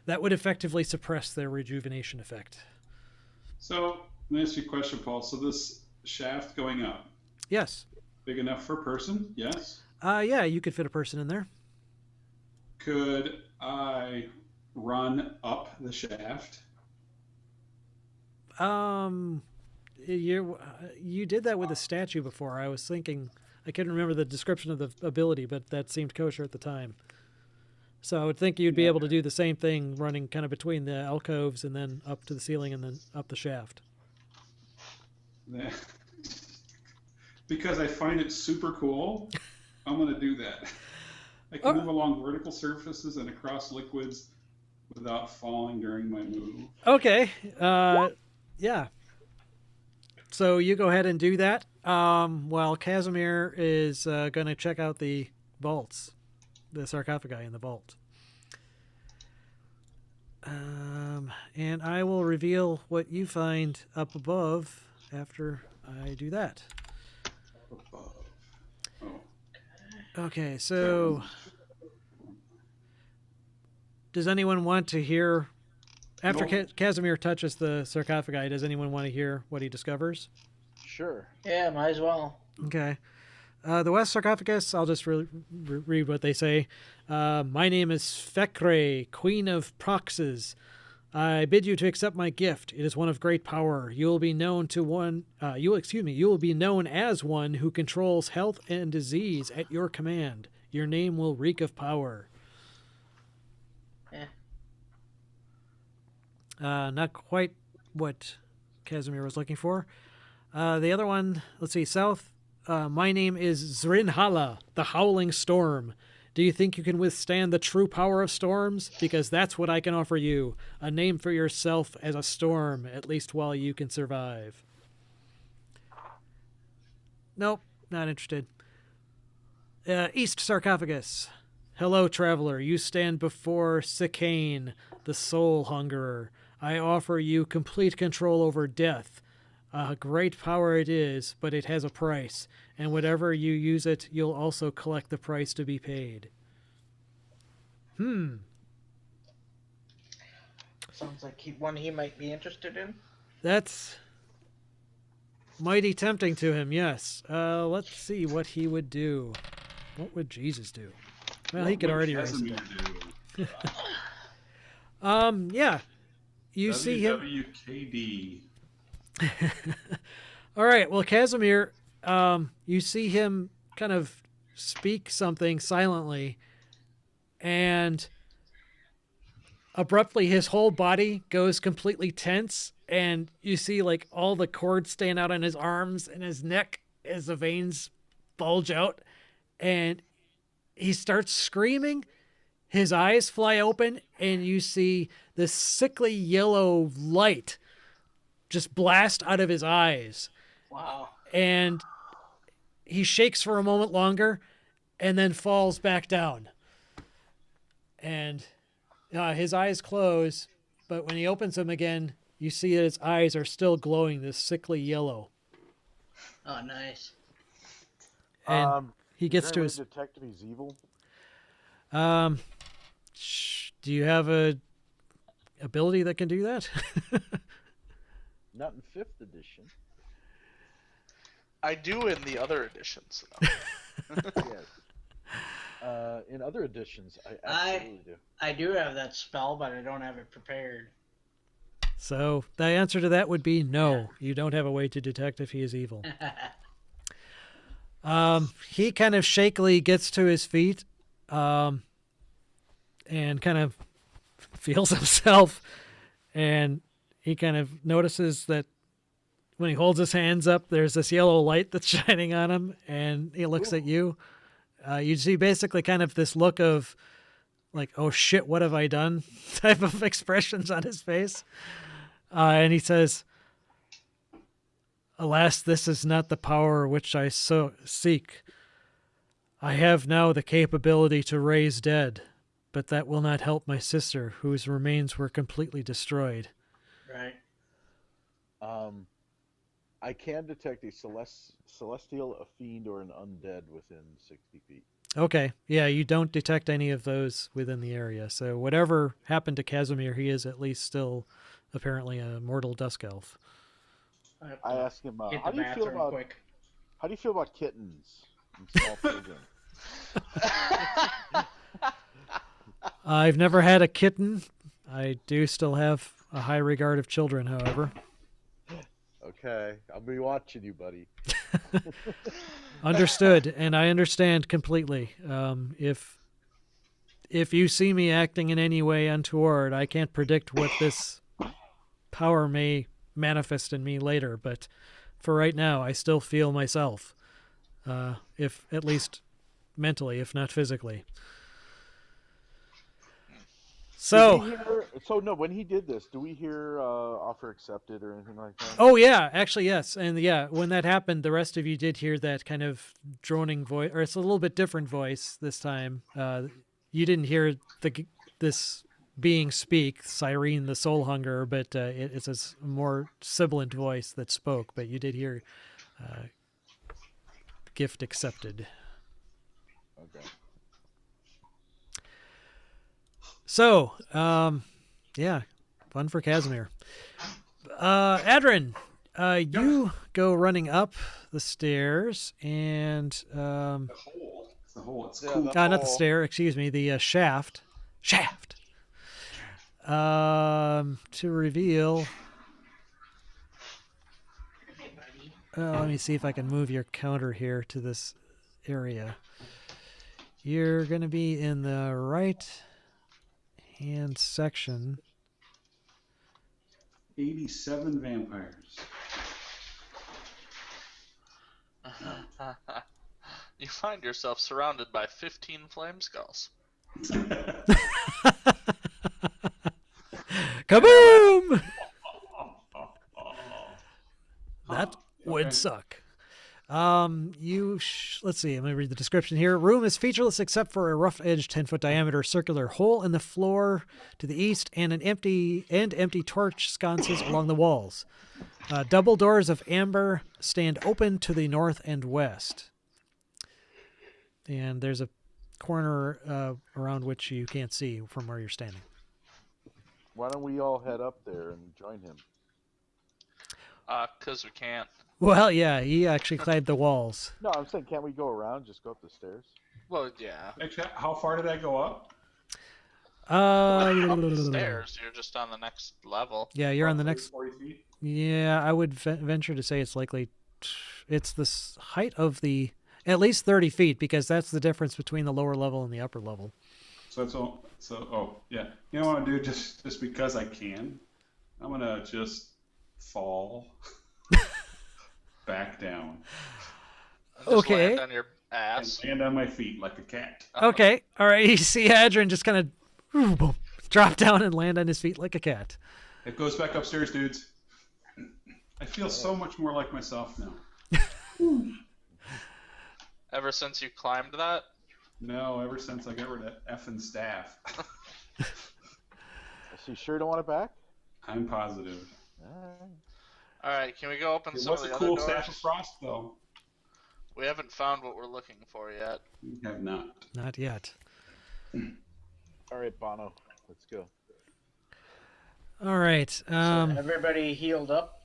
Speaker 1: that would effectively suppress their rejuvenation effect.
Speaker 5: So, let me ask you a question, Paul. So this shaft going up,
Speaker 1: Yes.
Speaker 5: big enough for a person? Yes.
Speaker 1: Yeah, you could fit a person in there.
Speaker 5: Could I run up the shaft?
Speaker 1: You did that with a statue before. I was thinking, I couldn't remember the description of the ability, but that seemed kosher at the time. So I would think you'd be able to do the same thing, running kind of between the alcoves and then up to the ceiling and then up the shaft.
Speaker 5: Because I find it super cool, I'm going to do that. I can move along vertical surfaces and across liquids without falling during my move.
Speaker 1: Okay. Yeah. So you go ahead and do that. While Casimir is going to check out the vaults, the sarcophagi in the vault. And I will reveal what you find up above after I do that.
Speaker 5: Above. Oh.
Speaker 1: Okay, so does anyone want to hear, after
Speaker 5: No.
Speaker 1: Casimir touches the sarcophagi, does anyone want to hear what he discovers?
Speaker 2: Sure.
Speaker 3: Yeah, might as well.
Speaker 1: Okay. The West Sarcophagus, I'll just read what they say. My name is Fekre, Queen of Proxes. I bid you to accept my gift. It is one of great power. You will be known to one. You will be known as one who controls health and disease at your command. Your name will reek of power.
Speaker 3: Yeah.
Speaker 1: Not quite what Casimir was looking for. The other one, let's see, south. My name is Zrinhala, the Howling Storm. Do you think you can withstand the true power of storms? Because that's what I can offer you. A name for yourself as a storm, at least while you can survive. Nope, not interested. East Sarcophagus. Hello, traveler. You stand before Sicane, the soul hungerer. I offer you complete control over death. A great power it is, but it has a price, and whatever you use it, you'll also collect the price to be paid.
Speaker 3: Sounds like one he might be interested in.
Speaker 1: That's mighty tempting to him, yes. Let's see what he would do. What would Jesus do? Well, he could already raise
Speaker 5: Casimir
Speaker 1: it.
Speaker 5: do?
Speaker 1: Yeah. You see him.
Speaker 5: WKD.
Speaker 1: All right. Well, Casimir, you see him kind of speak something silently, and abruptly his whole body goes completely tense, and you see like all the cords stand out on his arms and his neck as the veins bulge out, and he starts screaming. His eyes fly open, and you see this sickly yellow light just blast out of his eyes.
Speaker 3: Wow.
Speaker 1: And he shakes for a moment longer and then falls back down. And his eyes close, but when he opens them again, you see that his eyes are still glowing this sickly yellow.
Speaker 3: Oh, nice.
Speaker 1: And he gets
Speaker 2: is
Speaker 1: to
Speaker 2: there any
Speaker 1: his...
Speaker 2: way to detect if he's evil?
Speaker 1: Do you have a ability that can do that?
Speaker 2: Not in 5th edition.
Speaker 4: I do in the other editions. Though.
Speaker 2: Yes. In other editions, I absolutely do.
Speaker 3: I do have that spell, but I don't have it prepared.
Speaker 1: So the answer to that would be no. You don't have a way to detect if he is evil. He kind of shakily gets to his feet and kind of feels himself, and he kind of notices that when he holds his hands up, there's this yellow light that's shining on him, and he looks at you. You see basically kind of this look of like, oh shit, what have I done type of expressions on his face. And he says, alas, this is not the power which I so seek. I have now the capability to raise dead, but that will not help my sister, whose remains were completely destroyed.
Speaker 3: Right.
Speaker 2: I can detect a celestial, a fiend, or an undead within 60 feet.
Speaker 1: Okay, yeah, you don't detect any of those within the area. So whatever happened to Casimir, he is at least still apparently a mortal dusk elf.
Speaker 2: I ask him,
Speaker 3: Hit
Speaker 2: how
Speaker 3: the
Speaker 2: do you feel
Speaker 3: bathroom
Speaker 2: about
Speaker 3: quick.
Speaker 2: how do you feel about kittens and small children?
Speaker 1: I've never had a kitten. I do still have a high regard of children, however.
Speaker 2: Okay, I'll be watching you, buddy.
Speaker 1: Understood, and I understand completely. If you see me acting in any way untoward, I can't predict what this power may manifest in me later, but for right now, I still feel myself, if at least mentally, if not physically. So
Speaker 2: No, when he did this, do we hear offer accepted or anything like that?
Speaker 1: Oh, yeah, actually, yes. And yeah, when that happened, the rest of you did hear that kind of droning voice, or it's a little bit different voice this time. You didn't hear this being speak, Cyrene the Soul Hunger, but it's a more sibilant voice that spoke, but you did hear gift accepted.
Speaker 2: Okay.
Speaker 1: So, yeah, fun for Casimir. Adrin, you go running up the stairs and
Speaker 5: The hole. It's the hole. It's
Speaker 2: Yeah,
Speaker 5: cool.
Speaker 2: the-
Speaker 1: not the
Speaker 2: hole.
Speaker 1: stair, excuse me, the shaft. Shaft. To reveal. Let me see if I can move your counter here to this area. You're going to be in the right hand section.
Speaker 5: 87 vampires.
Speaker 4: You find yourself surrounded by 15 flame skulls.
Speaker 1: Kaboom! That would
Speaker 5: Okay.
Speaker 1: suck. Let's see. I'm going to read the description here. Room is featureless except for a rough-edged 10-foot diameter circular hole in the floor to the east and empty torch sconces along the walls. Double doors of amber stand open to the north and west. And there's a corner around which you can't see from where you're standing.
Speaker 2: Why don't we all head up there and join him?
Speaker 4: 'Cause we can't.
Speaker 1: Well, yeah, he actually climbed the walls.
Speaker 2: No, I'm saying, can't we go around? Just go up the stairs.
Speaker 4: Well, yeah.
Speaker 5: Actually, how far did I go up?
Speaker 4: Up the stairs, you're just on the next level.
Speaker 1: Yeah, you're on the
Speaker 5: Roughly
Speaker 1: next.
Speaker 5: 40 feet.
Speaker 1: Yeah, I would venture to say it's the height of the at least 30 feet because that's the difference between the lower level and the upper level.
Speaker 5: So that's all. Yeah. You know what I'm gonna do? Just because I can, I'm gonna just fall back down
Speaker 4: Just
Speaker 1: Okay.
Speaker 4: land on your
Speaker 5: and
Speaker 4: ass.
Speaker 5: land on my feet like a cat.
Speaker 1: Okay, all right. You see Adrian just kind of drop down and land on his feet like a cat.
Speaker 5: It goes back upstairs, dudes. I feel so much more like myself now.
Speaker 4: Ever since you climbed that,
Speaker 5: No, ever since I got rid of that effing staff.
Speaker 2: So you sure don't want it back?
Speaker 5: I'm positive.
Speaker 2: Alright.
Speaker 4: alright, can we go open some
Speaker 5: What's
Speaker 4: of
Speaker 5: a
Speaker 4: the
Speaker 5: cool
Speaker 4: other
Speaker 5: staff
Speaker 4: doors?
Speaker 5: of frost, though?
Speaker 4: We haven't found what we're looking for yet.
Speaker 5: We have not.
Speaker 1: Not yet.
Speaker 2: All right, Bono, let's go.
Speaker 1: All right.
Speaker 3: So everybody healed up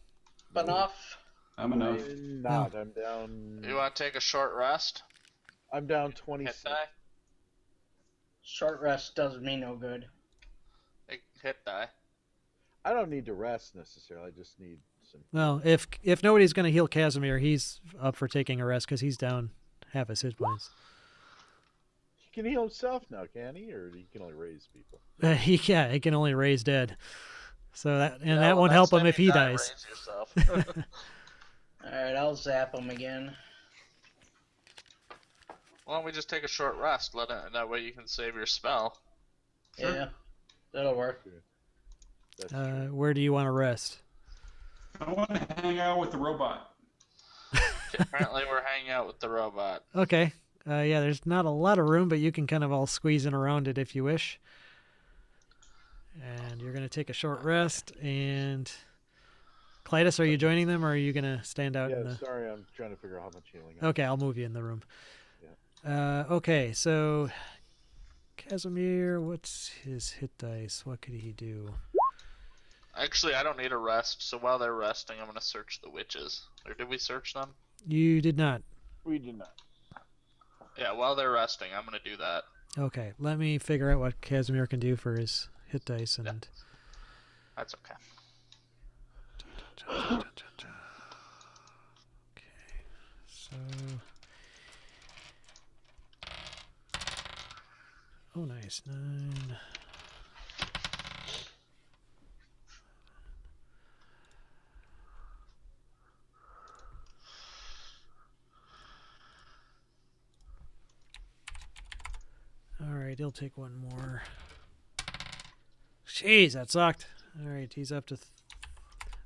Speaker 3: enough?
Speaker 5: I'm enough.
Speaker 2: I'm not. I'm down.
Speaker 4: You want to take a short rest?
Speaker 2: I'm down 26.
Speaker 4: Hit die?
Speaker 3: Short rest does me no good.
Speaker 4: Hit die.
Speaker 2: I don't need to rest necessarily. I just need some.
Speaker 1: Well, if nobody's going to heal Casimir, he's up for taking a rest because he's down half his hit points.
Speaker 2: He can heal himself now, can he? Or he can only raise people?
Speaker 1: He can only raise dead. So that
Speaker 4: Yeah,
Speaker 1: that
Speaker 4: well,
Speaker 1: won't
Speaker 4: next
Speaker 1: help him
Speaker 4: time
Speaker 1: if
Speaker 4: you
Speaker 1: he
Speaker 4: die,
Speaker 1: dies.
Speaker 4: raise yourself.
Speaker 3: Alright, I'll zap him again.
Speaker 4: Why don't we just take a short rest? That way you can save your spell.
Speaker 5: Sure.
Speaker 3: Yeah, that'll work.
Speaker 2: That's true.
Speaker 1: Where do you want to rest?
Speaker 5: I want to hang out with the robot.
Speaker 4: Apparently we're hanging out with the robot.
Speaker 1: Okay. Yeah, there's not a lot of room, but you can kind of all squeeze in around it if you wish. And you're going to take a short rest. And Clytus, are you joining them, or are you going to stand out?
Speaker 2: Yeah, sorry, I'm trying to figure out how much healing.
Speaker 1: Okay, I'll move you in the room. Okay, so Casimir, what's his hit dice? What could he do?
Speaker 4: Actually, I don't need a rest, so while they're resting, I'm going to search the witches. Or did we search them?
Speaker 1: You did not.
Speaker 2: We did not.
Speaker 4: Yeah, while they're resting, I'm going to do that.
Speaker 1: Okay, let me figure out what Casimir can do for his hit dice. And
Speaker 4: That's okay.
Speaker 1: okay, so. Oh, nice. 9. All right, he'll take one more. Jeez, that sucked. All right, he's up to.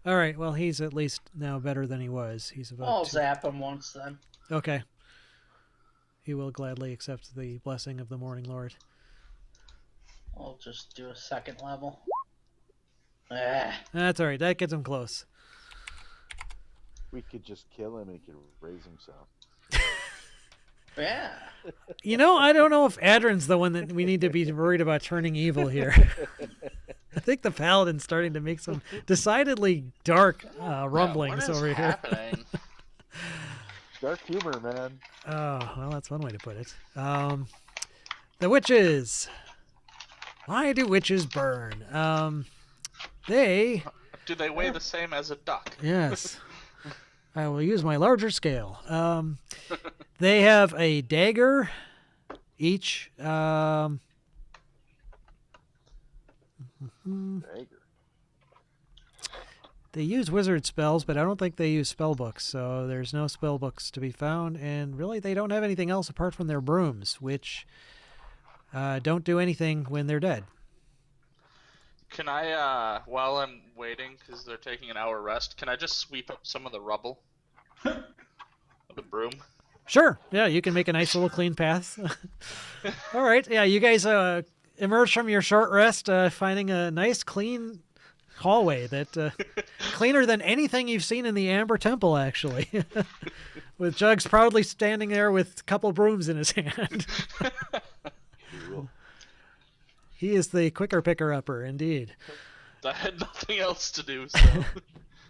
Speaker 1: All right, well, he's at least now better than he was. He's about.
Speaker 3: I'll zap him once then.
Speaker 1: Okay. He will gladly accept the blessing of the Morning Lord.
Speaker 3: I'll just do a second level. Ah,
Speaker 1: That's all right. That gets him close.
Speaker 2: We could just kill him and he could raise himself.
Speaker 3: Yeah.
Speaker 1: I don't know if Adrin's the one that we need to be worried about turning evil here. I think the Paladin's starting to make some decidedly dark rumblings
Speaker 4: what is
Speaker 1: over here.
Speaker 4: happening?
Speaker 2: Dark humor, man.
Speaker 1: Oh, well, that's one way to put it. The witches. Why do witches burn? They...
Speaker 4: Do they weigh the same as a duck?
Speaker 1: Yes. I will use my larger scale. They have a dagger each.
Speaker 2: Dagger.
Speaker 1: They use wizard spells, but I don't think they use spell books, so there's no spell books to be found, and really they don't have anything else apart from their brooms, which don't do anything when they're dead.
Speaker 4: Can I, while I'm waiting, because they're taking an hour rest, can I just sweep up some of the rubble with a broom?
Speaker 1: Sure, yeah, you can make a nice little clean path. All right, yeah, you guys emerge from your short rest, finding a nice clean hallway that cleaner than anything you've seen in the Amber Temple, actually. With Jugs proudly standing there with a couple brooms in his hand.
Speaker 2: Cool.
Speaker 1: He is the quicker picker-upper, indeed.
Speaker 4: I had nothing else to do, so...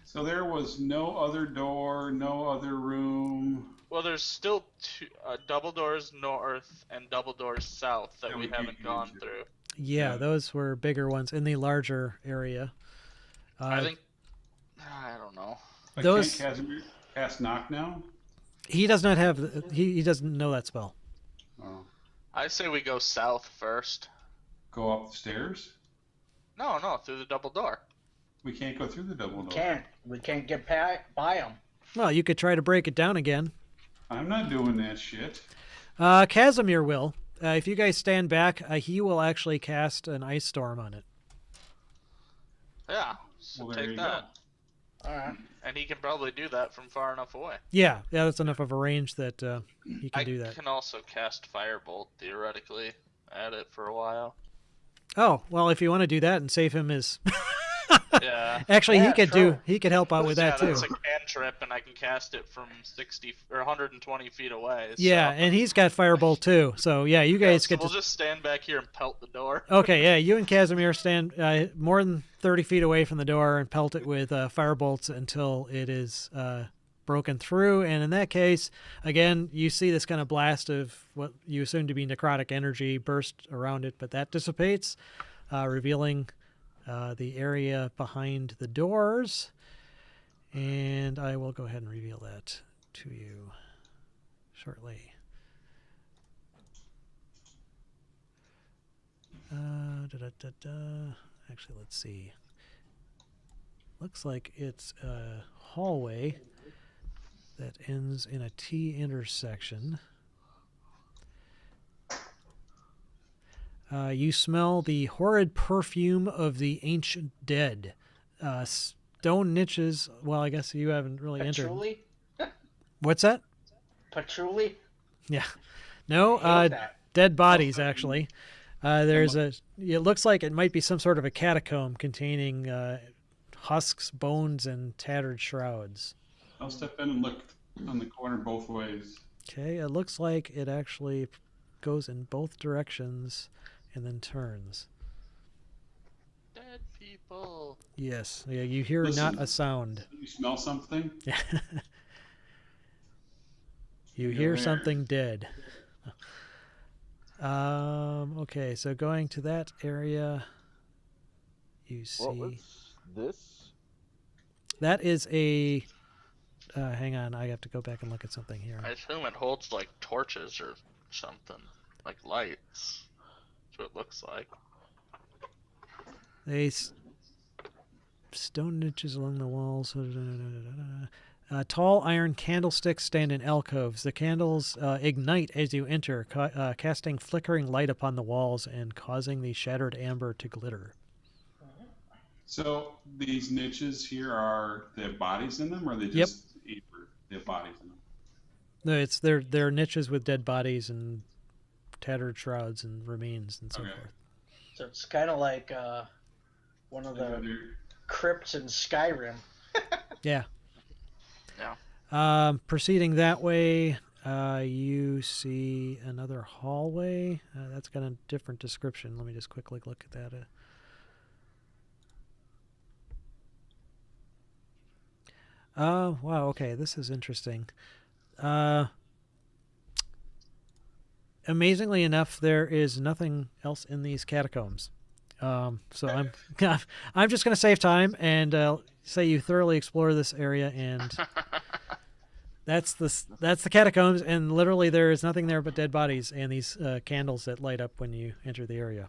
Speaker 5: So there was no other door, no other room.
Speaker 4: Well, there's still two double doors north and double doors south that we haven't gone through.
Speaker 1: Yeah, those were bigger ones in the larger area.
Speaker 4: I don't know.
Speaker 5: But
Speaker 1: Those-
Speaker 5: can't Casimir cast knock now?
Speaker 1: He does not have... He doesn't know that spell.
Speaker 5: Oh.
Speaker 4: I say we go south first.
Speaker 5: Go up the stairs?
Speaker 4: No, through the double door.
Speaker 5: We can't go through the double door.
Speaker 3: We can't get by them.
Speaker 1: Well, you could try to break it down again.
Speaker 5: I'm not doing that shit.
Speaker 1: Casimir will. If you guys stand back, he will actually cast an ice storm on it.
Speaker 4: Yeah, so
Speaker 5: Well, there
Speaker 4: take
Speaker 5: you
Speaker 4: that.
Speaker 3: All right.
Speaker 4: And he can probably do that from far enough away.
Speaker 1: Yeah, that's enough of a range that he can do
Speaker 4: I
Speaker 1: that.
Speaker 4: can also cast Firebolt, theoretically, at it for a while.
Speaker 1: Oh, well, if you want to do that and save him his...
Speaker 4: Yeah.
Speaker 1: Actually,
Speaker 3: Yeah, true.
Speaker 1: he could help out with that, too.
Speaker 4: That's a cantrip, and I can cast it from 60 or 120 feet away.
Speaker 1: Yeah,
Speaker 4: so.
Speaker 1: and he's got Firebolt, too. So, yeah, you guys
Speaker 4: So
Speaker 1: get
Speaker 4: we'll
Speaker 1: to...
Speaker 4: just stand back here and pelt the door.
Speaker 1: Okay, yeah, you and Casimir stand more than 30 feet away from the door and pelt it with firebolts until it is broken through. And in that case, again, you see this kind of blast of what you assume to be necrotic energy burst around it, but that dissipates, revealing the area behind the doors. And I will go ahead and reveal that to you shortly. Actually, let's see. Looks like it's a hallway that ends in a T intersection. You smell the horrid perfume of the ancient dead. Stone niches. Well, I guess you haven't really entered.
Speaker 3: Patchouli?
Speaker 1: What's that?
Speaker 3: Patchouli?
Speaker 1: Yeah. No,
Speaker 3: I hate that.
Speaker 1: dead bodies, actually. There's a... It looks like it might be some sort of a catacomb containing husks, bones, and tattered shrouds.
Speaker 5: I'll step in and look on the corner both ways.
Speaker 1: Okay, it looks like it actually goes in both directions and then turns.
Speaker 4: Dead people.
Speaker 1: Yes, yeah, you hear
Speaker 5: Listen.
Speaker 1: not a sound.
Speaker 5: You smell something?
Speaker 1: Yeah. You
Speaker 5: Go
Speaker 1: hear
Speaker 5: there.
Speaker 1: something dead. Okay, so going to that area, you see
Speaker 2: Well, what's this?
Speaker 1: that is a. Hang on, I have to go back and look at something here.
Speaker 4: I assume it holds like torches or something, like lights. That's what it looks like.
Speaker 1: Stone niches along the walls. Tall iron candlesticks stand in alcoves. The candles ignite as you enter, casting flickering light upon the walls and causing the shattered amber to glitter.
Speaker 5: So these niches here they have bodies in them, or are they just they have bodies in them?
Speaker 1: No, they're niches with dead bodies and tattered shrouds and remains and so
Speaker 5: Okay.
Speaker 1: forth.
Speaker 3: So it's kind of like one of the crypts in Skyrim.
Speaker 1: Yeah.
Speaker 4: Yeah.
Speaker 1: Proceeding that way, You see another hallway. That's got a different description. Let me just quickly look at that. Wow, okay, this is interesting. Amazingly enough, there is nothing else in these catacombs. So I'm just going to save time and say you thoroughly explore this area, and that's the catacombs, and literally there is nothing there but dead bodies and these candles that light up when you enter the area.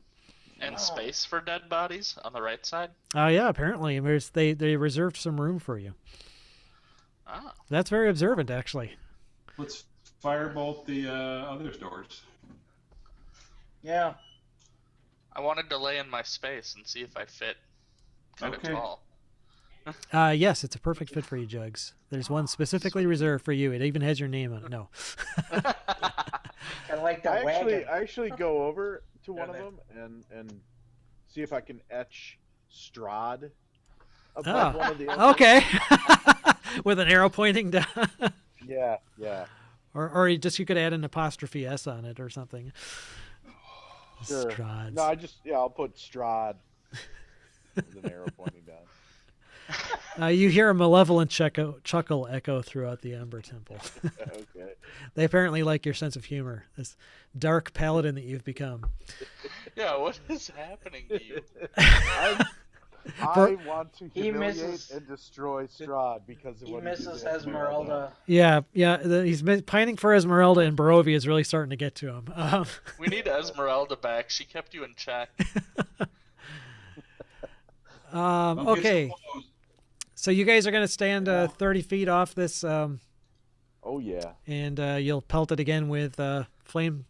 Speaker 4: And space for dead bodies on the right side?
Speaker 1: Yeah, apparently. They reserved some room for you.
Speaker 4: Ah.
Speaker 1: That's very observant, actually.
Speaker 5: Let's firebolt the other doors.
Speaker 3: Yeah.
Speaker 4: I wanted to lay in my space and see if I fit kind of
Speaker 5: Okay.
Speaker 4: tall.
Speaker 1: Yes, it's a perfect fit for you, Jugs. There's one specifically reserved for you. It even has your name on it. No.
Speaker 3: I like the
Speaker 2: I
Speaker 3: wagon.
Speaker 2: actually go over to one of them and see if I can etch Strahd above one of the others.
Speaker 1: Okay. With an arrow pointing down.
Speaker 2: Yeah.
Speaker 1: Or you could add an apostrophe S on it or something.
Speaker 2: Sure.
Speaker 1: Strahds.
Speaker 2: No, I'll put Strahd with an arrow pointing down.
Speaker 1: You hear a malevolent chuckle echo throughout the Ember Temple.
Speaker 2: Okay.
Speaker 1: They apparently like your sense of humor, this dark paladin that you've become.
Speaker 4: Yeah, what is happening to you?
Speaker 2: I want to
Speaker 3: He
Speaker 2: humiliate
Speaker 3: misses-
Speaker 2: and destroy Strahd because of
Speaker 3: He
Speaker 2: what
Speaker 3: misses
Speaker 2: he did to
Speaker 3: Esmeralda.
Speaker 1: Yeah. He's been pining for Esmeralda, and Barovia is really starting to get to him.
Speaker 4: We need Esmeralda back. She kept you in check.
Speaker 1: Okay. So you guys are going to stand 30 feet off this,
Speaker 2: Oh yeah.
Speaker 1: and you'll pelt it again with flame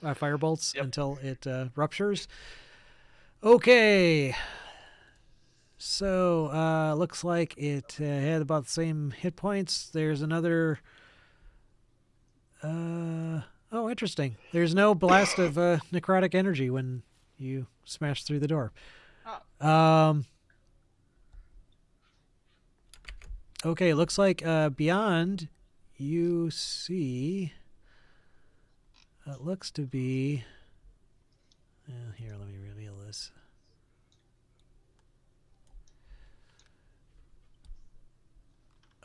Speaker 1: firebolts
Speaker 4: Yep.
Speaker 1: until it ruptures. Okay. So looks like it had about the same hit points. There's another. Oh, interesting. There's no blast of necrotic energy when you smash through the door. Okay, looks like beyond you see. It looks to be. Here, let me reveal this.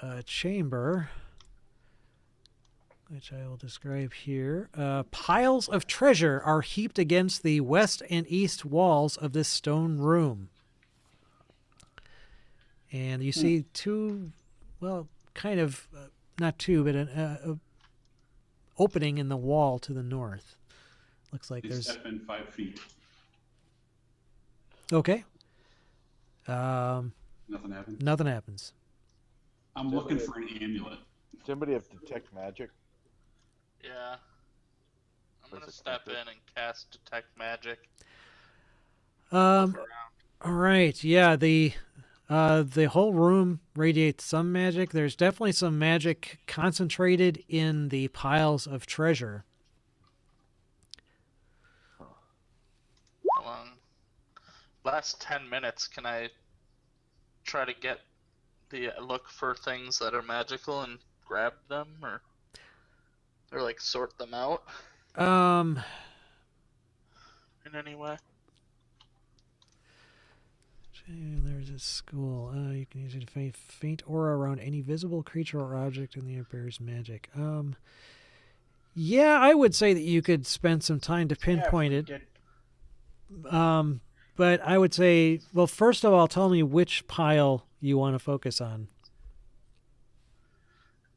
Speaker 1: A chamber, which I will describe here. Piles of treasure are heaped against the west and east walls of this stone room. And you see two, well, kind of, not two, but an opening in the wall to the north. Looks like
Speaker 5: You
Speaker 1: there's...
Speaker 5: step in 5 feet.
Speaker 1: Okay.
Speaker 5: Nothing happens.
Speaker 1: Nothing happens.
Speaker 5: I'm looking for an amulet.
Speaker 2: Somebody have detect magic.
Speaker 4: Yeah. I'm
Speaker 2: Or is
Speaker 4: gonna
Speaker 2: it
Speaker 4: step
Speaker 2: detect?
Speaker 4: in and cast detect magic.
Speaker 1: All
Speaker 4: Look around.
Speaker 1: right. Yeah, the whole room radiates some magic. There's definitely some magic concentrated in the piles of treasure.
Speaker 4: How long? Last 10 minutes, can I try to get look for things that are magical and grab them, or like sort them out in any way?
Speaker 1: There's a school. You can use it to faint aura around any visible creature or object in the air bears magic. Yeah, I would say that you could spend some time to pinpoint it. But I would say, well, first of all, tell me which pile you want to focus on.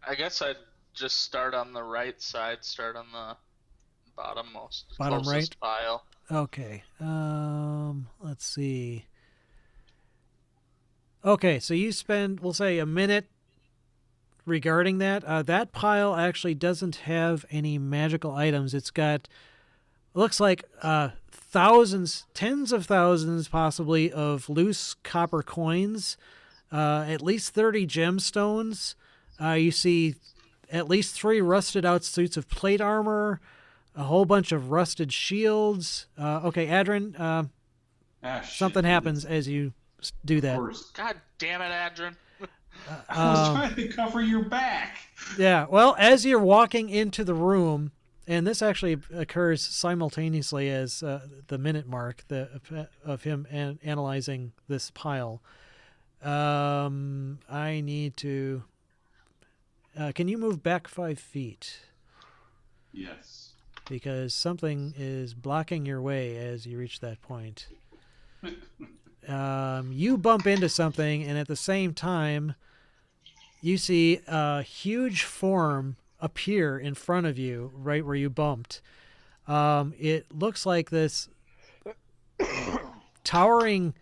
Speaker 4: I guess I'd just start on the right side, start on the bottommost,
Speaker 1: Bottom
Speaker 4: closest pile.
Speaker 1: Okay. Let's see. Okay, so you spend, we'll say, a minute regarding that. That pile actually doesn't have any magical items. It's got, looks like thousands, tens of thousands possibly, of loose copper coins, at least 30 gemstones. You see at least 3 rusted out suits of plate armor, a whole bunch of rusted shields. Okay, Adrin, something happens as you do that.
Speaker 5: Of course.
Speaker 4: God damn it, Adrian.
Speaker 5: I was trying to cover your back.
Speaker 1: Yeah, well, as you're walking into the room, and this actually occurs simultaneously as the minute mark of him analyzing this pile. I need to. Can you move back 5 feet?
Speaker 5: Yes.
Speaker 1: Because something is blocking your way as you reach that point. You bump into something, and at the same time, you see a huge form appear in front of you, right where you bumped. It looks like this towering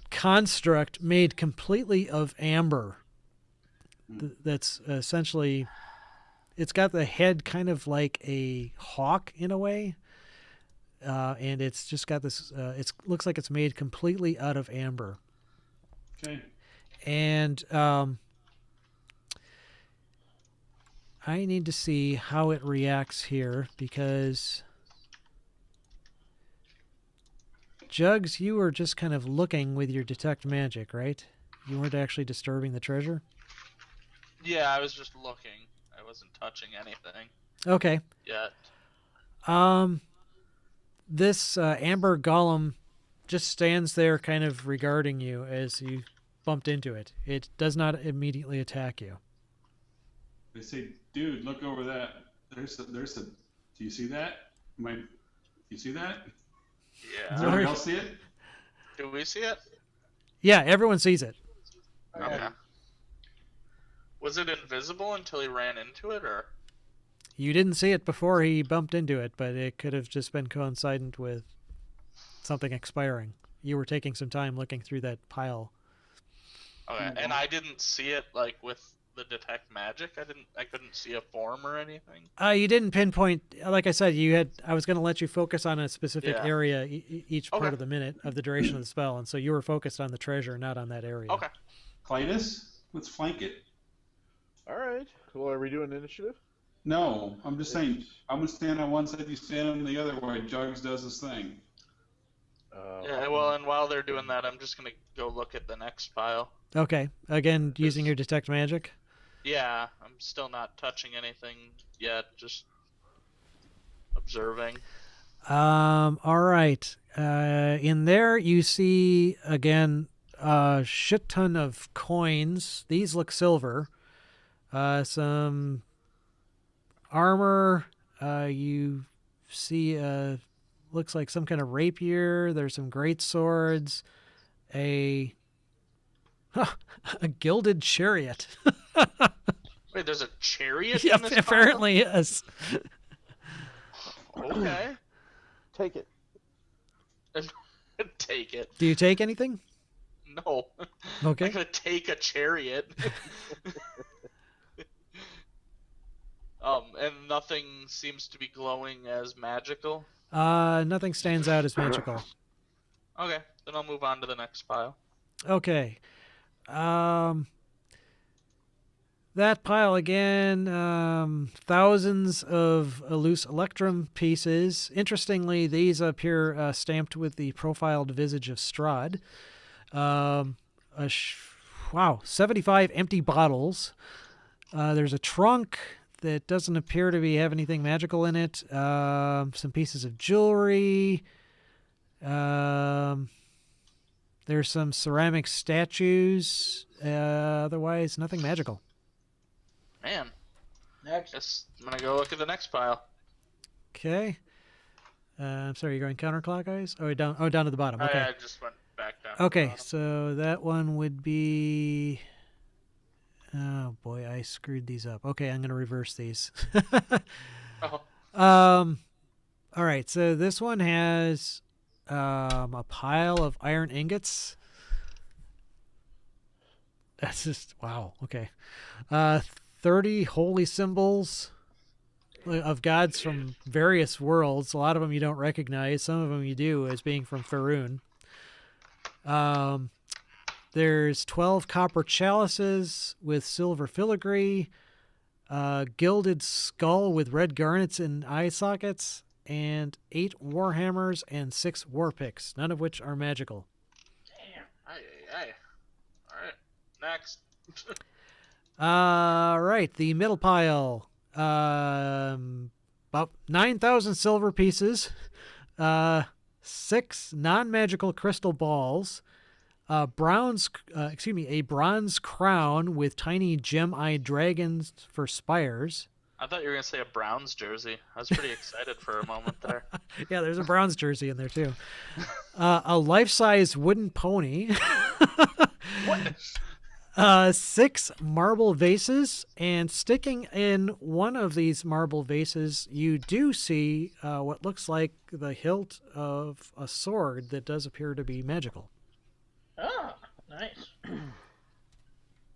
Speaker 1: construct made completely of amber. That's essentially, it's got the head kind of like a hawk in a way. And it's just got this, it looks like it's made completely out of amber.
Speaker 5: Okay.
Speaker 1: And I need to see how it reacts here because Jugs, you were just kind of looking with your detect magic, right? You weren't actually disturbing the treasure?
Speaker 4: Yeah, I was just looking. I wasn't touching anything
Speaker 1: Okay.
Speaker 4: yet.
Speaker 1: This amber golem just stands there kind of regarding you as you bumped into it. It does not immediately attack you.
Speaker 5: They say, dude, look over that. There's a. Do you see that? You see that?
Speaker 4: Yeah.
Speaker 5: Does everybody else see it?
Speaker 4: Do we see it?
Speaker 1: Yeah, everyone sees it.
Speaker 4: Okay. Was it invisible until he ran into it, or?
Speaker 1: You didn't see it before he bumped into it, but it could have just been coincident with something expiring. You were taking some time looking through that pile.
Speaker 4: Okay, and I didn't see it like with the detect magic. I couldn't see a form or anything.
Speaker 1: You didn't pinpoint. Like I said, I was going to let you focus on a specific area each part of the minute of the duration of the spell, and so you were focused on the treasure, not on that area.
Speaker 4: Okay.
Speaker 5: Clytus, let's flank it.
Speaker 2: All right. Well, are we doing initiative?
Speaker 5: No, I'm just saying. I'm gonna stand on one side, you stand on the other while Jugs does his thing.
Speaker 4: Yeah. Well, and while they're doing that, I'm just gonna go look at the next pile.
Speaker 1: Okay. Again, using your detect magic.
Speaker 4: Yeah, I'm still not touching anything yet. Just observing.
Speaker 1: All right. In there, you see again a shit ton of coins. These look silver. Some armor. You see looks like some kind of rapier. There's some great swords. A gilded chariot.
Speaker 4: Wait, there's a chariot
Speaker 1: Yeah,
Speaker 4: in this
Speaker 1: apparently yes.
Speaker 4: pile? Okay.
Speaker 2: Take it.
Speaker 4: Take it.
Speaker 1: Do you take anything?
Speaker 4: No.
Speaker 1: Okay.
Speaker 4: I'm gonna take a chariot. And nothing seems to be glowing as magical.
Speaker 1: Nothing stands out as magical.
Speaker 4: Okay, then I'll move on to the next pile.
Speaker 1: Okay. That pile again, thousands of loose electrum pieces. Interestingly, these appear stamped with the profiled visage of Strahd. Wow, 75 empty bottles. There's a trunk that doesn't appear to have anything magical in it. Some pieces of jewelry. There's some ceramic statues. Otherwise, nothing magical.
Speaker 4: Man.
Speaker 3: Next.
Speaker 4: Guess I'm gonna go look at the next pile.
Speaker 1: Okay. I'm sorry, you're going counterclockwise? Oh, down to the bottom. Okay.
Speaker 4: I just went back down.
Speaker 1: Okay, so that one would be... Oh, boy, I screwed these up. Okay, I'm going to reverse these.
Speaker 4: Oh.
Speaker 1: All right, so this one has a pile of iron ingots. That's just... Wow, okay. 30 holy symbols of gods from various worlds. A lot of them you don't recognize. Some of them you do as being from Faerun. There's 12 copper chalices with silver filigree, gilded skull with red garnets and eye sockets, and 8 warhammers and 6 war picks, none of which are magical.
Speaker 4: Damn. Aye. All right. Next.
Speaker 1: Right, the middle pile. About 9,000 silver pieces. 6 non-magical crystal balls. A bronze crown with tiny gem-eyed dragons for spires.
Speaker 4: I thought you were gonna say a Browns jersey. I was pretty excited for a moment there.
Speaker 1: Yeah, there's a Browns jersey in there too. A life-size wooden pony.
Speaker 4: What?
Speaker 1: 6 marble vases, and sticking in one of these marble vases, you do see what looks like the hilt of a sword that does appear to be magical.
Speaker 3: Ah, nice.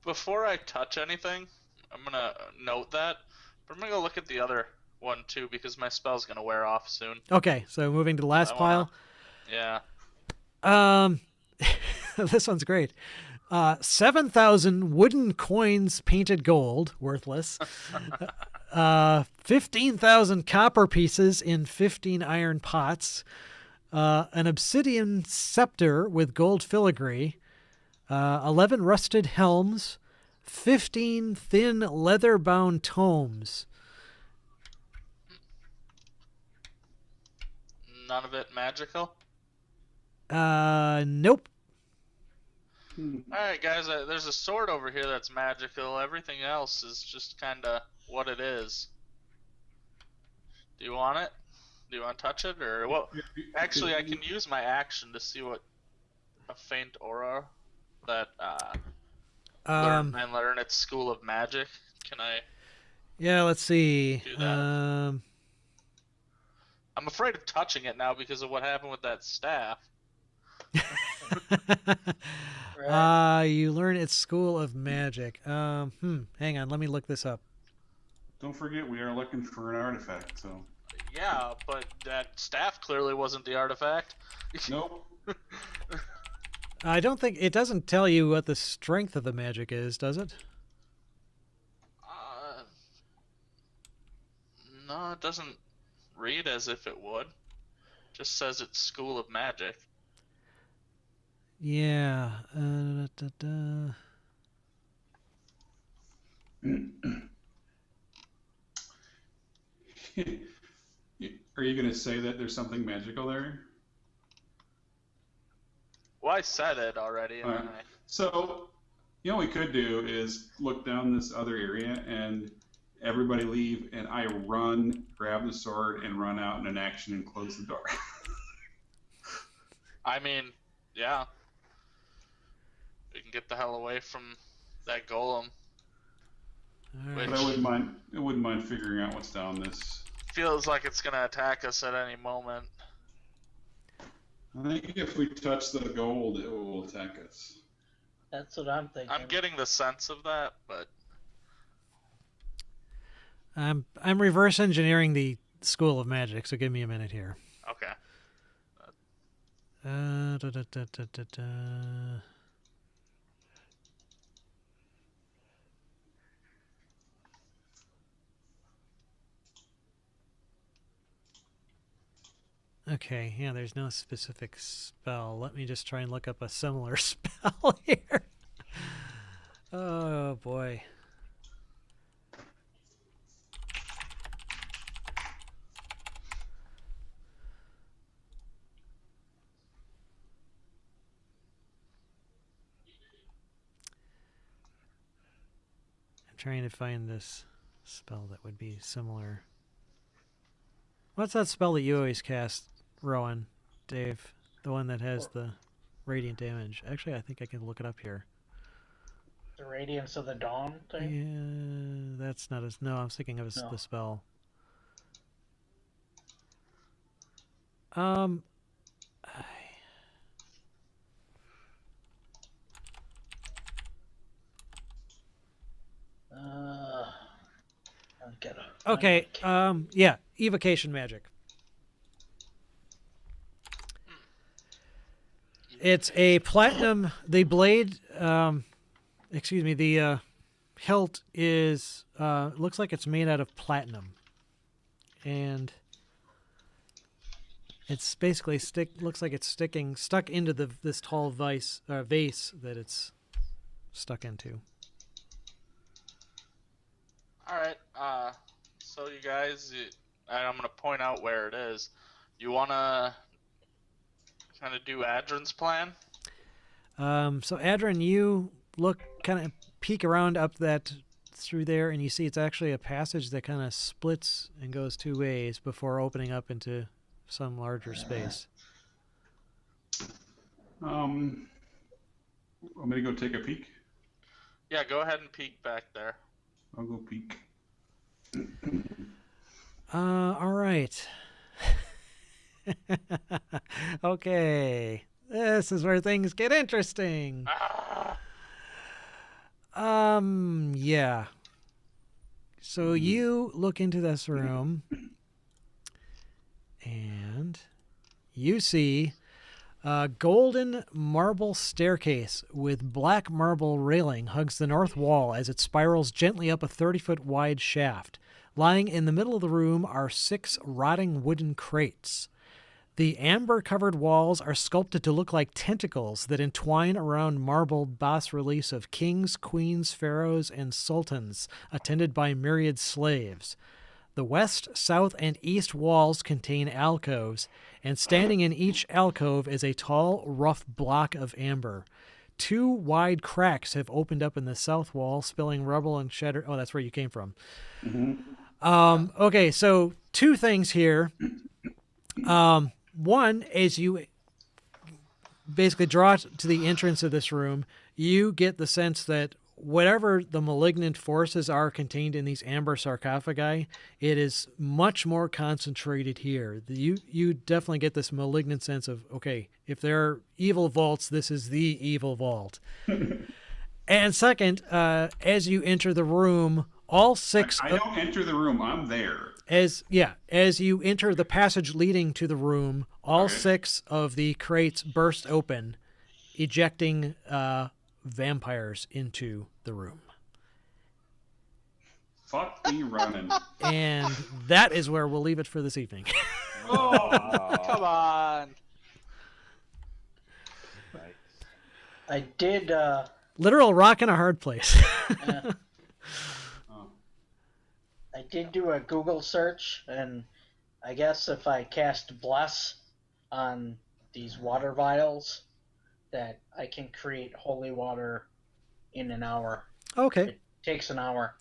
Speaker 4: Before I touch anything, I'm gonna note that, but I'm gonna go look at the other one too because my spell's gonna wear off soon.
Speaker 1: Okay, so moving to the last pile.
Speaker 4: Yeah.
Speaker 1: This one's great. 7,000 wooden coins painted gold, worthless. 15,000 copper pieces in 15 iron pots. An obsidian scepter with gold filigree. 11 rusted helms. 15 thin leather-bound tomes.
Speaker 4: None of it magical.
Speaker 1: Nope.
Speaker 4: Alright, guys, there's a sword over here that's magical. Everything else is just kind of what it is. Do you want it? Do you want to touch it? Or, well, actually, I can use my action to see what a faint aura that learn its school of magic. Can I?
Speaker 1: Yeah, let's see.
Speaker 4: Do that. I'm afraid of touching it now because of what happened with that staff.
Speaker 3: Right.
Speaker 1: You learn its school of magic. Hang on, let me look this up.
Speaker 5: Don't forget, we are looking for an artifact, so.
Speaker 4: Yeah, but that staff clearly wasn't the artifact.
Speaker 5: Nope.
Speaker 1: I don't think it doesn't tell you what the strength of the magic is, does it?
Speaker 4: No, it doesn't read as if it would. Just says it's school of magic.
Speaker 1: Yeah.
Speaker 5: Are you going to say that there's something magical there?
Speaker 4: Well, I said it already. And
Speaker 5: Alright.
Speaker 4: then
Speaker 5: So, you know what we could do is look down this other area and everybody leave, and I run, grab the sword, and run out in an action and close the door.
Speaker 4: I mean, yeah. We can get the hell away from that golem.
Speaker 1: All
Speaker 5: But
Speaker 1: right.
Speaker 5: I wouldn't mind figuring out what's down this.
Speaker 4: Feels like it's gonna attack us at any moment.
Speaker 5: I think if we touch the gold, it will attack us.
Speaker 3: That's what I'm thinking.
Speaker 4: I'm getting the sense of that, but
Speaker 1: I'm reverse engineering the school of magic, so give me a minute here.
Speaker 4: okay.
Speaker 1: Da, da, da, da, da, da. Okay, yeah, there's no specific spell. Let me just try and look up a similar spell here. Oh, boy. I'm trying to find this spell that would be similar. What's that spell that you always cast, Rowan, Dave? The one that has the radiant damage. Actually, I think I can look it up here.
Speaker 3: The Radiance of the Dawn thing?
Speaker 1: Yeah, that's not as... No, I was thinking of
Speaker 3: No.
Speaker 1: the spell. I-
Speaker 3: I'll get a...
Speaker 1: Okay, yeah, evocation magic. It's a platinum... The blade... excuse me, the hilt is... looks like it's made out of platinum. And... It's basically looks like it's stuck into this tall vase that it's stuck into.
Speaker 4: All right. So you guys, and I'm gonna point out where it is. You wanna kind of do Adrin's plan?
Speaker 1: So Adrian, you look kind of peek around up that through there, and you see it's actually a passage that kind of splits and goes two ways before opening up into some larger space.
Speaker 5: I'm gonna go take a peek.
Speaker 4: Yeah, go ahead and peek back there.
Speaker 5: I'll go peek.
Speaker 1: All right. Okay. This is where things get interesting. Yeah. So you look into this room and you see a golden marble staircase with black marble railing hugs the north wall as it spirals gently up a 30-foot wide shaft. Lying in the middle of the room are 6 rotting wooden crates. The amber-covered walls are sculpted to look like tentacles that entwine around marble bas-reliefs of kings, queens, pharaohs, and sultans, attended by myriad slaves. The west, south, and east walls contain alcoves, and standing in each alcove is a tall, rough block of amber. 2 wide cracks have opened up in the south wall, spilling rubble and shatter. Oh, that's where you came from. Okay, so 2 things here. One, as you basically draw to the entrance of this room, you get the sense that whatever the malignant forces are contained in these amber sarcophagi, it is much more concentrated here. You definitely get this malignant sense of, okay, if there are evil vaults, this is the evil vault. And second, as you enter the room, all 6...
Speaker 5: I don't enter the room. I'm there.
Speaker 1: As you enter the passage leading to the room, all 6 of the crates burst open, ejecting vampires into the room.
Speaker 5: Fuck me running.
Speaker 1: And that is where we'll leave it for this evening.
Speaker 6: Come on.
Speaker 3: I did.
Speaker 1: Literal rock in a hard place.
Speaker 3: I did do a Google search, and I guess if I cast Bless on these water vials, that I can create holy water in an hour.
Speaker 1: Okay.
Speaker 3: It takes an hour.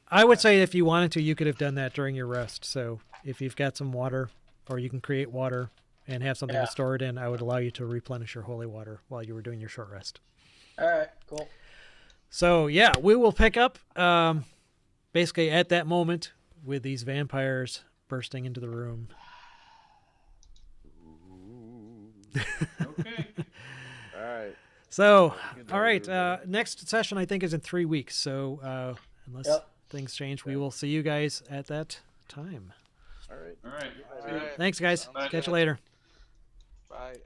Speaker 1: I would say if you wanted to, you could have done that during your rest. So if you've got some water, or you can create water and have something to store it in, I would allow you to replenish your holy water while you were doing your short rest.
Speaker 3: All right, cool.
Speaker 1: So yeah, we will pick up basically at that moment with these vampires bursting into the room.
Speaker 5: Okay.
Speaker 2: All right.
Speaker 1: So, all right, next session I think is in 3 weeks. So unless things change, we will see you guys at that time.
Speaker 2: All right.
Speaker 5: All right.
Speaker 6: All right.
Speaker 1: Thanks, guys.
Speaker 6: Sounds
Speaker 1: Catch you
Speaker 6: good.
Speaker 1: later.
Speaker 6: Bye.